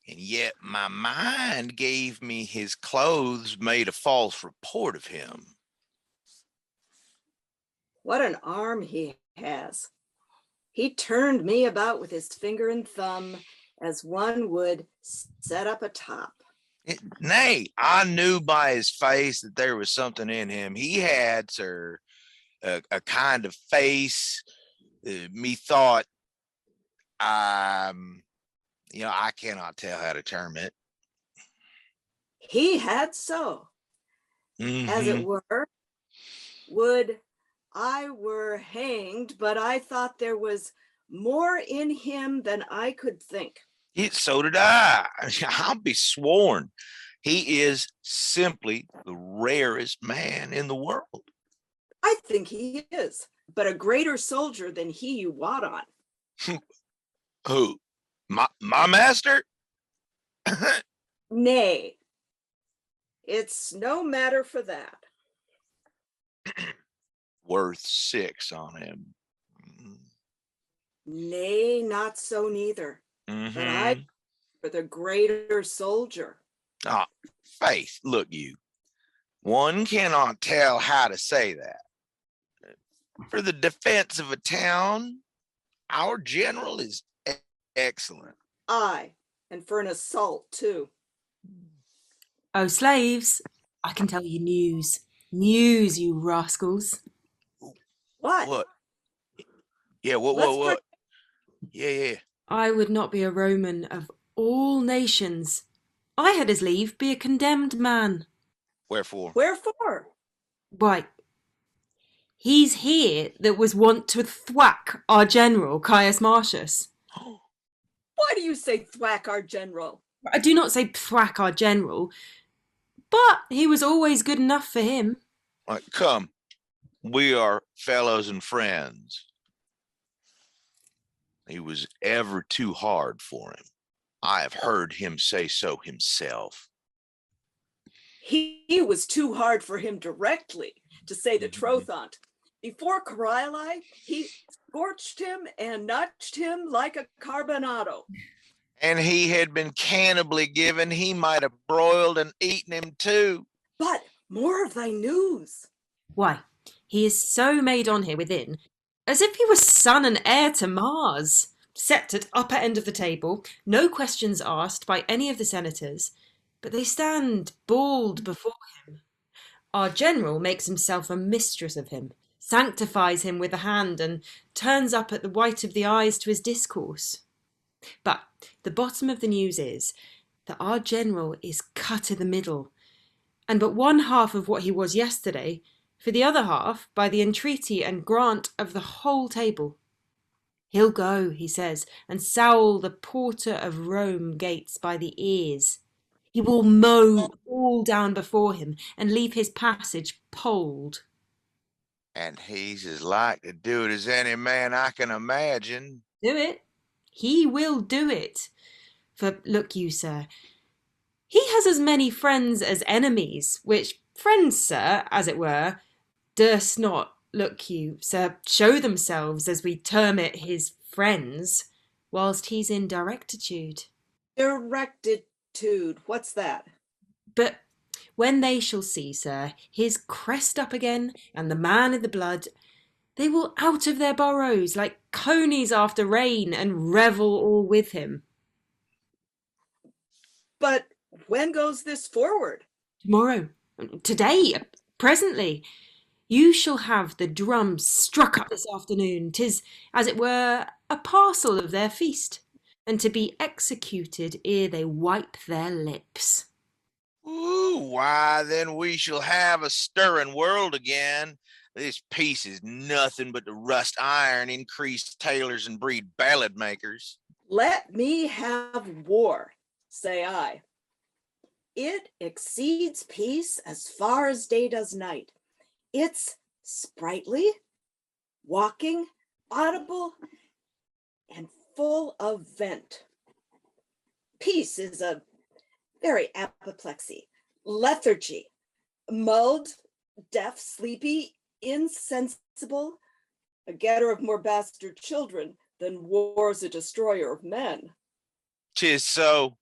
and yet my mind gave me his clothes made a false report of him. What an arm he has. He turned me about with his finger and thumb as one would set up a top. Nay, I knew by his face that there was something in him. He had, sir, a kind of face, methought, I cannot tell how to term it. He had so, as it Mhm. were, would I were hanged, but I thought there was more in him than I could think. So did I. I'll be sworn. He is simply the rarest man in the world. I think he is, but a greater soldier than he you wot on. Who? My master? Nay, it's no matter for that. Worth 6 on him. Nay, not so neither. But I for the greater soldier. Ah, Faith, look you. One cannot tell how to say that. For the defense of a town, our general is excellent. Aye, and for an assault too. Oh, slaves, I can tell you news. News, you rascals. What? What? Yeah, what? Yeah. I would not be a Roman of all nations. I had as lieve be a condemned man. Wherefore? Wherefore? Why, he's here that was wont to thwack our general, Caius Marcius. Why do you say thwack our general? I do not say thwack our general, but he was always good enough for him. Come, we are fellows and friends. He was ever too hard for him. I have heard him say so himself. He was too hard for him directly, to say the troth on't. Before Corioli, he scorched him and notched him like a carbonado. And he had been cannibally given, he might have broiled and eaten him too. But more of thy news. Why, he is so made on here within, as if he was son and heir to Mars, set at upper end of the table, no questions asked by any of the senators, but they stand bald before him. Our general makes himself a mistress of him, sanctifies him with a hand, and turns up at the white of the eyes to his discourse. But the bottom of the news is that our general is cut in the middle, and but one half of what he was yesterday, for the other half by the entreaty and grant of the whole table. He'll go, he says, and sowl the porter of Rome gates by the ears. He will mow all down before him and leave his passage polled. And he's as like to do it as any man I can imagine. Do it. He will do it. For look you, sir, he has as many friends as enemies, which friends, sir, as it were, durst not, look you, sir, show themselves, as we term it, his friends, whilst he's in directitude. Directitude, what's that? But when they shall see, sir, his crest up again, and the man in the blood, they will out of their burrows like conies after rain, and revel all with him. But when goes this forward? Tomorrow, today, presently. You shall have the drums struck up this afternoon. 'Tis, as it were, a parcel of their feast, and to be executed ere they wipe their lips. Ooh, why then we shall have a stirring world again. This peace is nothing but to rust iron, increase tailors, and breed ballad makers. Let me have war, say I. It exceeds peace as far as day does night. It's sprightly, walking, audible, and full of vent. Peace is a very apoplexy, lethargy, mulled, deaf, sleepy, insensible, a getter of more bastard children than war's a destroyer of men. 'Tis so,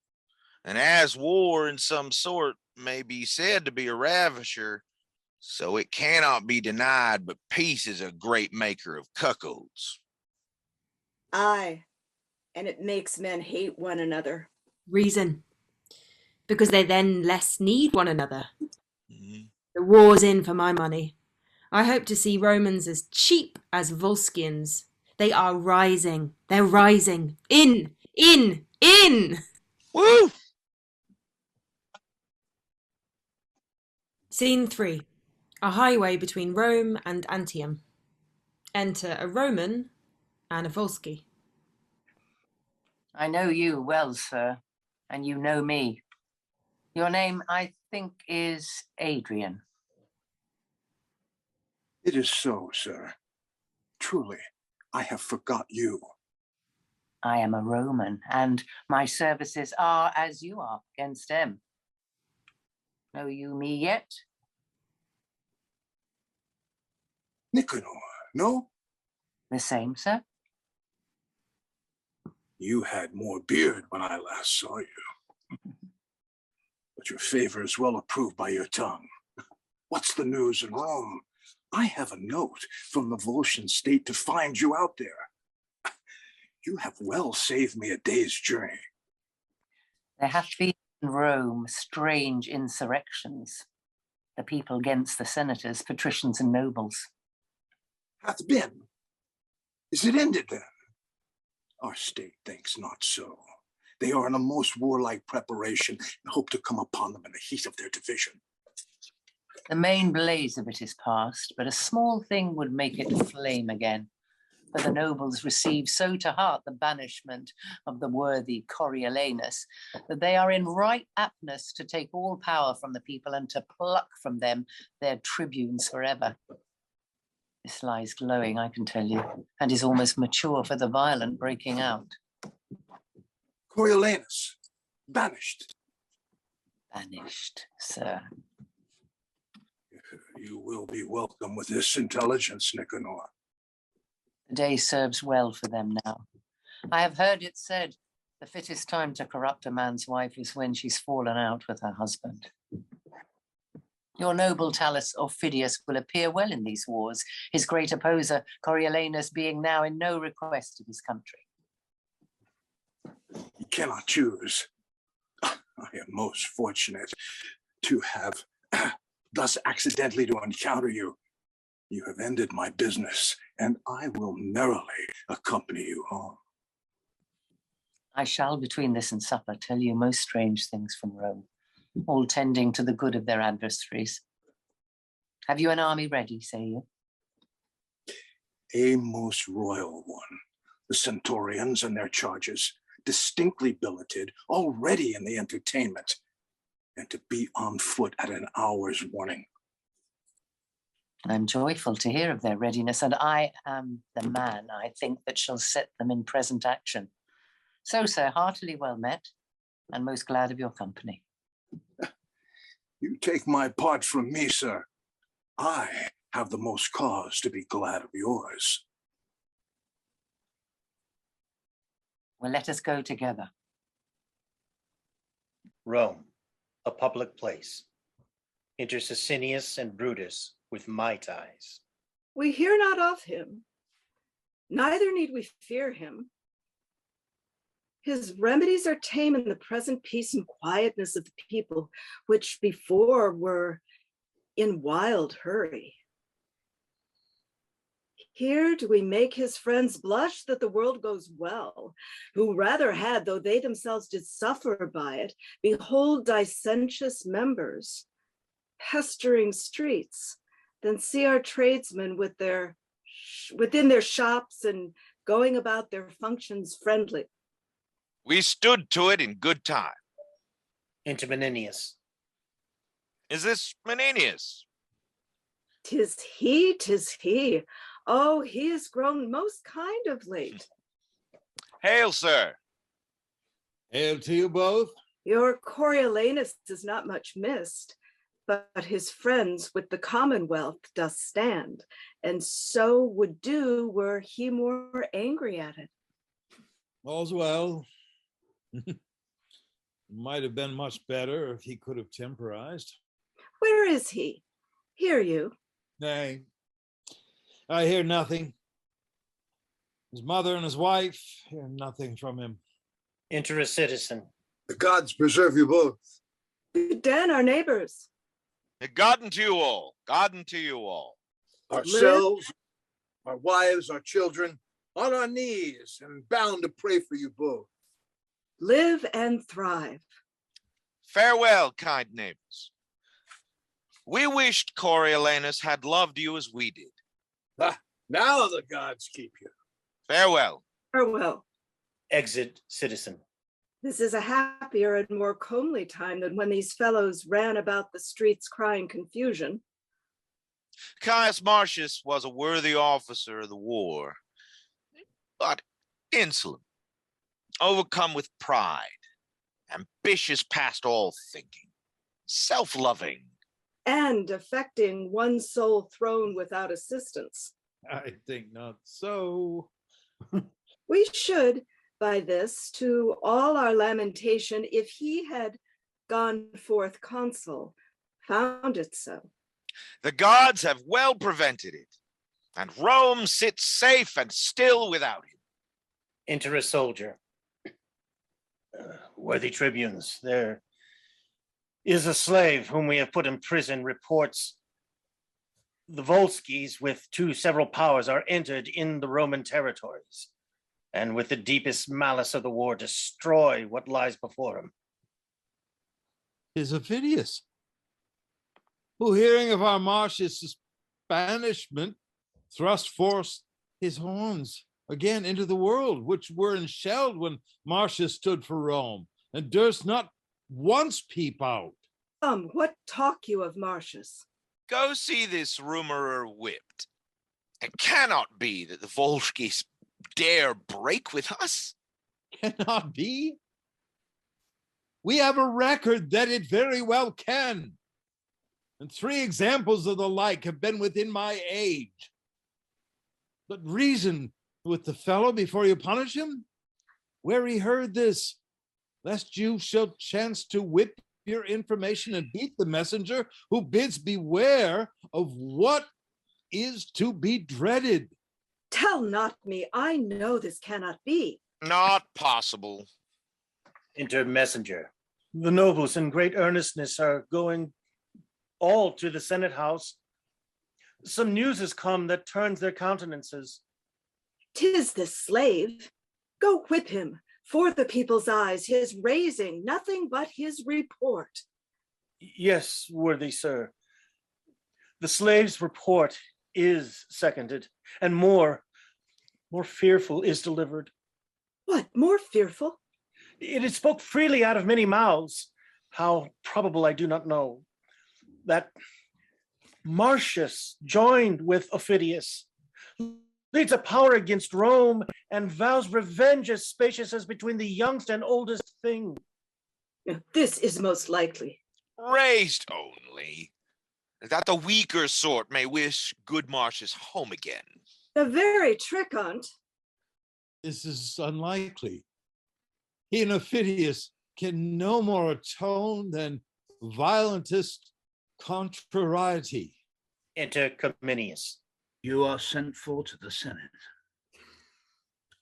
and as war in some sort may be said to be a ravisher, so it cannot be denied, but peace is a great maker of cuckolds. Aye, and it makes men hate one another. Reason. Because they then less need one another. Mhm. The war's in for my money. I hope to see Romans as cheap as Volscians. They are rising. They're rising. In! Woo! Scene 3. A highway between Rome and Antium. Enter a Roman and a Volsci. I know you well, sir, and you know me. Your name, I think, is Adrian. It is so, sir. Truly, I have forgot you. I am a Roman, and my services are as you are against them. Know you me yet? Nicanor, no? The same, sir? You had more beard when I last saw you. But your favor is well approved by your tongue. What's the news in Rome? I have a note from the Volscian state to find you out there. You have well saved me a day's journey. There hath been in Rome strange insurrections. The people against the senators, patricians, and nobles. Hath been? Is it ended then? Our state thinks not so. They are in a most warlike preparation and hope to come upon them in the heat of their division. The main blaze of it is past, but a small thing would make it flame again. For the nobles receive so to heart the banishment of the worthy Coriolanus, that they are in right aptness to take all power from the people and to pluck from them their tribunes forever. This lies glowing, I can tell you, and is almost mature for the violent breaking out. Coriolanus, banished. Banished, sir. You will be welcome with this intelligence, Nicanor. The day serves well for them now. I have heard it said the fittest time to corrupt a man's wife is when she's fallen out with her husband. Your noble Talus Aufidius will appear well in these wars, his great opposer Coriolanus being now in no request of his country. You cannot choose. I am most fortunate to have thus accidentally to encounter you. You have ended my business, and I will merrily accompany you home. I shall, between this and supper, tell you most strange things from Rome, all tending to the good of their adversaries. Have you an army ready, say you? A most royal one. The Centaurians and their charges, distinctly billeted, already in the entertainment, and to be on foot at an hour's warning. I'm joyful to hear of their readiness, and I am the man, I think, that shall set them in present action. So, sir, heartily well met, and most glad of your company. You take my part from me, sir. I have the most cause to be glad of yours. Well, let us go together. Rome, a public place. Enter Sicinius and Brutus with might eyes. We hear not of him, neither need we fear him. His remedies are tame in the present peace and quietness of the people, which before were in wild hurry. Here do we make his friends blush that the world goes well, who rather had, though they themselves did suffer by it, behold dissentious members, pestering streets, than see our tradesmen within their shops and going about their functions friendly. We stood to it in good time. Enter Menenius. Is this Menenius? 'Tis he, 'tis he. Oh, he has grown most kind of late. Hail, sir. Hail to you both. Your Coriolanus is not much missed. but his friends with the Commonwealth doth stand, and so would do were he more angry at it. All's well. Might have been much better if he could have temporized. Where is he? Hear you? Nay, I hear nothing. His mother and his wife hear nothing from him. Enter a citizen. The gods preserve you both. Dan, our neighbors. God unto you all. God unto you all. Ourselves, our wives, our children, on our knees and bound to pray for you both. Live and thrive. Farewell, kind neighbors. We wished Coriolanus had loved you as we did. Ah, now the gods keep you. Farewell. Farewell. Exit citizen. This is a happier and more comely time than when these fellows ran about the streets crying confusion. Caius Marcius was a worthy officer of the war, but insolent, overcome with pride, ambitious past all thinking, self-loving. And affecting one sole throne without assistance. I think not so. We should, by this, to all our lamentation, if he had gone forth consul, found it so. The gods have well prevented it, and Rome sits safe and still without him. Enter a soldier. Worthy tribunes, there is a slave whom we have put in prison, reports the Volskis with two several powers are entered in the Roman territories, and with the deepest malice of the war destroy what lies before him. 'Tis Aufidius, who, hearing of our Marcius' banishment, thrust forth his horns again into the world, which were enshelled when Marcius stood for Rome, and durst not once peep out. What talk you of Marcius? Go see this rumorer whipped. It cannot be that the Volskis dare break with us. Cannot be. We have a record that it very well can. And 3 examples of the like have been within my age. But reason with the fellow before you punish him, where he heard this, lest you shall chance to whip your information and beat the messenger who bids beware of what is to be dreaded. Tell not me, I know this cannot be. Not possible. Enter messenger. The nobles in great earnestness are going all to the Senate House. Some news has come that turns their countenances. 'Tis the slave. Go whip him. For the people's eyes, his raising, nothing but his report. Yes, worthy sir. The slave's report is seconded, and more fearful is delivered. What, more fearful? It is spoke freely out of many mouths. How probable I do not know. That Marcius joined with Aufidius, leads a power against Rome, and vows revenge as spacious as between the youngest and oldest thing. This is most likely. Raised only, that the weaker sort may wish good Marcius home again. The very trick on't. This is unlikely. He and Aufidius can no more atone than violentest contrariety. Enter Cominius. You are sent for to the Senate.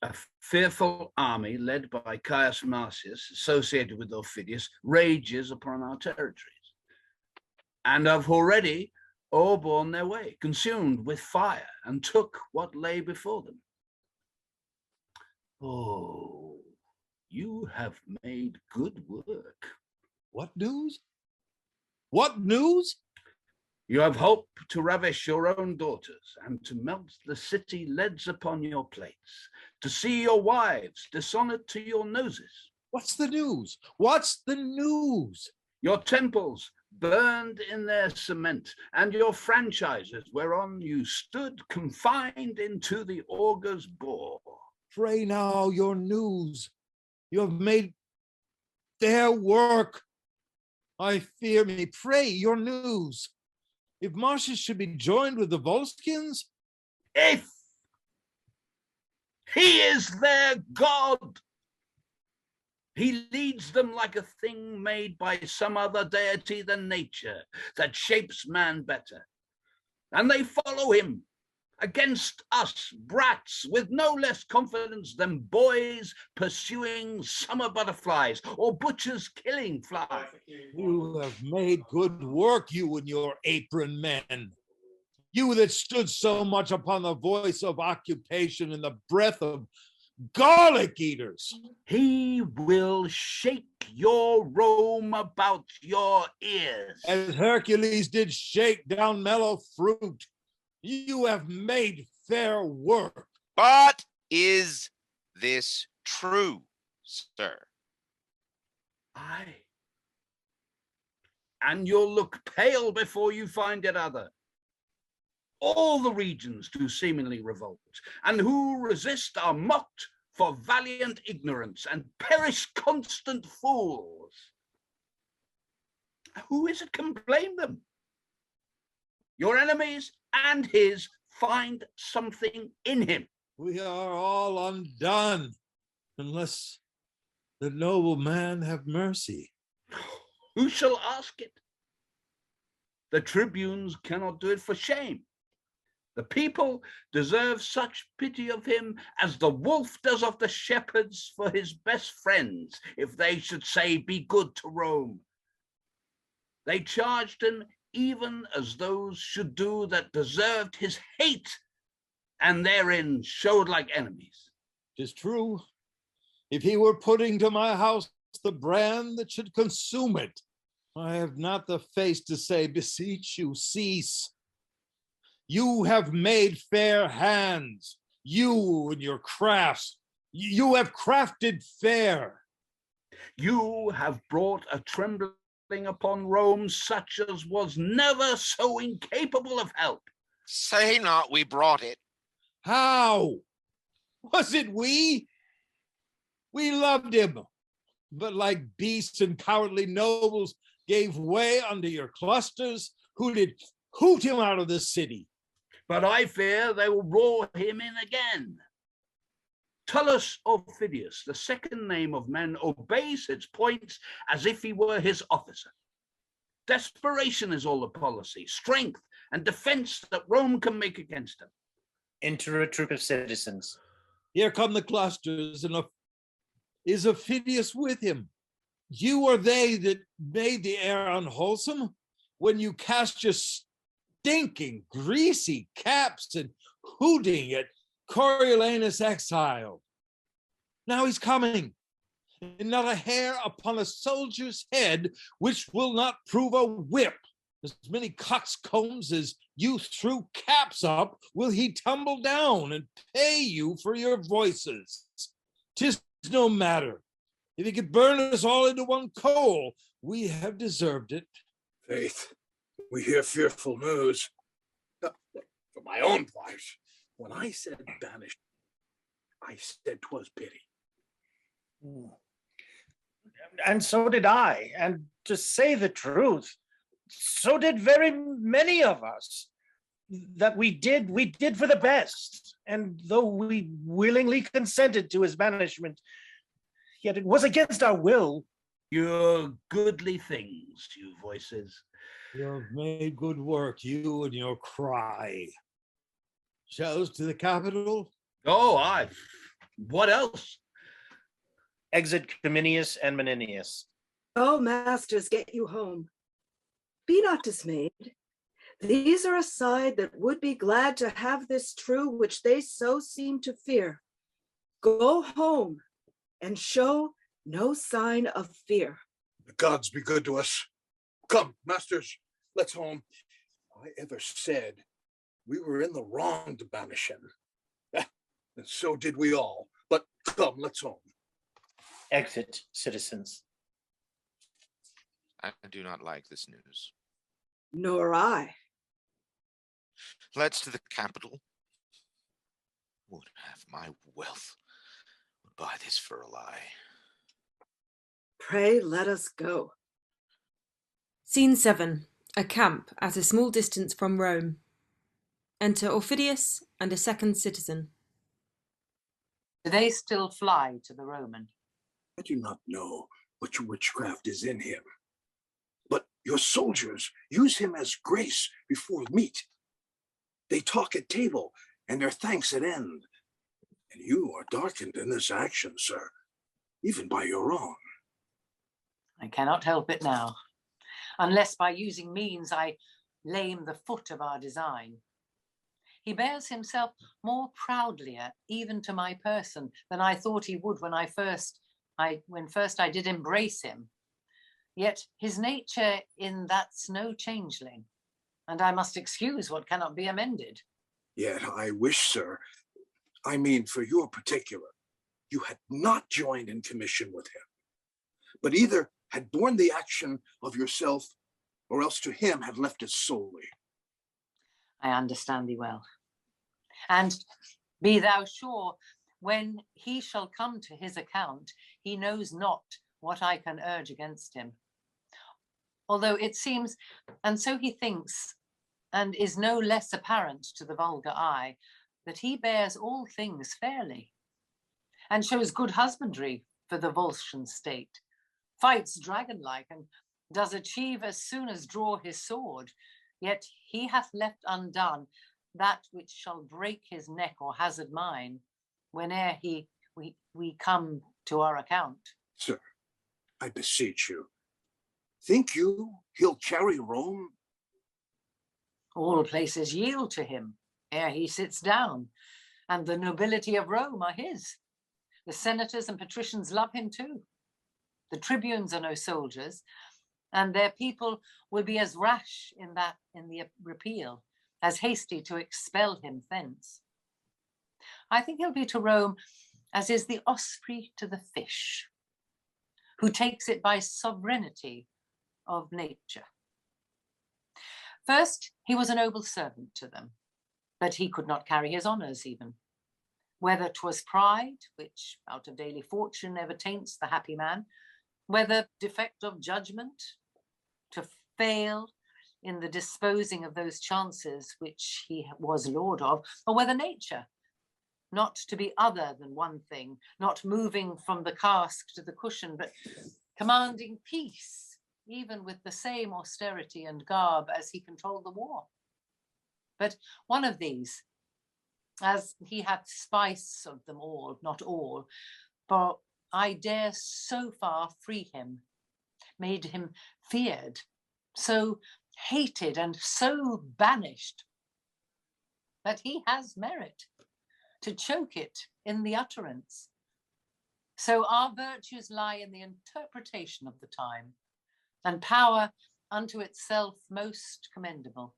A fearful army led by Caius Marcius, associated with Aufidius, rages upon our territories, and have already all borne their way, consumed with fire, and took what lay before them. Oh, you have made good work. What news? What news? You have hoped to ravish your own daughters and to melt the city leads upon your plates, to see your wives dishonored to your noses. What's the news? What's the news? Your temples burned in their cement, and your franchises whereon you stood confined into the augur's bore. Pray now your news. You have made their work. I fear me, pray your news. If Marcius should be joined with the Volscians, If he is their god, he leads them like a thing made by some other deity than nature that shapes man better. And they follow him against us brats with no less confidence than boys pursuing summer butterflies or butchers killing flies. you have made good work, you and your apron men. You that stood so much upon the voice of occupation and the breath of garlic eaters. He will shake your Rome about your ears. As Hercules did shake down mellow fruit, you have made fair work. But is this true, sir? Aye. And you'll look pale before you find it other. All the regions do seemingly revolt, and who resist are mocked for valiant ignorance and perish constant fools. Who is it can blame them? Your enemies and his find something in him. We are all undone, unless the noble man have mercy. Who shall ask it? The tribunes cannot do it for shame. The people deserve such pity of him as the wolf does of the shepherds for his best friends, if they should say, be good to Rome. They charged him even as those should do that deserved his hate, and therein showed like enemies. 'Tis true. If he were putting to my house the brand that should consume it, I have not the face to say, beseech you, cease. You have made fair hands, you and your crafts. You have crafted fair. You have brought a trembling upon Rome such as was never so incapable of help. Say not we brought it. How? Was it we? We loved him, but like beasts and cowardly nobles gave way under your clusters, who did hoot him out of the city. But I fear they will roar him in again. Tullus Aufidius, the second name of men, obeys its points as if he were his officer. Desperation is all the policy, strength and defense that Rome can make against him. Enter a troop of citizens. Here come the clusters, and is Aufidius with him? You or they that made the air unwholesome when you cast your stinking, greasy caps and hooting at Coriolanus exile. Now he's coming, and not a hair upon a soldier's head which will not prove a whip. As many coxcombs as you threw caps up will he tumble down and pay you for your voices. 'Tis no matter. If he could burn us all into one coal, we have deserved it. Faith, we hear fearful news. For my own part, when I said banished, I said 'twas pity. And so did I. And to say the truth, so did very many of us. That we did for the best. And though we willingly consented to his banishment, yet it was against our will. Your goodly things, you voices. You have made good work, you and your cry. Shells to the capital? Oh, aye. What else? Exit Cominius and Menenius. Oh, masters, get you home. Be not dismayed. These are a side that would be glad to have this true which they so seem to fear. Go home and show no sign of fear. The gods be good to us. Come, masters, let's home. I ever said we were in the wrong to banish him. And so did we all. But come, let's home. Exit, citizens. I do not like this news. Nor I. Let's to the capital. Would have my wealth. Would buy this for a lie. Pray let us go. Scene 7. A camp at a small distance from Rome. Enter Aufidius and a second citizen. Do they still fly to the Roman? I do not know which witchcraft is in him, but your soldiers use him as grace before meat. They talk at table and their thanks at end. And you are darkened in this action, sir, even by your own. I cannot help it now, unless by using means I lame the foot of our design. He bears himself more proudly, even to my person, than I thought he would when first I did embrace him. Yet his nature in that's no changeling, and I must excuse what cannot be amended. Yet I wish, sir, I mean for your particular, you had not joined in commission with him, but either had borne the action of yourself, or else to him had left it solely. I understand thee well. And be thou sure, when he shall come to his account, he knows not what I can urge against him. Although it seems, and so he thinks, and is no less apparent to the vulgar eye, that he bears all things fairly, and shows good husbandry for the Volscian state, fights dragon-like, and does achieve as soon as draw his sword, yet he hath left undone that which shall break his neck or hazard mine, whene'er we come to our account. Sir, I beseech you, think you he'll carry Rome? All places yield to him ere he sits down, and the nobility of Rome are his. The senators and patricians love him too. The tribunes are no soldiers, and their people will be as rash in the repeal, as hasty to expel him thence. I think he'll be to Rome as is the osprey to the fish, who takes it by sovereignty of nature. First, he was a noble servant to them, but he could not carry his honours even. Whether 'twas pride, which out of daily fortune ever taints the happy man, whether defect of judgment, to fail in the disposing of those chances which he was lord of, or whether nature, not to be other than one thing, not moving from the cask to the cushion, but commanding peace, even with the same austerity and garb as he controlled the war. But one of these, as he hath spice of them all, not all, for I dare so far free him, made him feared, so hated and so banished, that he has merit to choke it in the utterance. So our virtues lie in the interpretation of the time, and power unto itself most commendable.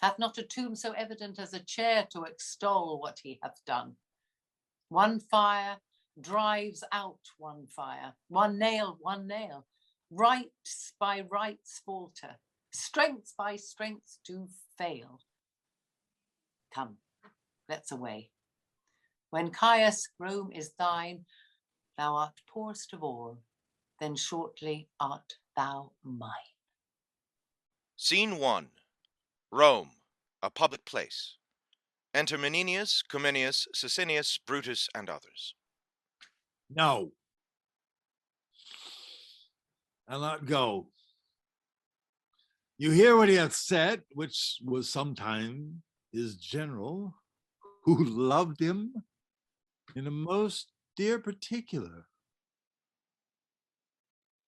Hath not a tomb so evident as a chair to extol what he hath done. One fire drives out one fire, one nail, rights by rights falter, strength by strength do fail. Come, let's away. When Caius, Rome is thine, thou art poorest of all, then shortly art thou mine. Scene 1. Rome, a public place. Enter Menenius, Cominius, Sicinius, Brutus, and others. No. I'll not go. You hear what he hath said, which was sometime his general, who loved him in a most dear particular.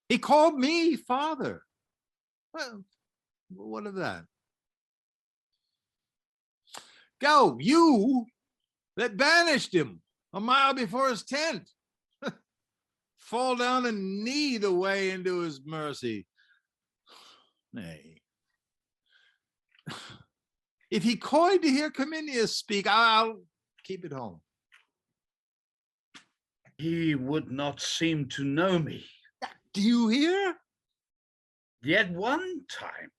He called me father. Well, what of that? Go, you that banished him a mile before his tent. Fall down and knee the way into his mercy. Nay. If he coyed to hear Cominius speak, I'll keep it home. He would not seem to know me. Do you hear? Yet one time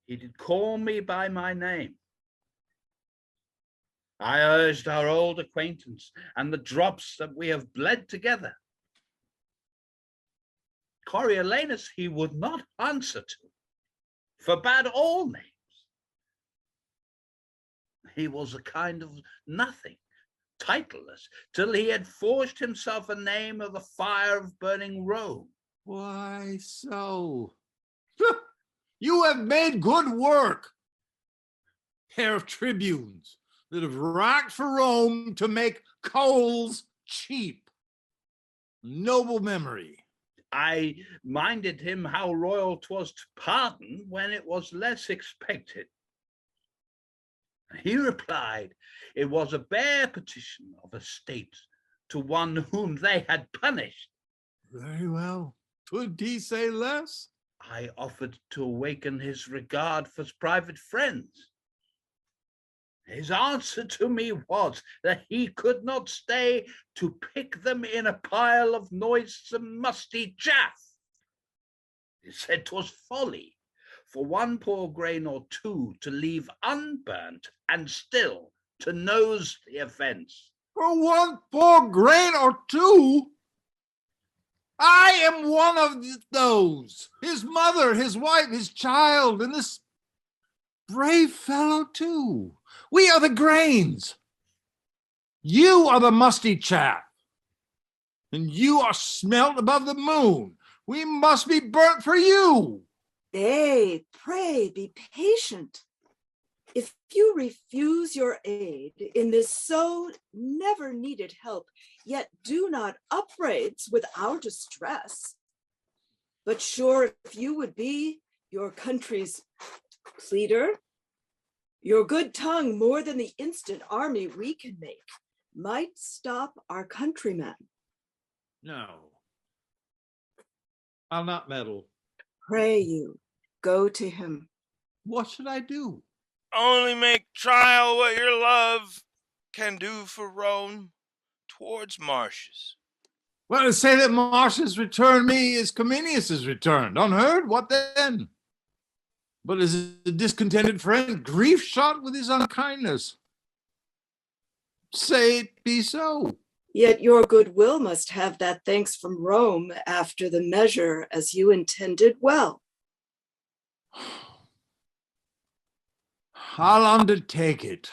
he did call me by my name. I urged our old acquaintance and the drops that we have bled together. Coriolanus he would not answer to. forbade all names. He was a kind of nothing, titleless, till he had forged himself a name of the fire of burning Rome. Why so? You have made good work, pair of tribunes that have racked for Rome to make coals cheap. Noble memory. I minded him how royal 'twas to pardon when it was less expected. He replied, it was a bare petition of a state to one whom they had punished. Very well. Could he say less? I offered to awaken his regard for his private friends. His answer to me was that he could not stay to pick them in a pile of noisome musty chaff. He said 'twas folly for one poor grain or two to leave unburnt and still to nose the offense. For one poor grain or two? I am one of those. His mother, his wife, his child, and this brave fellow too. We are the grains. You are the musty chaff. And you are smelt above the moon. We must be burnt for you. Nay, pray be patient. If you refuse your aid in this so never needed help, yet do not upbraids with our distress. But sure, if you would be your country's pleader, your good tongue, more than the instant army we can make, might stop our countrymen. No. I'll not meddle. Pray you, go to him. What should I do? Only make trial what your love can do for Rome towards Marcius. Well, to say that Marcius returned me as Cominius is returned. Unheard? What then? But as a discontented friend, grief shot with his unkindness. Say it be so. Yet your goodwill must have that thanks from Rome after the measure as you intended well. I'll undertake it.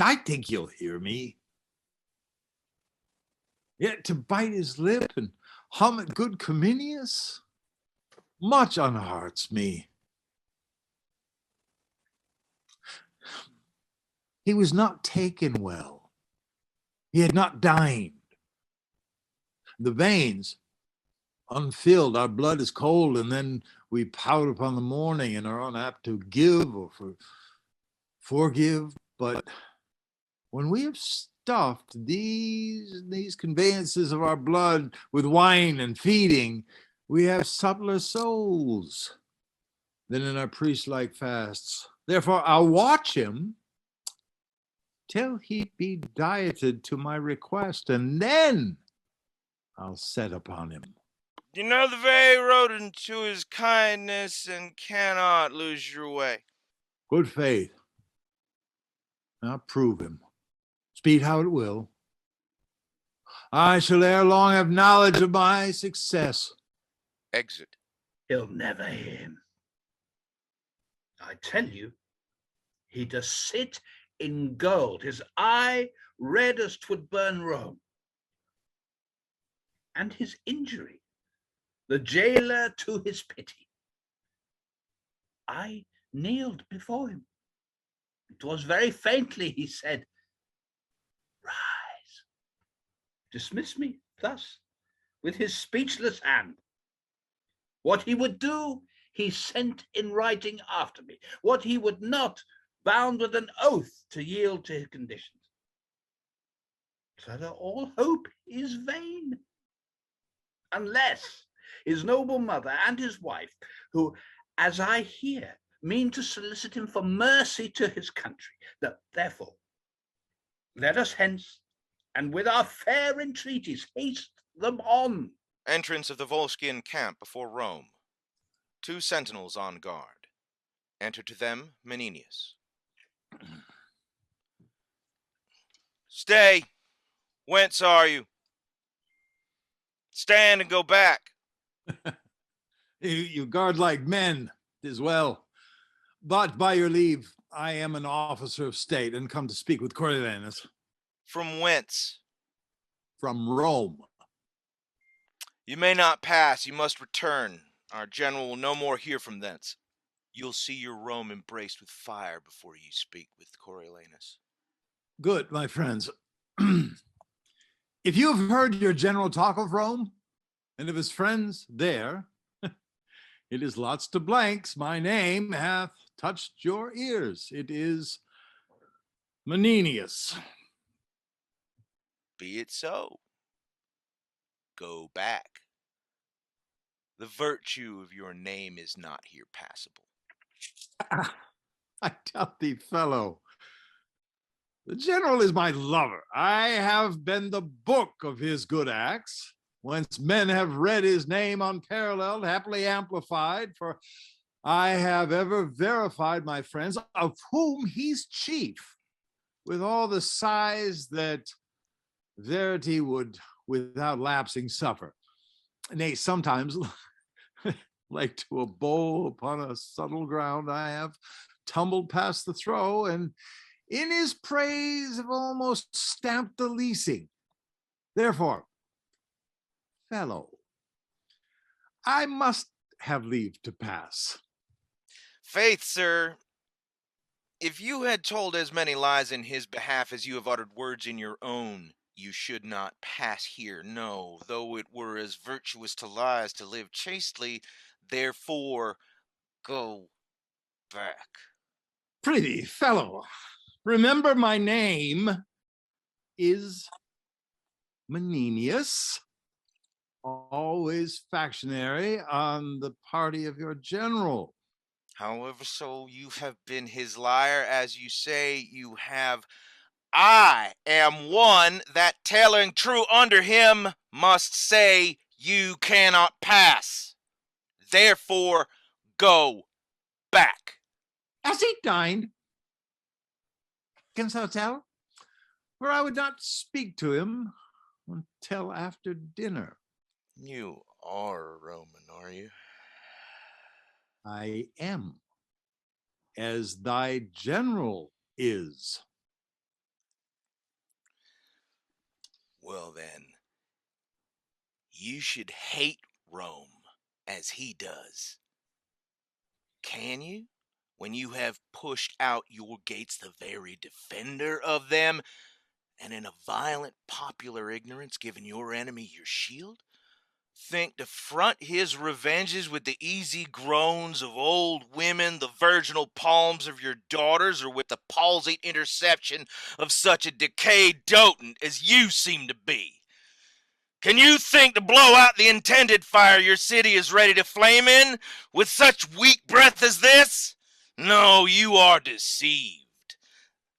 I think you'll hear me. Yet to bite his lip and hum at good Cominius much unhearts me. He was not taken well. He had not dined. The veins unfilled, our blood is cold, and then we pout upon the morning and are unapt to give or forgive. But when we have stuffed these conveyances of our blood with wine and feeding, we have suppler souls than in our priest-like fasts. Therefore, I'll watch him till he be dieted to my request, and then I'll set upon him. You know the very road into his kindness and cannot lose your way. Good faith. Now prove him. Speed how it will. I shall ere long have knowledge of my success. Exit. He'll never hear him. I tell you, he does sit in gold, his eye red as 'twould burn Rome. And his injury, the jailer to his pity. I kneeled before him. It was very faintly he said, "Rise." Dismiss me thus, with his speechless hand. What he would do, he sent in writing after me. What he would not, bound with an oath to yield to his conditions. So that all hope is vain. Unless his noble mother and his wife, who, as I hear, mean to solicit him for mercy to his country. Therefore, let us hence, and with our fair entreaties haste them on. Entrance of the Volscian camp before Rome. 2 sentinels on guard. Enter to them Menenius. Stay. Whence are you? Stand and go back. You guard like men, 'tis well. But by your leave, I am an officer of state and come to speak with Coriolanus. From whence? From Rome. You may not pass, you must return. Our general will no more hear from thence. You'll see your Rome embraced with fire before you speak with Coriolanus. Good, my friends. If you have heard your general talk of Rome and of his friends there, it is lots to blanks. My name hath touched your ears. It is Menenius. Be it so. Go back. The virtue of your name is not here passable. I tell thee, fellow, the general is my lover. I have been the book of his good acts, whence men have read his name unparalleled, happily amplified, for I have ever verified, my friends, of whom he's chief, with all the sighs that verity would without lapsing suffer. Nay, sometimes, like to a bowl upon a subtle ground, I have tumbled past the throw, and in his praise have almost stamped the leasing. Therefore, fellow, I must have leave to pass. Faith, sir, if you had told as many lies in his behalf as you have uttered words in your own, you should not pass here. No, though it were as virtuous to lie as to live chastely, therefore go back. Prithee, fellow, remember my name is Menenius, always factionary on the party of your general. However, so you have been his liar, as you say you have. I am one that, telling true under him, must say you cannot pass. Therefore, go back. Has he dined? Canst thou tell? For I would not speak to him until after dinner. You are a Roman, are you? I am, as thy general is. Well then, you should hate Rome as he does. Can you? When you have pushed out your gates the very defender of them, and in a violent popular ignorance given your enemy your shield? Think to front his revenges with the easy groans of old women, the virginal palms of your daughters, or with the palsied interception of such a decayed dotant as you seem to be? Can you think to blow out the intended fire your city is ready to flame in with such weak breath as this? No, you are deceived.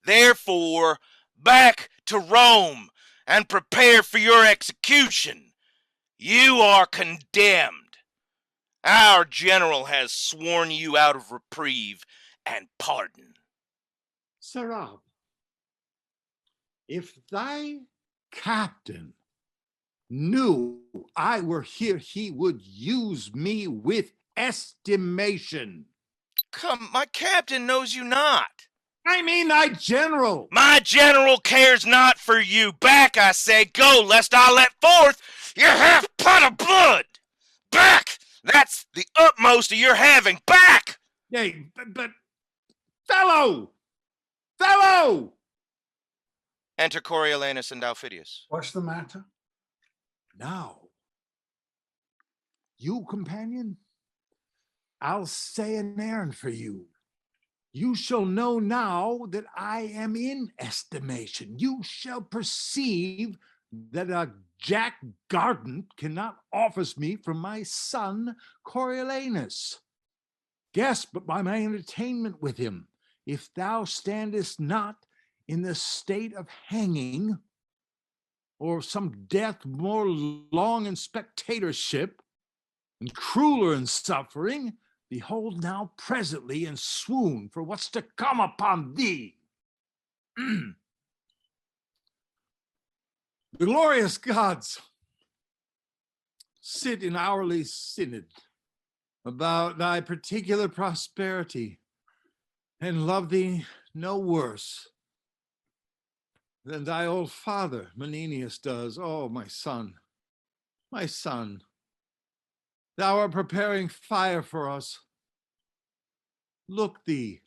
Therefore, back to Rome and prepare for your execution. You are condemned. Our general has sworn you out of reprieve and pardon. Sarab, if thy captain knew I were here, he would use me with estimation. Come, my captain knows you not. I mean thy general. My general cares not for you. Back, I say, go, lest I let forth your half-pot of blood. Back! That's the utmost of your having. Back! Nay, but fellow! Enter Coriolanus and Aufidius. What's the matter? Now, you, companion, I'll say an errand for you. You shall know now that I am in estimation. You shall perceive that a Jack Gardent cannot office me from my son Coriolanus. Guess but by my entertainment with him, if thou standest not in the state of hanging, or some death more long in spectatorship and crueler in suffering, behold now presently in swoon for what's to come upon thee. The glorious gods sit in hourly synod about thy particular prosperity, and love thee no worse than thy old father Menenius does. Oh, my son, thou art preparing fire for us. Look thee,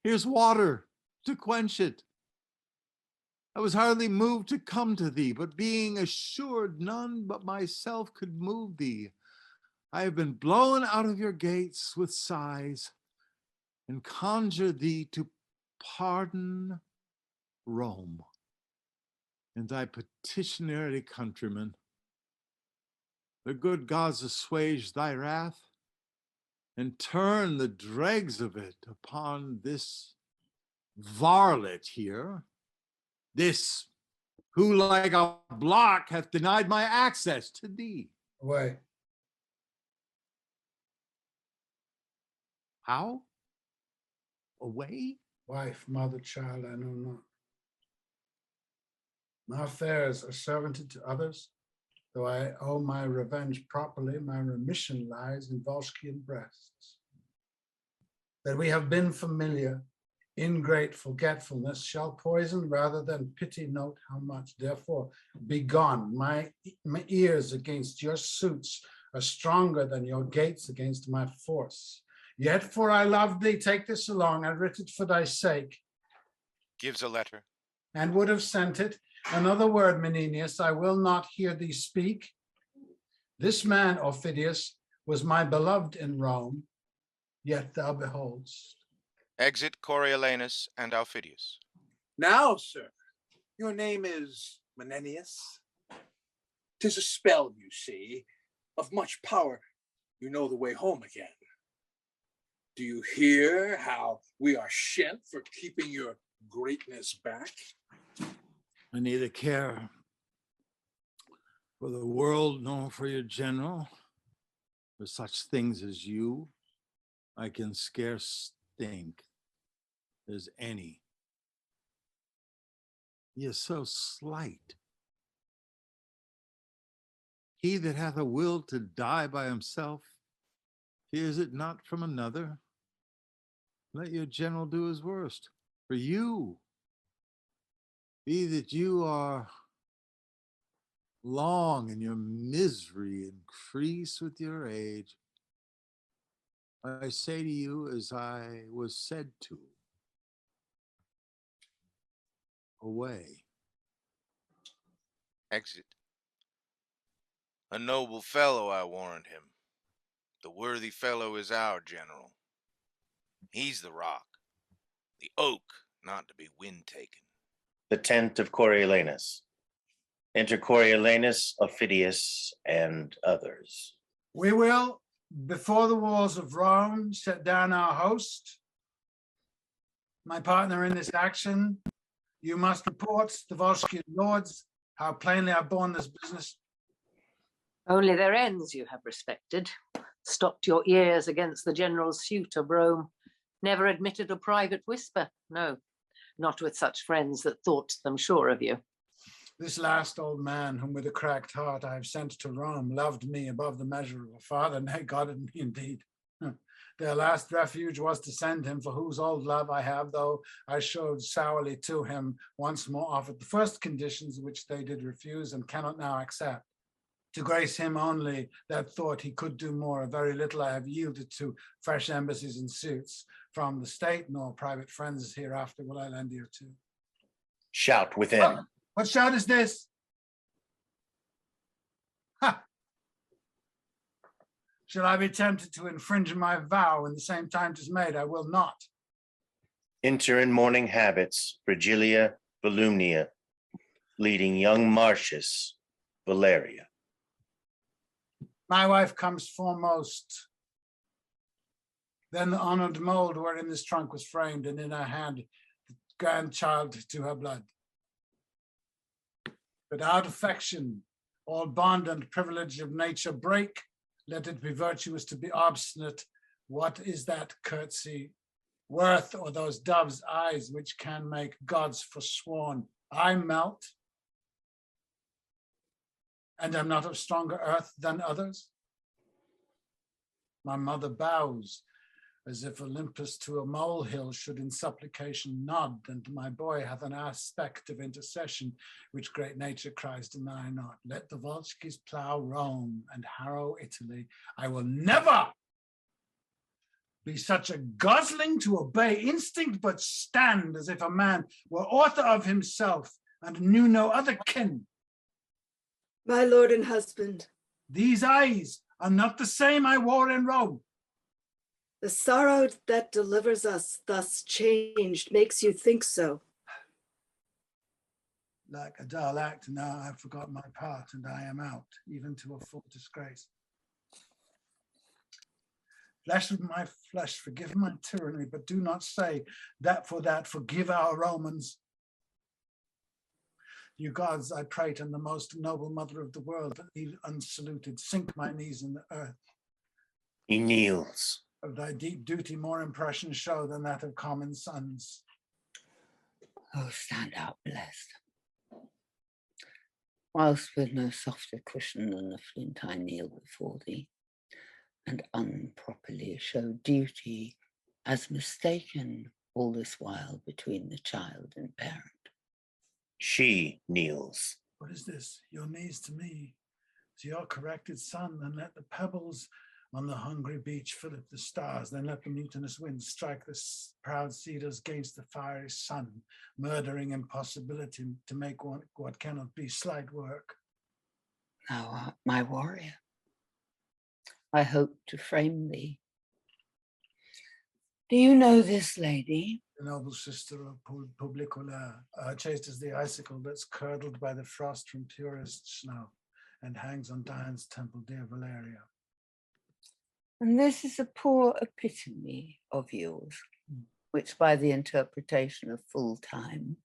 here's water to quench it. I was hardly moved to come to thee, but being assured none but myself could move thee, I have been blown out of your gates with sighs, and conjure thee to pardon Rome and thy petitionary countrymen. The good gods assuage thy wrath, and turn the dregs of it upon this varlet here, this who like a block hath denied my access to thee. Away. How? Away? Wife, mother, child, I know not. My affairs are servanted to others, though I owe my revenge properly, my remission lies in Volscian breasts. That we have been familiar, ingrate forgetfulness shall poison rather than pity note how much. Therefore, be gone. My ears against your suits are stronger than your gates against my force. Yet for I love thee, take this along, I writ it for thy sake. Gives a letter. And would have sent it. Another word, Menenius, I will not hear thee speak. This man, Aufidius, was my beloved in Rome, yet thou beholdst. Exit Coriolanus and Aufidius. Now, sir, your name is Menenius. 'Tis a spell, you see, of much power. You know the way home again. Do you hear how we are shent for keeping your greatness back? I neither care for the world nor for your general. For such things as you, I can scarce think there's any. He is so slight. He that hath a will to die by himself, fears it not from another. Let your general do his worst. For you, be that you are long and your misery increase with your age. I say to you as I was said to, away. Exit. A noble fellow, I warned him. The worthy fellow is our general. He's the rock, the oak, not to be wind taken. The tent of Coriolanus. Enter Coriolanus, Aufidius, and others. We will, before the walls of Rome, set down our host. My partner in this action, you must report to the Volscian lords how plainly I've borne this business. Only their ends you have respected, stopped your ears against the general's suit of Rome, never admitted a private whisper, no, not with such friends that thought them sure of you. This last old man, whom with a cracked heart I have sent to Rome, loved me above the measure of a father, nay, guarded me indeed. Their last refuge was to send him, for whose old love I have, though I showed sourly to him, once more offered the first conditions which they did refuse and cannot now accept. To grace him only that thought he could do more, very little I have yielded to fresh embassies and suits from the state, nor private friends hereafter will I lend ear to. Shout within. What shout is this? Ha! Shall I be tempted to infringe my vow in the same time 'tis made? I will not. Enter in mourning habits, Virgilia, Volumnia, leading young Marcius, Valeria. My wife comes foremost. Then the honored mold wherein this trunk was framed, and in her hand the grandchild to her blood. But out affection, all bond and privilege of nature break, let it be virtuous to be obstinate. What is that courtesy worth, or those doves' eyes which can make gods forsworn? I melt, and am not of stronger earth than others. My mother bows, as if Olympus to a molehill should in supplication nod, and my boy hath an aspect of intercession, which great nature cries, deny not. Let the Volscis plough Rome and harrow Italy. I will never be such a gosling to obey instinct, but stand as if a man were author of himself and knew no other kin. My lord and husband, These eyes are not the same I wore in Rome. the sorrow that delivers us thus changed makes you think so. Like a dull act, now I forgot my part, and I am out, even to a full disgrace. Flesh of my flesh, forgive my tyranny, but do not say that forgive our Romans. You gods, I pray, and the most noble mother of the world, that leave unsaluted, sink my knees in the earth. He kneels. Of thy deep duty more impression show than that of common sons. Oh, stand up, blessed. Whilst with no softer cushion than the flint I kneel before thee, and unproperly show duty as mistaken all this while between the child and parent. She kneels. What is this? Your knees to me, to your corrected son, and let the pebbles on the hungry beach fill up the stars, then let the mutinous winds strike the proud cedars against the fiery sun, murdering impossibility to make what cannot be slight work. Thou art my warrior. I hope to frame thee. Do you know this lady? The noble sister of Publicola, chaste as the icicle that's curdled by the frost from purest snow, and hangs on Dian's temple, dear Valeria. And this is a poor epitome of yours, which by the interpretation of full time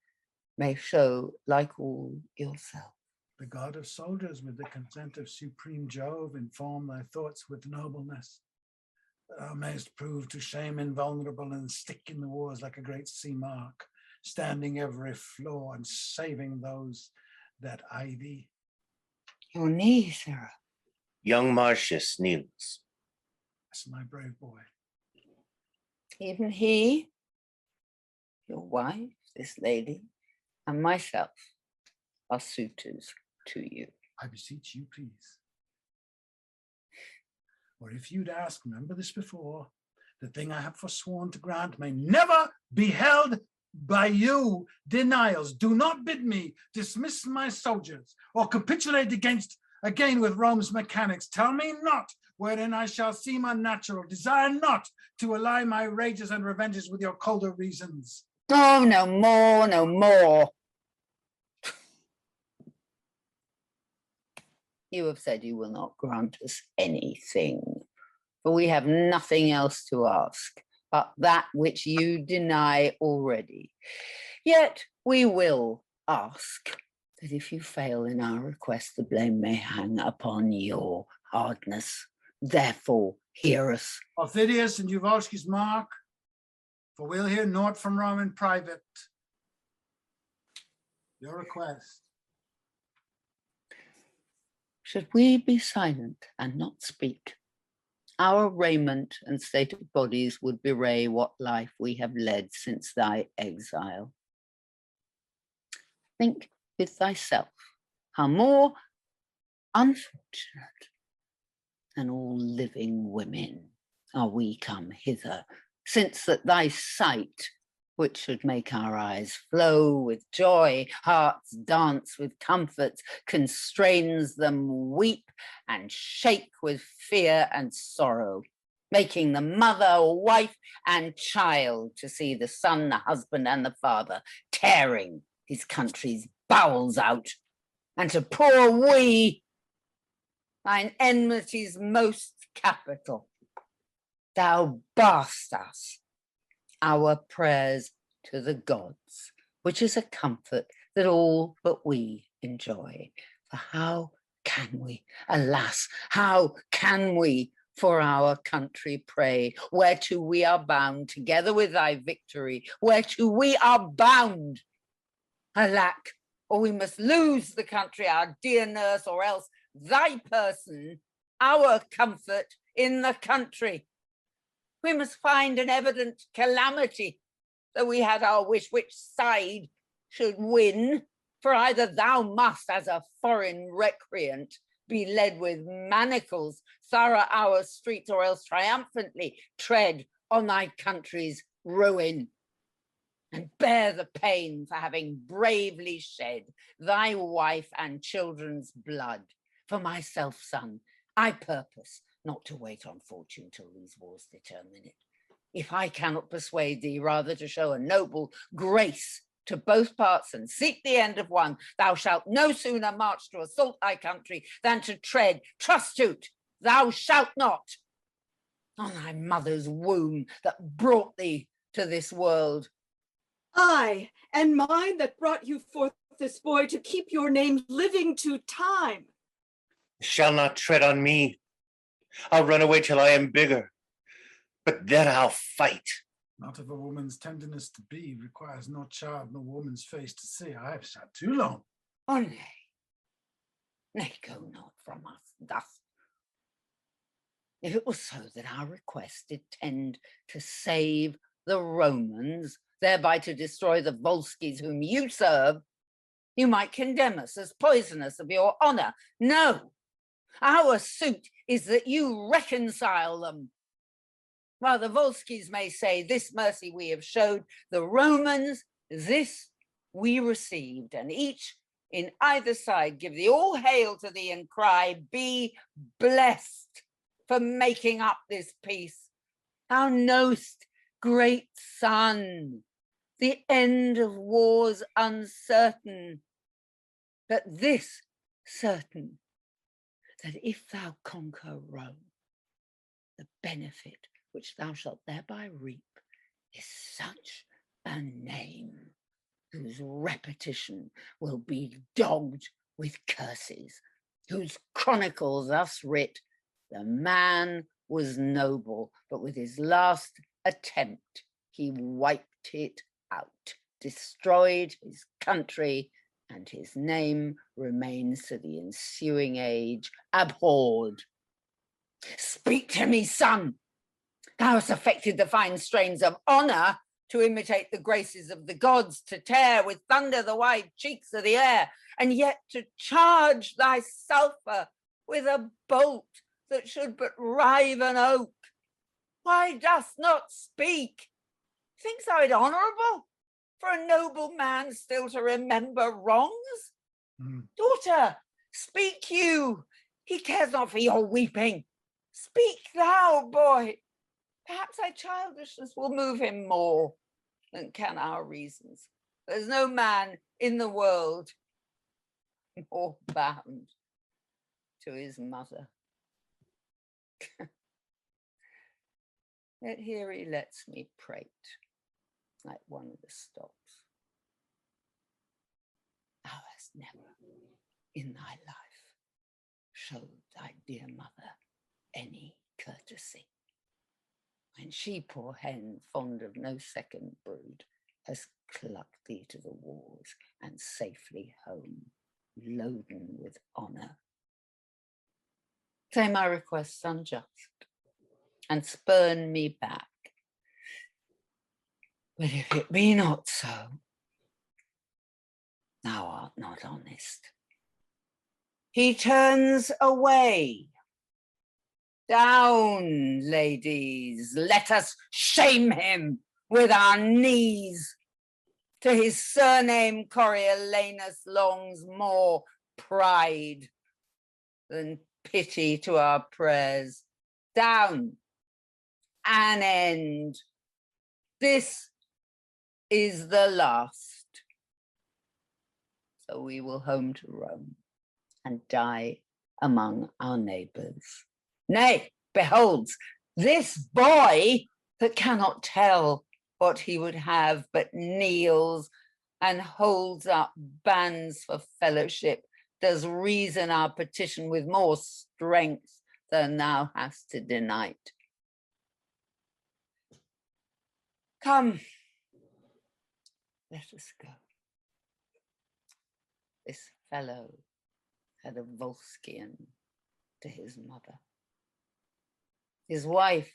may show like all yourself. The god of soldiers, with the consent of supreme Jove, inform thy thoughts with nobleness, that thou mayst prove to shame invulnerable and stick in the wars like a great sea mark, standing every flaw and saving those that eye thee. Your knee, Sarah. Young Marcius kneels. That's my brave boy. Even he, your wife, this lady, and myself are suitors to you. I beseech you, please. Or if you'd ask, remember this before, the thing I have forsworn to grant may never be held by you. Denials. Do not bid me dismiss my soldiers or capitulate again with Rome's mechanics. Tell me not wherein I shall seem unnatural. Desire not to ally my rages and revenges with your colder reasons. Oh, no more, no more. You have said you will not grant us anything, for we have nothing else to ask but that which you deny already. Yet we will ask that if you fail in our request, the blame may hang upon your hardness. Therefore, hear us. Aufidius and Uvalsky's mark, for we'll hear naught from Rome in private. Your request. Should we be silent and not speak, our raiment and state of bodies would bewray what life we have led since thy exile. Think with thyself how more unfortunate than all living women are we come hither, since that thy sight, which should make our eyes flow with joy, hearts dance with comfort, constrains them weep and shake with fear and sorrow, making the mother, wife, and child to see the son, the husband, and the father tearing his country's bowels out, and to poor we, thine enmity's most capital, thou barst us our prayers to the gods, which is a comfort that all but we enjoy. For how can we, alas, how can we for our country pray, whereto we are bound, together with thy victory, whereto we are bound? Alack, or we must lose the country, our dear nurse, or else thy person, our comfort in the country. We must find an evident calamity, though we had our wish which side should win. For either thou must, as a foreign recreant, be led with manacles thorough our streets, or else triumphantly tread on thy country's ruin, and bear the pain for having bravely shed thy wife and children's blood. For myself, son, I purpose not to wait on fortune till these wars determine it. If I cannot persuade thee rather to show a noble grace to both parts and seek the end of one, thou shalt no sooner march to assault thy country than to tread, trustitute, thou shalt not, on thy mother's womb that brought thee to this world. I and mine that brought you forth this boy to keep your name living to time. Shall not tread on me. I'll run away till I am bigger, but then I'll fight. Not if a woman's tenderness to be requires no child, no woman's face to see. I have sat too long. Oh, nay, go not from us thus. If it was so that our request did tend to save the Romans, thereby to destroy the Volsces whom you serve, you might condemn us as poisonous of your honor. No, our suit is that you reconcile them. While the Volsces may say, this mercy we have showed, the Romans, this we received, and each in either side give thee all hail to thee and cry, be blessed for making up this peace. Thou knowest, great son, the end of war's uncertain, but this certain, that if thou conquer Rome, the benefit which thou shalt thereby reap is such a name whose repetition will be dogged with curses, whose chronicles thus writ, the man was noble, but with his last attempt he wiped it out, destroyed his country, and his name remains to the ensuing age abhorred. Speak to me, son. Thou hast affected the fine strains of honor to imitate the graces of the gods, to tear with thunder the wide cheeks of the air, and yet to charge thy sulphur with a bolt that should but rive an oak. Why dost not speak? Thinkst thou it honorable for a noble man still to remember wrongs? Daughter, speak you. He cares not for your weeping. Speak thou, boy. Perhaps thy childishness will move him more than can our reasons. There's no man in the world more bound to his mother. Yet here he lets me prate like one of the stops. Thou hast never in thy life showed thy dear mother any courtesy. When she, poor hen, fond of no second brood, has clucked thee to the wars and safely home, loaden with honour. Say my requests unjust, and spurn me back. But if it be not so, thou art not honest. He turns away. Down, ladies, let us shame him with our knees. To his surname Coriolanus longs more pride than pity to our prayers. Down, an end. This is the last. So we will home to Rome and die among our neighbours. Nay, beholds, this boy that cannot tell what he would have, but kneels and holds up bands for fellowship, does reason our petition with more strength than thou hast to deny it. Come, let us go. This fellow had a Volscian to his mother. His wife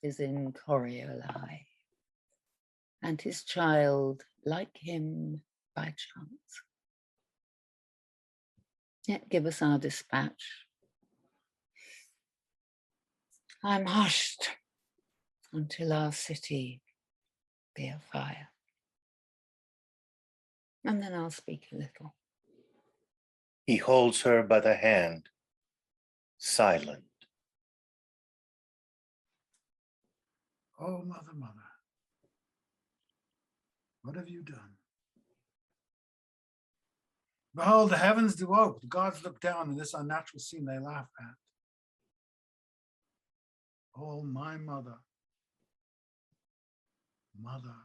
is in Coriolis, and his child, like him, by chance. Yet give us our dispatch. I'm hushed until our city be afire. And then I'll speak a little. He holds her by the hand, silent. Oh, mother, mother, what have you done? Behold, the heavens do ope, the gods look down, and this unnatural scene they laugh at. Oh, my mother, mother.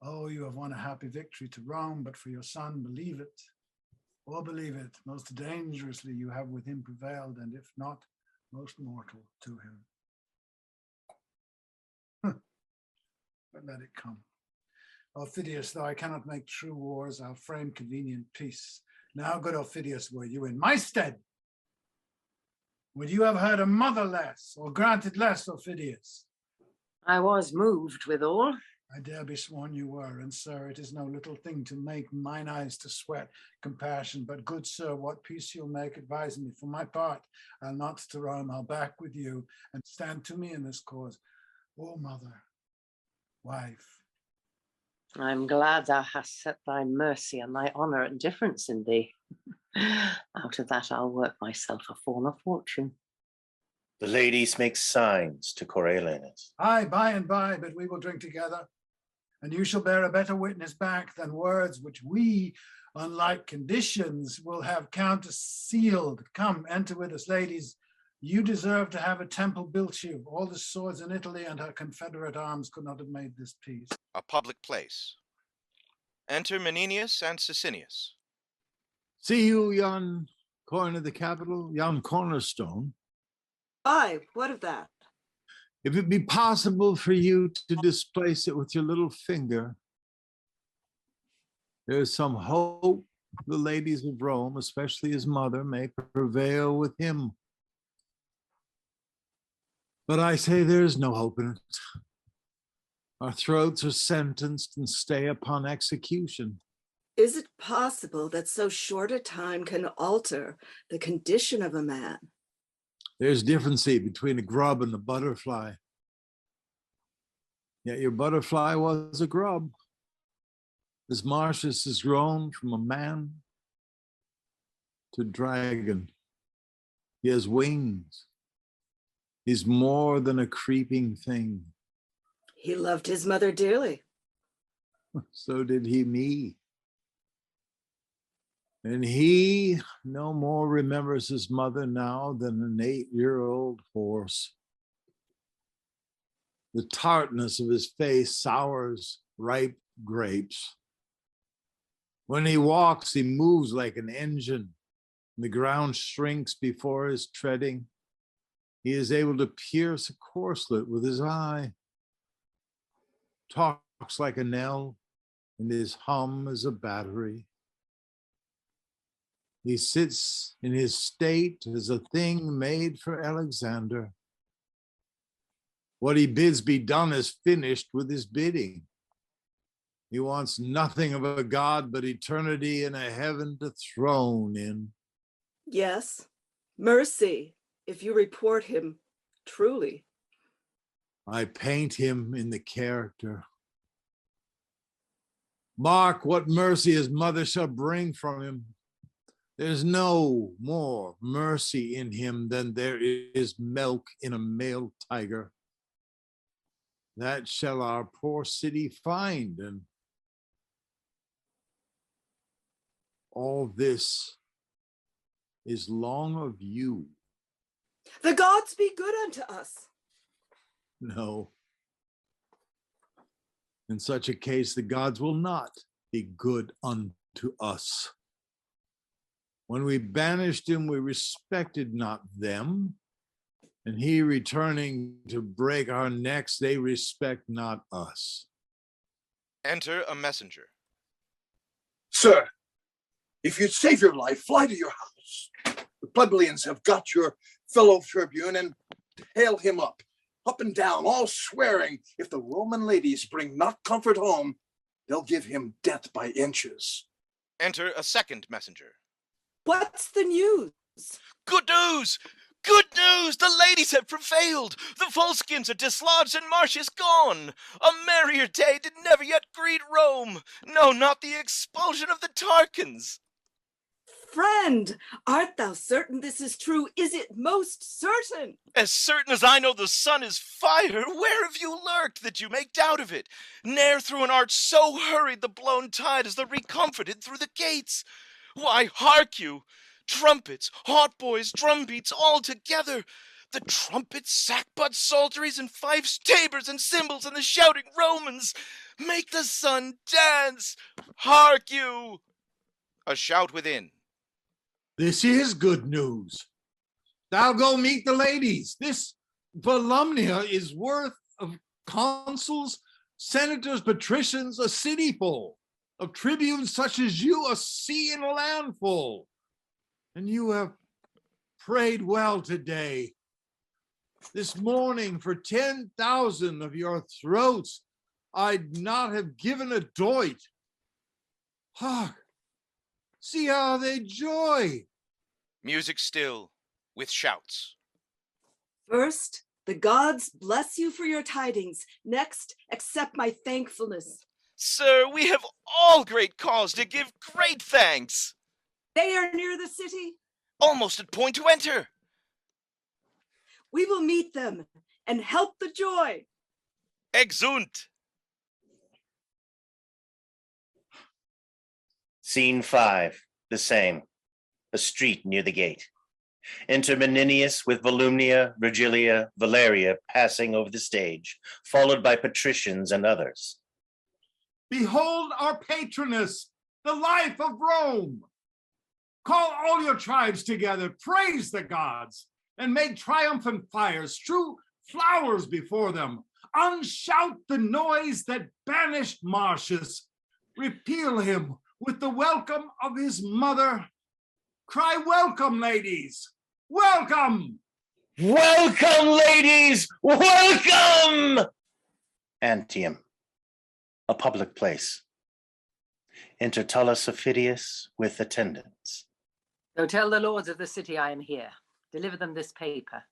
Oh, you have won a happy victory to Rome, but for your son, believe it, or believe it, most dangerously you have with him prevailed, and if not, most mortal to him. But let it come. Aufidius, though I cannot make true wars, I'll frame convenient peace. Now, good Aufidius, were you in my stead, would you have heard a mother less, or granted less, Aufidius? I was moved withal. I dare be sworn you were, and sir, it is no little thing to make mine eyes to sweat compassion, but good sir, what peace you'll make, advise me. For my part, I'll not to Rome, I'll back with you, and stand to me in this cause. Oh, mother, wife. I'm glad thou hast set thy mercy and thy honour at difference in thee. Out of that I'll work myself a form of fortune. The ladies make signs to Coriolanus. Aye, by and by, but we will drink together, and you shall bear a better witness back than words which we, unlike conditions, will have countersealed. Come, enter with us, ladies. You deserve to have a temple built you. All the swords in Italy and her confederate arms could not have made this peace. A public place. Enter Menenius and Sicinius. See you yon corner of the Capitol, yon cornerstone? Aye, what of that? If it be possible for you to displace it with your little finger, there is some hope the ladies of Rome, especially his mother, may prevail with him. But I say there is no hope in it. Our throats are sentenced and stay upon execution. Is it possible that so short a time can alter the condition of a man? There's difference between a grub and a butterfly. Yet your butterfly was a grub. As Marcius has grown from a man to dragon. He has wings. He's more than a creeping thing. He loved his mother dearly. So did he me. And he no more remembers his mother now than an 8-year-old horse. The tartness of his face sours ripe grapes. When he walks, he moves like an engine. The ground shrinks before his treading. He is able to pierce a corslet with his eye. Talks like a knell, and his hum is a battery. He sits in his state as a thing made for Alexander. What he bids be done is finished with his bidding. He wants nothing of a god but eternity and a heaven to throne in. Yes, mercy, if you report him truly. I paint him in the character. Mark what mercy his mother shall bring from him. There's no more mercy in him than there is milk in a male tiger. That shall our poor city find, and all this is long of you. The gods be good unto us. No. In such a case, the gods will not be good unto us. When we banished him, we respected not them, and he returning to break our necks, they respect not us. Enter a messenger. Sir, if you'd save your life, fly to your house. The plebeians have got your fellow tribune and hail him up and down, all swearing if the Roman ladies bring not comfort home, they'll give him death by inches. Enter a second messenger. What's the news? Good news! Good news! The ladies have prevailed! The Volscians are dislodged and Marcius gone! A merrier day did never yet greet Rome! No, not the expulsion of the Tarquins! Friend, art thou certain this is true? Is it most certain? As certain as I know the sun is fire, where have you lurked that you make doubt of it? Ne'er through an arch so hurried the blown tide as the recomforted through the gates. Why, hark you! Trumpets, hautboys, drumbeats, all together. The trumpets, sackbuts, psalteries, and fifes, tabors, and cymbals, and the shouting Romans. Make the sun dance! Hark you! A shout within. This is good news. Thou go meet the ladies. This Volumnia is worth of consuls, senators, patricians, a city full, of tribunes such as you, a sea and a land full. And you have prayed well today. This morning for 10,000 of your throats, I'd not have given a doit. Hark, see how they joy. Music still, with shouts. First, the gods bless you for your tidings. Next, accept my thankfulness. Sir, we have all great cause to give great thanks. They are near the city. Almost at point to enter. We will meet them and help the joy. Exunt. Scene 5, the same. A street near the gate. Enter Menenius with Volumnia, Virgilia, Valeria passing over the stage, followed by patricians and others. Behold our patroness, the life of Rome. Call all your tribes together, praise the gods, and make triumphant fires, strew flowers before them. Unshout the noise that banished Marcius. Repeal him with the welcome of his mother. Cry welcome, ladies, welcome! Welcome, ladies, welcome! Antium, a public place. Enter Tullus Aufidius with attendants. Go tell the lords of the city I am here. Deliver them this paper.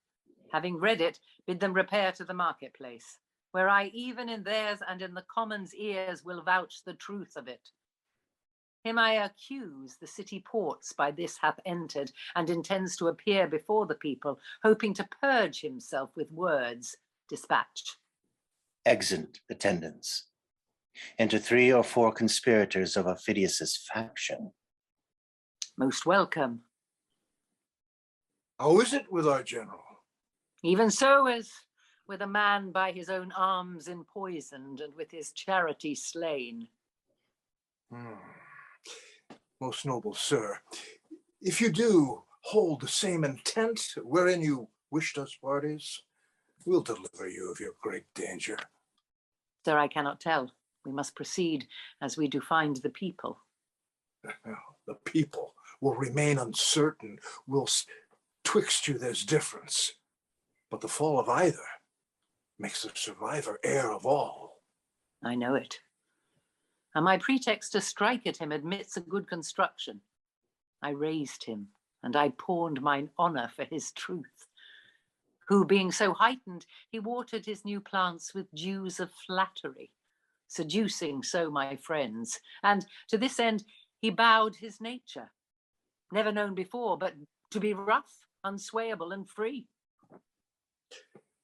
Having read it, bid them repair to the marketplace, where I even in theirs and in the commons' ears will vouch the truth of it. Him I accuse the city ports by this hath entered, and intends to appear before the people, hoping to purge himself with words. Dispatch. Exeunt attendants. Enter 3 or 4 conspirators of Aufidius's faction. Most welcome. How is it with our general? Even so as with a man by his own arms empoisoned, and with his charity slain. Most noble sir, if you do hold the same intent wherein you wished us parties, we'll deliver you of your great danger. Sir, I cannot tell. We must proceed as we do find the people. The people will remain uncertain, whilst twixt you there's difference. But the fall of either makes the survivor heir of all. I know it. And my pretext to strike at him admits a good construction. I raised him, and I pawned mine honour for his truth, who, being so heightened, he watered his new plants with dews of flattery, seducing so my friends, and to this end he bowed his nature, never known before, but to be rough, unswayable, and free.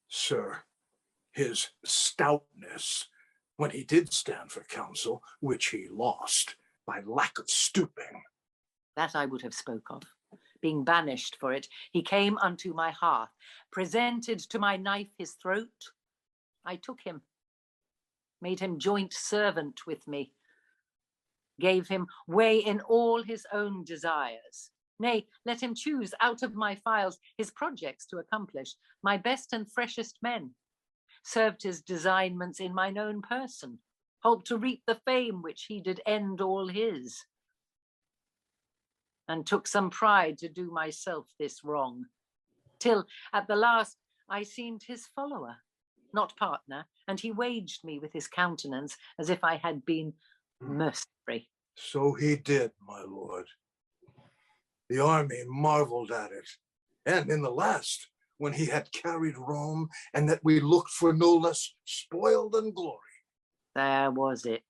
Sir, his stoutness, when he did stand for counsel, which he lost by lack of stooping. That I would have spoke of. Being banished for it, he came unto my hearth, presented to my knife his throat. I took him, made him joint servant with me, gave him way in all his own desires. Nay, let him choose out of my files his projects to accomplish, my best and freshest men. Served his designments in mine own person, holp to reap the fame which he did end all his. and took some pride to do myself this wrong, till at the last I seemed his follower, not partner, and he waged me with his countenance as if I had been mercenary. So he did, my lord. The army marveled at it. And in the last, when he had carried Rome, and that we looked for no less spoil than glory. There was it,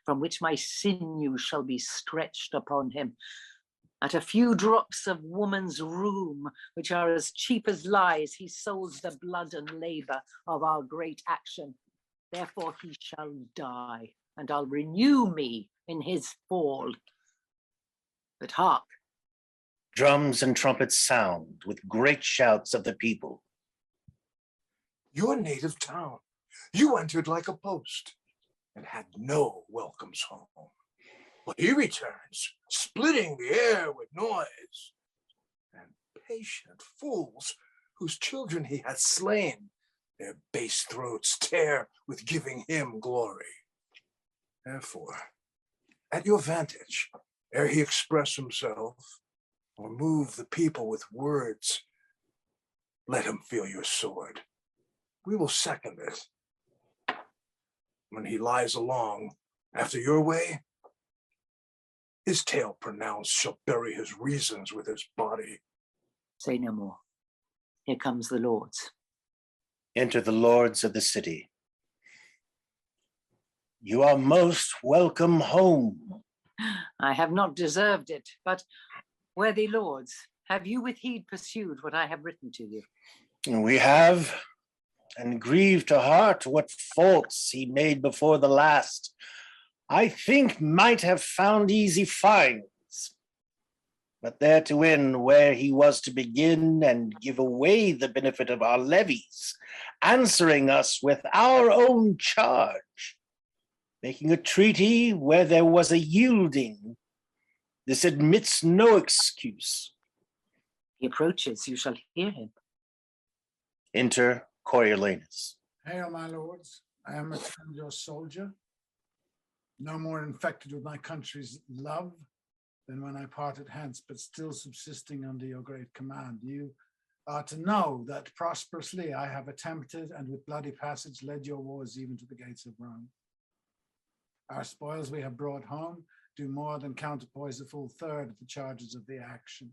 from which my sinew shall be stretched upon him. At a few drops of woman's rheum, which are as cheap as lies, he sold the blood and labour of our great action. Therefore he shall die, and I'll renew me in his fall. But hark! Drums and trumpets sound with great shouts of the people. Your native town, you entered like a post and had no welcomes home. But he returns, splitting the air with noise. And patient fools, whose children he hath slain, their base throats tear with giving him glory. Therefore, at your vantage, ere he express himself, or move the people with words, let him feel your sword. We will second it. When he lies along, after your way, his tale pronounced shall bury his reasons with his body. Say no more. Here comes the lords. Enter the lords of the city. You are most welcome home. I have not deserved it, but worthy lords, have you with heed pursued what I have written to you? We have, and grieve to heart what faults he made before the last, I think might have found easy fines. But there to end where he was to begin and give away the benefit of our levies, answering us with our own charge, making a treaty where there was a yielding. This admits no excuse. He approaches, you shall hear him. Enter Coriolanus. Hail, my lords. I am returned your soldier, no more infected with my country's love than when I parted hence, but still subsisting under your great command. You are to know that prosperously I have attempted and with bloody passage led your wars even to the gates of Rome. Our spoils we have brought home do more than counterpoise a full third of the charges of the action.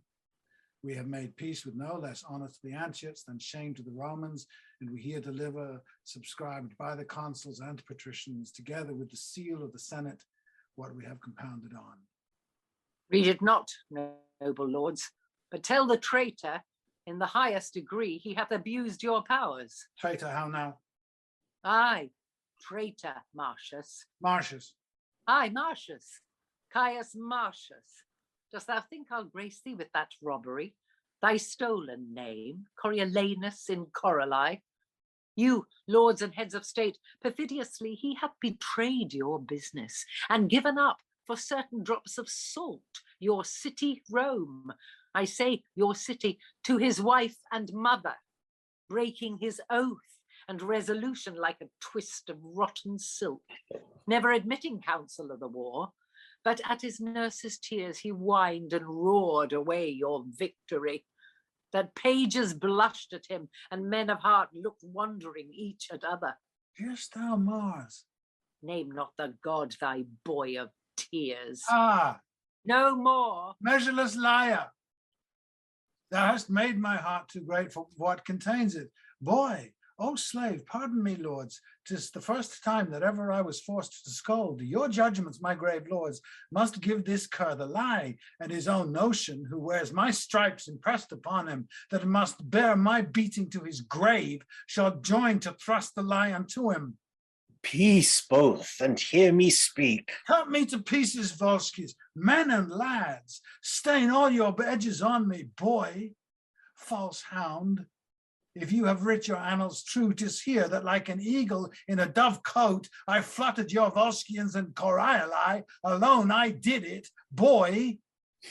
We have made peace with no less honor to the Antiochs than shame to the Romans, and we here deliver, subscribed by the consuls and patricians, together with the seal of the Senate, what we have compounded on. Read it not, noble lords, but tell the traitor, in the highest degree, he hath abused your powers. Traitor, how now? Aye, traitor, Marcius. Marcius. Aye, Marcius. Caius Marcius. Dost thou think I'll grace thee with that robbery? Thy stolen name, Coriolanus in Coralie? You, lords and heads of state, perfidiously he hath betrayed your business and given up for certain drops of salt your city Rome, I say your city, to his wife and mother, breaking his oath and resolution like a twist of rotten silk, never admitting counsel of the war, but at his nurse's tears he whined and roared away your victory, that pages blushed at him and men of heart looked wondering each at other. Hearest thou, Mars? Name not the god thy boy of tears. Ah, no more. Measureless liar. Thou hast made my heart too great for what contains it. Boy, oh slave, pardon me, lords. 'Tis the first time that ever I was forced to scold. Your judgments, my grave lords, must give this cur the lie, and his own notion, who wears my stripes impressed upon him, that must bear my beating to his grave, shall join to thrust the lie unto him. Peace both, and hear me speak. Cut me to pieces, Volskis, men and lads. Stain all your edges on me, boy. False hound. If you have writ your annals true, 'tis here that like an eagle in a dove coat, I fluttered your Volscians and Corioli. Alone I did it, boy.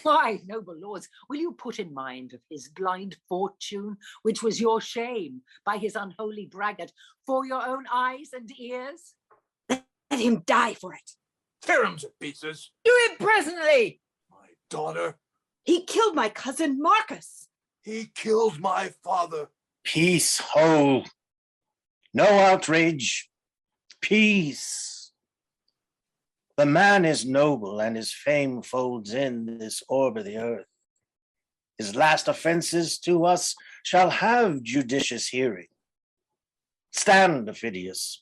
Why, noble lords, will you put in mind of his blind fortune, which was your shame by his unholy braggart, for your own eyes and ears? Let him die for it. Tear him to pieces. Do it presently. My daughter. He killed my cousin Marcus. He killed my father. Peace, Ho. No outrage. Peace. The man is noble, and his fame folds in this orb of the earth. His last offenses to us shall have judicious hearing. Stand, Ophidius,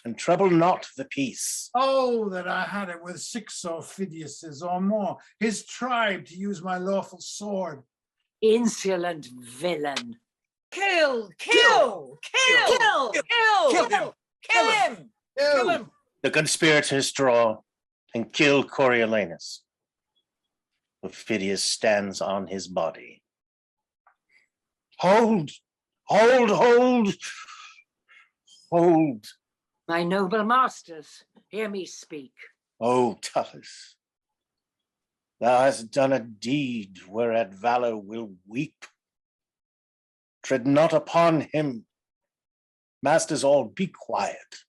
and trouble not the peace. Oh, that I had it with 6 Ophidiuses or more, his tribe to use my lawful sword. Insolent villain. Kill, kill, kill, kill, kill, Kill him. kill him. Kill him. The conspirators draw and kill Coriolanus. Ophidius stands on his body. Hold, hold, hold, hold. My noble masters, hear me speak. O Tullus, thou hast done a deed whereat valor will weep. Tread not upon him. Masters all, be quiet.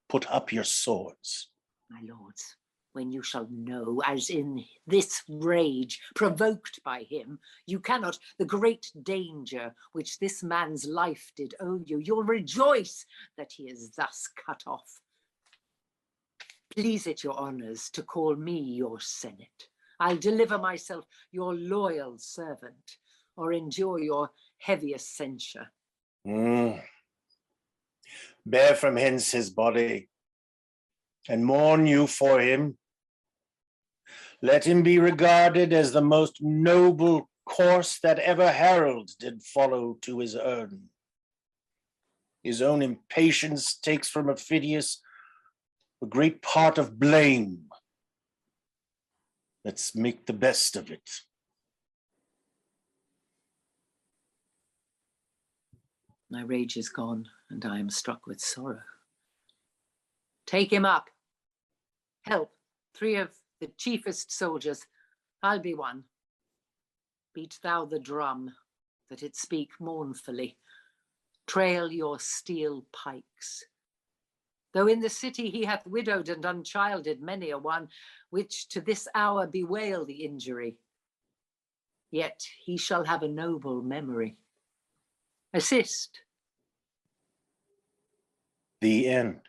Put up your swords. My lords, when you shall know, as in this rage provoked by him, you cannot the great danger which this man's life did owe you, you'll rejoice that he is thus cut off. Please it your honors to call me your senate. I'll deliver myself your loyal servant, or endure your heaviest censure. Bear from hence his body, and mourn you for him. Let him be regarded as the most noble course that ever herald did follow to his urn. His own impatience takes from Ophidius a great part of blame. Let's make the best of it. My rage is gone, and I am struck with sorrow. Take him up. Help 3 of the chiefest soldiers. I'll be one. Beat thou the drum, that it speak mournfully. Trail your steel pikes. Though in the city he hath widowed and unchilded many a one, which to this hour bewail the injury, yet he shall have a noble memory. Assist. The end.